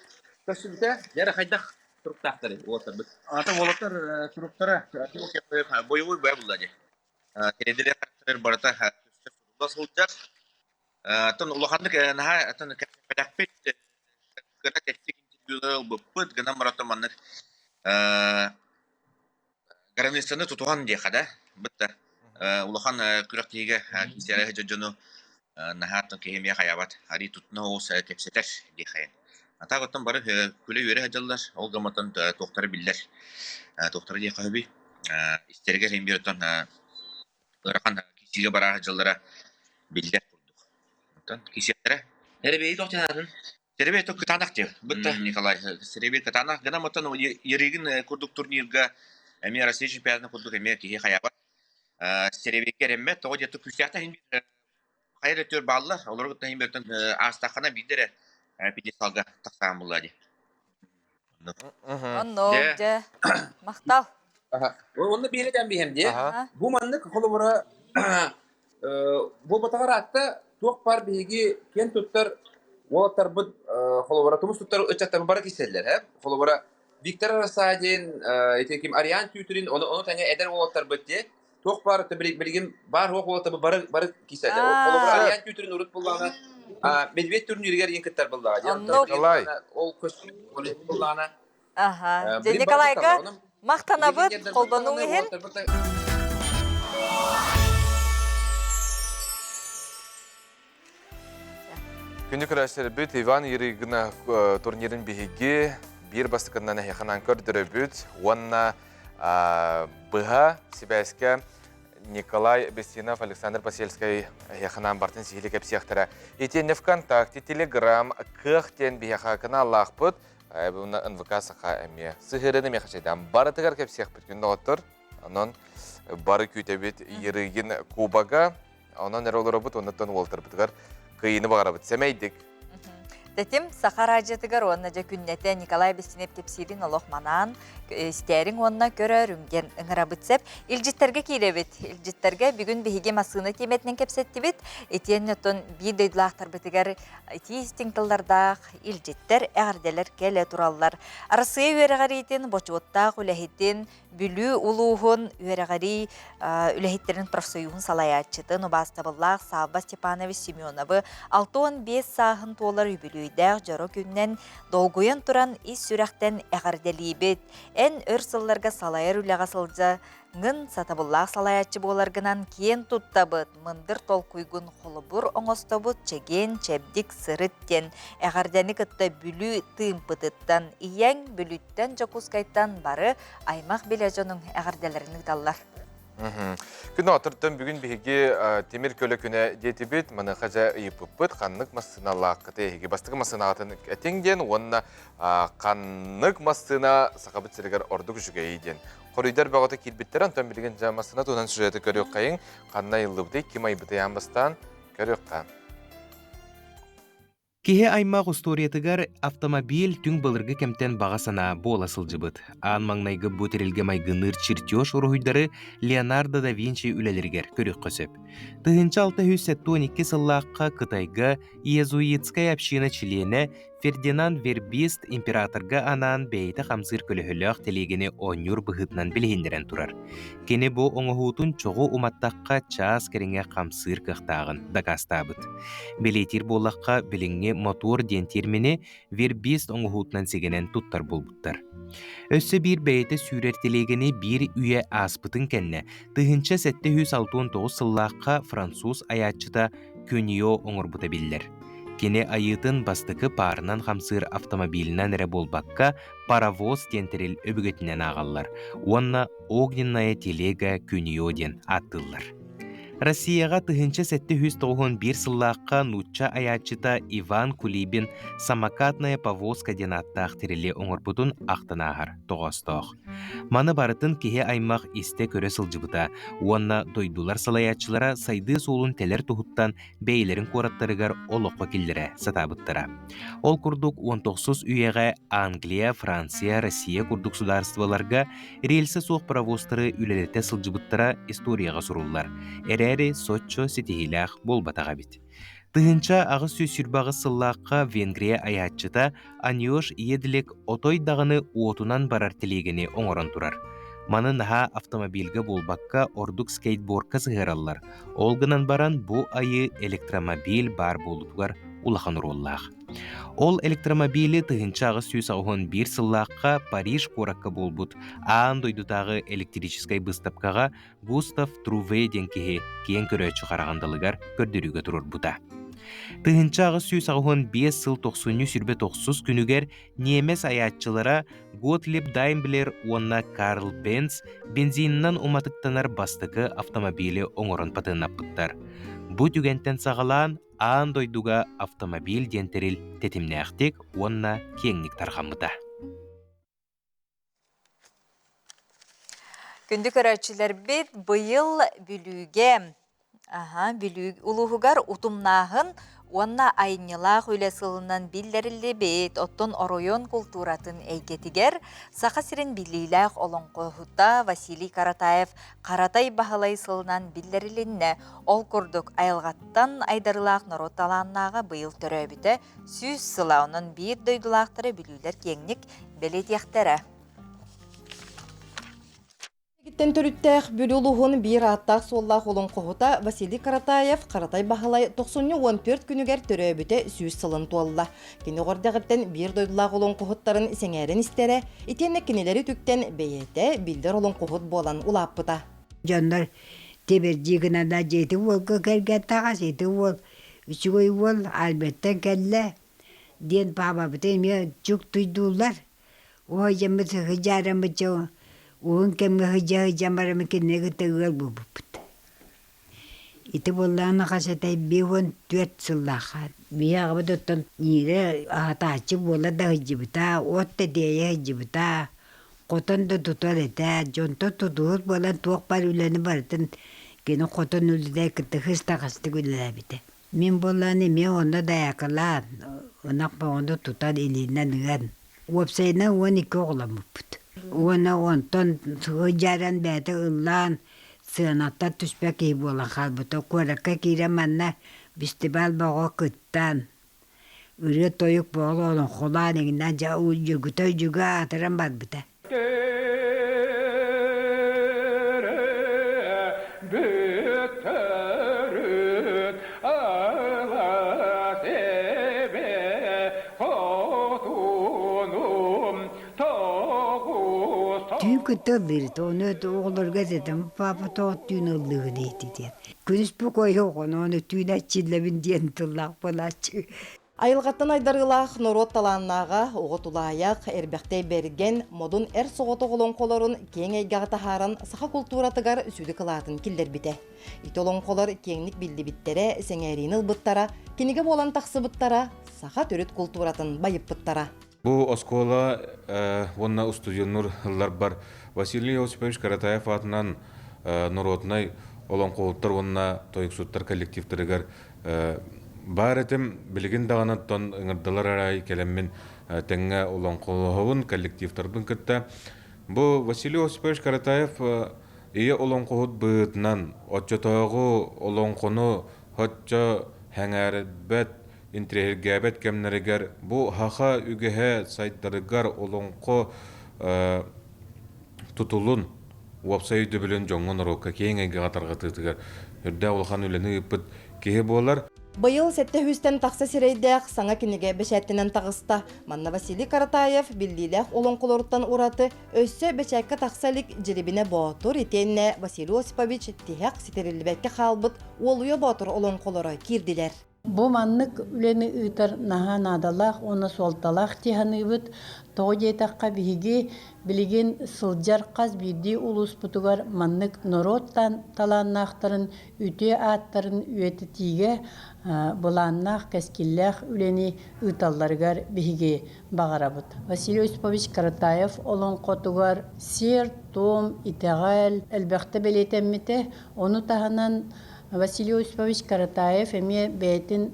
Kasubita yara kaydaq turuqtaqtır olatar bud. Ata olatar turuqtara timok yapıp boyu boy bulladı. Kenediler kaçtırır barıta nasıl olacak? Ton ulahandık naha ton kadakpet kena kestik interview'da bıpıt gana maratomanlık Garanistan'da tutuhan diye kada bitta ulahan kuraktiga kisara hajajonu naha ton kehemiye hayabat hari tutna olsa tepseler diye hayan. Ata gotan barı küle yöre hajallar olgamatan doktor biller. Doktor diye kabi isterger hem bir ton Rakan kisiga bara hajallara biller kurduk. Ondan kisiyalara herbeyi doktorların Serebe to katanak diyor. Bitta Nikolay. Serebe katanak gana motan o yerigin kurduk turnirga emi arası şempiyatını kurduk emi ki hayabat. Serebe keremme to jetu küsiyata hin hayır etyor ballar. Olur gutna hin berton astaqana bidere pidi salga taqsam bulladı. Onno je maqtal. Onu bir yerden bir hem diye. Bu manlık kolubura bu batagaratta çok par bihigi ken tuttar Олаттар бұд холовара тумус туттар өчаттар бара киселлер, хеп. Холовара Виктор Расадин, этеким Ариан Тютерин, оны таңа эдер олаттар бұд де. Тоқ бар білген бар олаттар бары киселлер. Холовара Ариан Тютерин урут буллана. Медведь турниргер енкеттер буллана. Николай. Ол көшін олет буллана. Ага. Николайга мақтанабыт, қолдану ехен. Күнді көрәштері бүт, Иван Иригіна турнирін бігеге бір бастықынан әйіқанан көрдірі бүт. Онна бұға Сибайске Николай Бестинов, Александр Посельский әйіқанан бартын сихілі кәпсияқтыра. Етен ВКонтакте, Телеграм, күқтен бігеға каналлақ бұт. Бұны НВК сақа әме. Сығырыны меқашайдан бары тұғар кәпсияқ бүт күнді отыр. Онын бары күйті бүт Иригін Кубаға. Онын әролары бұт, оныттан олтыр бұтығар. Кыйыны бағара бұд, сәмейдік. Тәтім, Сахара ажетігер онына жа күннеті Николай Бестинев кепсирин олық манан, істерін онына көрі үрінген ұңыра бұтсеп, илжиттерге кейлебет. Илжиттерге бүгін бігеге масыны теметінен кепсетті бет, етен өтін бей дөйділақтар бітігер ити истинктылдардақ илжиттер әғірделер келе тураллар. Арысығы үйеріғаритін, бочуоттақ үләхеттен, бүлі улуғын үйеріғари үләхеттерін профсоюғын салаятчытын, ұбастабыллақ Савва Степанович Семеновы 6-15 сағын толар үбілүйдәқ жоры күннен долгуян туран ис сүрәқтен әғірделейбет. Ән өр сылларға салайыр үләға сылжа ғын сатабыллақ салаятчы боларғынан кен тұттабыт, мындыр толкуйгын қолыбыр оңостабыт чеген чәбдік сырыттен, әғардәні кітті бүлі тыым пытыттан, ияң бүліттен жокускайттан бары аймақ бележінің әғарделерінің даллар. Күн атырттан бүгін бігеге темір көлі күні деті бет, мұны қажа үйіпіп бұд, қаннық масына лаққыты егі. Бастығы масына атын әтеңден, онына қаннық масына сақабыт сірігер ордық жүгеейден. Қорыйдар бағыты келбеттер, антон білген жамасына тудан сүжеті көрек қайын, қанна елді кем айбыты ямбастан көрек қан. Кеhe аймақ историятыгар автомобиль түң былырғы кемтен бағасана бола сылжыбыт. Аан маңнайғы бұтерілге майгыныр чертеж ұрғыдары Леонардо да Винчи үлелергер көрек қөсіп. Тыгынча 672 сыллаққа Қытайға иезуитская община члене Фердинанд Вербист императорга анан бейті қамсыр көліхіліғ телегені онюр бұғытнан білгендерін тұрар. Кені бұ оңығутын чоғы уматтаққа час керіңе қамсыр қықтағын дағастабыт. Белетер болаққа біліңе мотор ден термini Вербист оңығутнан сегенен тұттар болбыттар. Өссі бір бейті сүйрер телегені бір үйе аспытын кәнне, тыгынча 769 сыллаққа француз аятчыта Көньо оңырбыта білдер. Кене айытын бастықы парынан қамсыр автомобилінен әрі болбаққа паровоз тентерел өбігетінен ағалар. Онна огненная телега Көньо ден аттылар. Россияға тыгынча 791 сыллаққа нучча аятчыта Иван Кулибин самокатная повозка ден аттақ тереле оңырбұтын ақтанағар тоғастық. Маны барытын кеге аймақ исте көрі сылжыбыта, онна дойдулар салаятчылара сайды солын тәлер тұхыттан бейлерін қораттарығар олыққа келдері сатабыттыра. Ол күрдік 19 үйеға Англия, Франция, Россия күрдік сударстваларға рельсы соқ паровозтары үлелетті сылжыбыттыра историяға сұрулар. Әрі Сочо сетихилях болбатаға бит. Тыгынча ағыз сөйсүрбағы сыллаққа Венгрия аятчыта Аньош еділік отой дағыны уотунан барар телегені оңырын тұрар. Маны наха автомобильге болбаққа ордук скейтбордқа сығыралар. Олғынан баран бұ айы электромобиль бар болуғар улахан роллақ. Ол электромобилі тыгынча ағыз сөйсағын сыллаққа Париж қораққа болбут. Аан дойдутағы электрическай бұстапқаға Густав Труве денкеге кен көрөчі қарағандылығар көрдірігі тұрыр бұта. Тыгынчағы сөйсағын 5 сыл 90 сүрбе 90 күнігер немес аятчылара Готлиб Даймблер онна Карл Бенц бензиннан уматықтанар бастығы автомобилі оңырын патынап бұттар. Бұ түгенттен сағалан аан дойдуға автомобиль дентерил тетімнәқтек онна кеңнік тарғамыда. Күнді көрәтшілер бет бұйыл бүліге Білүг улуғығар утумнағын, онна айнылақ үлесілінен білдерілі бейт оттон оройон культуратын әйгетігер, сақа сирен біліләқ олон қоғыта Василий Каратаев Каратай бағалай сылынан білдерілінне ол күрдік айылғаттан айдарылақ нұроталаннаға бұйыл төрөбіті сүз сылауының бір дөйділақтары білілер кеңнік белет яқтары. Гиттен төрүттәк бүлүлуғын бір аттақ соллақ олон қоғыта Василий Каратаев Каратай бағалай 90-14 күнігер төрөбіті сүйіз сылын туалла. Кені ғордағыттен бір дойдылақ олон қоғыттарын сеңерін істері, итенне кенелері түктен бейеті білдер олон қоғыт болан улаппыта. Жандар тебердігінада жеті ол көкерге тағас еті ол, үшігой ол әлбеттен кәлі. Ден баба бітен мен жүк тұйдулар. Ой, жамыз ғыжарымы жау. Оғын кәмгі ғыжа-ғыжамарымы кенегі тәуір бұбыппыт. Иті боллағына қасатай 5-4 сыллаға. Бияғы бұдыттан нері ағатачы бола да ғыжыбыта, отты дейе ғыжыбыта, қотын да тұтар еті, жонты тұтуғыз болан туақ бар үләні бардың, кені қотын үлді күтті ғыстағасты күлілі біті. Мен боллағыны мен оны даяқылан, онақ ба онды тұтар елінен үген. Опсайына 12 оғыламыппыт. Оны онтон ғыжаран бәті ұллан, сығанаттар түспәк ей болан қалбыты. Көрікі кейреманна бістібал баға күттан. Үрі тойық баға олон қолан егінен жүгіті жүгі атыран бар бұта. Түйін күтті ылдырды, оны оғылырға зәдім, папа тоғыт түйін ылдығы дейті ден. Күніс бұ қойы оғын, оны түйін әтчілімін ден тұллақ болачы. Айылғаттан айдарылақ нұрот таланнаға оғытулайақ әрбәқтей берген модун әр соғыты қолын қоларын кең әйгіға тахаран сақа культуратығар үсуді қылатын келдер біте. Ит олын қолар кеңнік білді біттері, сәңәрін ұлбыттара, кенеге болан тақсы бұттара, сақа түріт культуратын байып бұттара. Бу оскола онна устудионнур ыллар бар. Василий Осипович Каратаев атынан нұротынай олон қолыттар онна тойықсуттар коллективтарыгар бар этим билигин дағанаттан ыңырдалар арай келеммен тәңе олон қолығын коллективтардың кітті. Бу Василий Осипович Каратаев ие олон қолыт бұйтынан отчотағы олон қону хотчо хәңәрбәт интригәбет кемнәрегәр бу хаха үгеһә сайттарыгар олонқо тутулун вебсайты белән жоңгон рокка кеңеге гатарга тытыгар үрдә улхан үләне ипт кеһе болар. Быйыл сәтте хүстен тақсы сирейдәк саңа кинеге бешәттенен тағыста. Манна Василий Каратаев билдиләк олонқолорттан ураты өссө бешәккә тақсалик җиребине ботур итенне Василий Осипович тиһәк ситерилбәккә халбыт олуя ботур олонқолоры кирдиләр. Бу маннык үлени ытар наха надалах, оны солталах тиханыбыт, тоғдетаққа биһиги билигин сылжар қаз бидди улус путугар маннык нороттан таланнақтарын, үте аттарын үеті тиге буланнақ кәскиллях үлени ыталларгар биһиги бағарабыт. Василий Осипович Каратаев олон қотугар сер, том, итағал, әлбәқті белетеммете, оны таханан Василий Осипович Каратаев эме бәйтін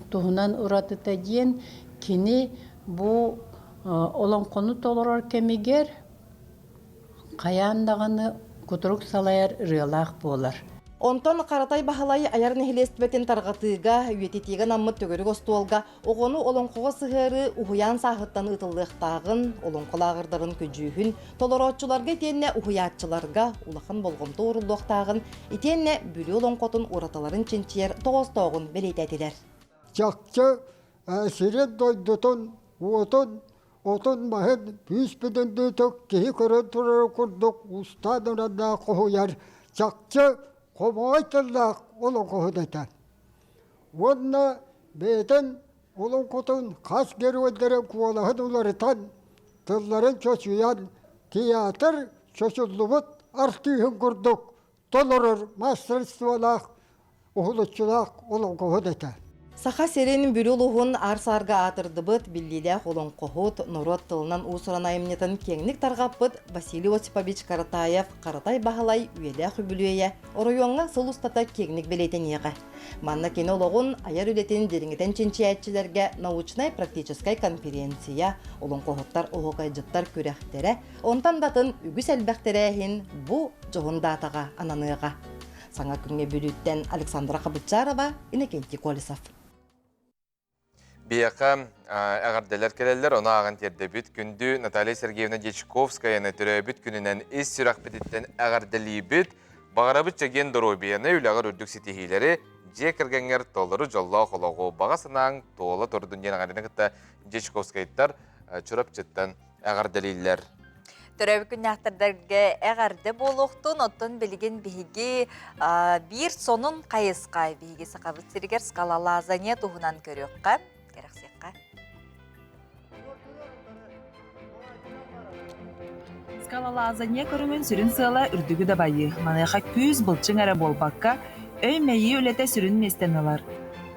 туһунан уратыта диен кини бу олонқону толорор кемигер қаяндағаны кутурук салайар рыалақ болар. Онтон Каратай бағалайы аяр нехилестбетін тарғатыға, үйететегі наммыт төгірі қостуолға, оғыны олонқоға сығыры ұхуян сағыттан ұтылықтағын, олонқолағырдарын көжүйін, толоротчыларға етенне ұхуятчыларға улақын болғымты орылдықтағын, етенне бүлі олонқотын ұраталарын ченчер тоғыз-тоғын белейтәтілер. Жақсы әсірет дойдытын, отын мағын бүйіспеден дөйтік кейі көрі тұрары күрдік ұстадырада қояр. Жақсы Қомайтыллақ олон қоғыдайта. Онна бейтін олон қотын қас кері өздері куалағын оларытан, тылларын чөсуян, театр чөсуллыбыт артүйін күрдік, толырыр мастерстволақ, ұғылытшылақ олон қоғыдайта. Саха серенин бүрі ұлығын арсарға атырды бұд, білдейдәк олың қоғыт, нұрот тылынан ұсыран айымнетін кеңнік тарғаппыд Василий Осипович Каратаев Каратай бағалай үйелі хүбілуея, оройуанға сол ұстата кеңнік белейтен еға. Манна кені олығын аяр үлетін деріңетен ченчиятчылерге научной-практическай конференция, олың қоғыттар оғығай жыттар көрәқтері, онтан датын үгіс әлбәқтерәйін бұ жоғында атаға ананыға. Саңа күнге бүріттен Александра Қабытчарова, Иннокентий Колесов. Бияқа әғарделер келелер, оны ағын тердебіт күнді Наталья Сергеевна Дечковскаяны түрәбіт күнінен ес сүрақ бітіттен әғарделі біт, бағарабыт жеген дұробияны үләғыр үрдік сетихилері же кіргенгер толыры жолла қолығы бағасынан толы тұрдың ден ағарыны күтті Дечковскайттар чұрап жеттен әғарделейлер. Төрәбі күн әқтірдерге әғарды болуқтың, оттың білген бігі бір сонын қайысқа бігі сақабыт сіргер скалалазане тұғынан көріққа. Скалалазане көріңін сүрін сыла үрдігі да байы. Манайға күз бұлчың әрі болбаққа өй мәйі өлеті сүрін местенілер.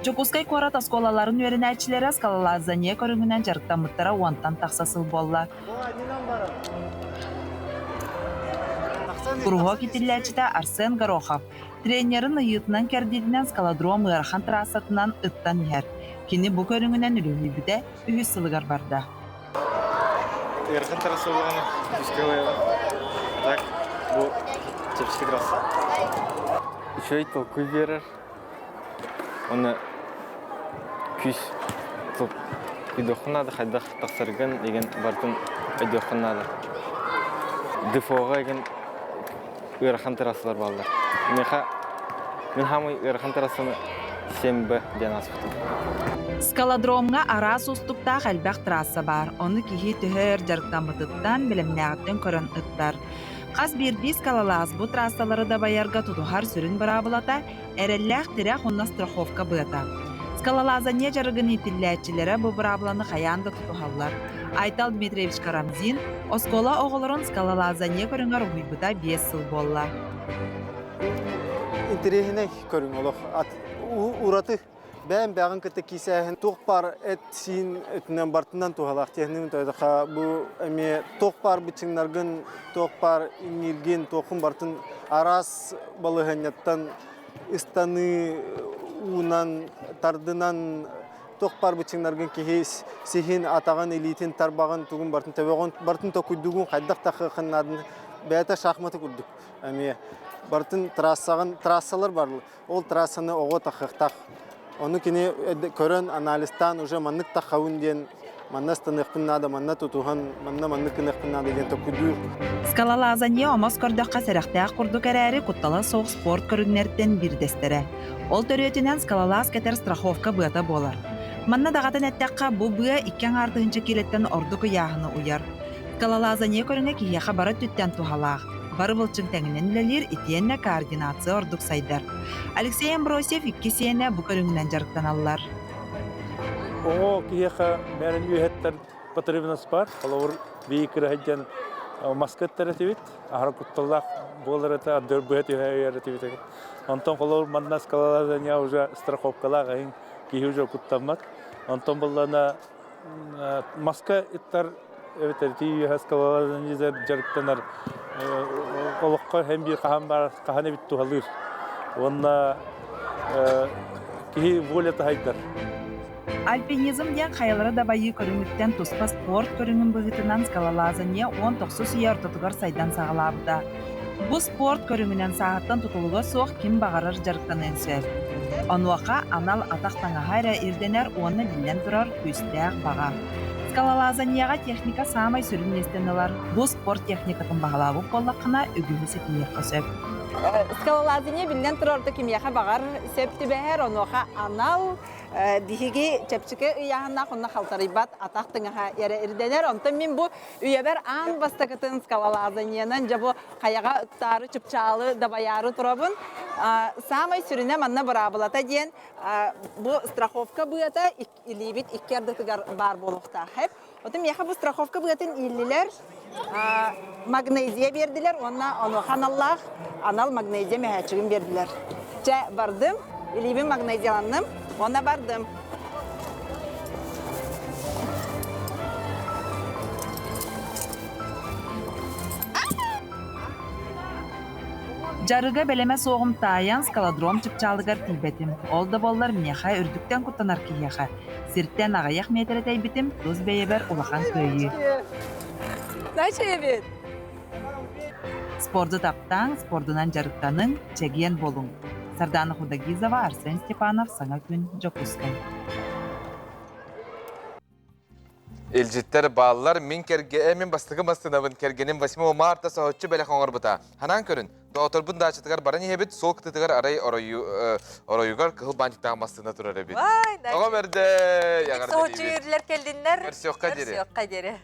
Жокускай қорат асколаларын өрін әчілері скалалазане көріңінен жарықтамыттара уантан тақсасыл болла. Құруға кетілі Арсен Горохов. Тренерін ұйытынан кәрдедінен скалодром ұйархан трассатынан ұттан ер. Кені бұ көріңінен үлігі біде үйі сылығар барда. Ұйархан трасса болғаны күзге ойыға. Так, бұл чепшкі трасса. Үші айтыл көй берір. Оны күз үйдіқынады, қайдақ тақсарған еген бардың үйдіқынады. Дефоға еген ұйархан трассалар балдар. Мен хамы ұйархан трассаны сембі ден асыптым. Скалодромға арас ұстықта қалбақ трасса бар. Оны кейі түхер жарықтамытыттан білімнәғіттен көрін ұттар. Қаз берді скалалаз бұ трассалары да баярға тұтухар сүрін бірабылата, әрелләқ тірәқ онна страховка бұята. Скалалазане жарығын етілләтчілері бұ бірабыланы қаянды тұтухалар. Айтал Дмитриевич Карамзин, оскола оғылырын скалалазане көріңар ұйбыда 5 сыл болла. Интересіне көрің олық. Ураты бән бәғын кітті кейсәйін тоқпар әт сиін өтінен бартынан туғалақ технімін тойдыға бұл әме тоқпар бүтсіңнарғын, тоқпар инерген тоқын бартын арас балығанеттан ұстаны уынан тардынан тоқпар бүтсіңнарғын кейі сехин атаған элитин тарбағын тұғын бартын тәуеғын бартын тоқыдығын қайдақ тақықынадың бәйті шахматы күрдік. Әме бартын трассалар барлы. Ол трассаны оғы тақықтақ. Оны кені көрін анализтан уже маннық тақауын ден, манна станықпыннады, манна тұтуған, манна маннық кінықпыннады ден тоқыдыр. Скалалазане омас көрдіққа сәріқтәқ құрдық әрәрі құтталы соқ спорт көрінерден бірдестері. Ол төрөтінен скалалаз кәтер страховка бұята болар. Манна дағатын әттәққа бұл бұя иккен артығыншы келеттен ордықы яғыны ұяр. Скалалазане көріңе кейеға бары түттен туғалақ. Бары бұлчың тәңінен үлелер етенне координация ордық сайдар. Алексей Амбросев иккесиене бұ көріңінен жарықтан алылар. Оғы кейеға бәрін үйеттер патребінас бар. Олауыр бейікірі әдден маскеттер әтевет. Ағыр құттылақ болыр әті, ардыр бұйет үйер әтевет. Онтан олауыр мандына скалалазания уже страховкалақ әйін кейі уже құттамат. Онтан болғана маска еттер evet erti haskalardan yüzer jarıktanar olukka hem bir kahan var kahane bittu halır onna ki voleta haydar Alpinizm diyen kayalara da bayı körünlükten tospa sport körünün bıgıtından skalalazanya 19 yer tutugar saydan sağlabıda. Bu sport körününden sağıttan tutuluğa soğuk kim bağırır jarıktan ensel. Onuaqa anal ataqtana hayra irdener onu bilen durar üstəq bağa. Скалалазанияға техника самай сүрін естенілер. Бұл спорт техникатын бағалауы қоллақына үгімесі тінеққа сөп. Скалалазания білден тұрарды кемияға бағар сөпті бәхер, оныға анал дихиги чәпчікі ұяғына құнна қалтарыбат атақтыңаға әрі үрденер. Онтан мен бұл үйебер аң бастықытын скалалазаниянан жабы қаяға ұттары чүпчалы дабаяры тұрабын. Самай сүріне манна бұрабылата ден бұл страховка бұята илебет иккердітігар бар болуқта. Отым яха бұл страховка бұятын иллилер магнезия берділер, онна оны қаналлақ анал магнезия мәхәчігін берділер. Жа бардым, илибин магнезияланным, ona бардым. Жарыга белеме соғым таян скалодром чыпчалыгар тилбетим. Ол да боллар минеха үрдүктен куттанар кияха. Сирттен агаяк метре тайбитим, туз бейебер улахан көйі. Начебет. Спорды таптан, спордунан жарыктанын, чеген болуң. Сардана Худагизова, Арсен Степанов, Саңа күн, Жокускай. Elcittер баллар мен мен бастығы бастынабын кергенім 8 марта соғытчы бәлі қоңыр бұта. Ханан көрін, доғытыр бұнда ачытығар баран ебет, сол күтітігар арай оройуғар кығыл бантықтаған бастығына тұрар ебет. Вай, Оға берді. Соғытчы үйірлер келдіңдер. Көрсіоққа дере. Көрсіоққа дере.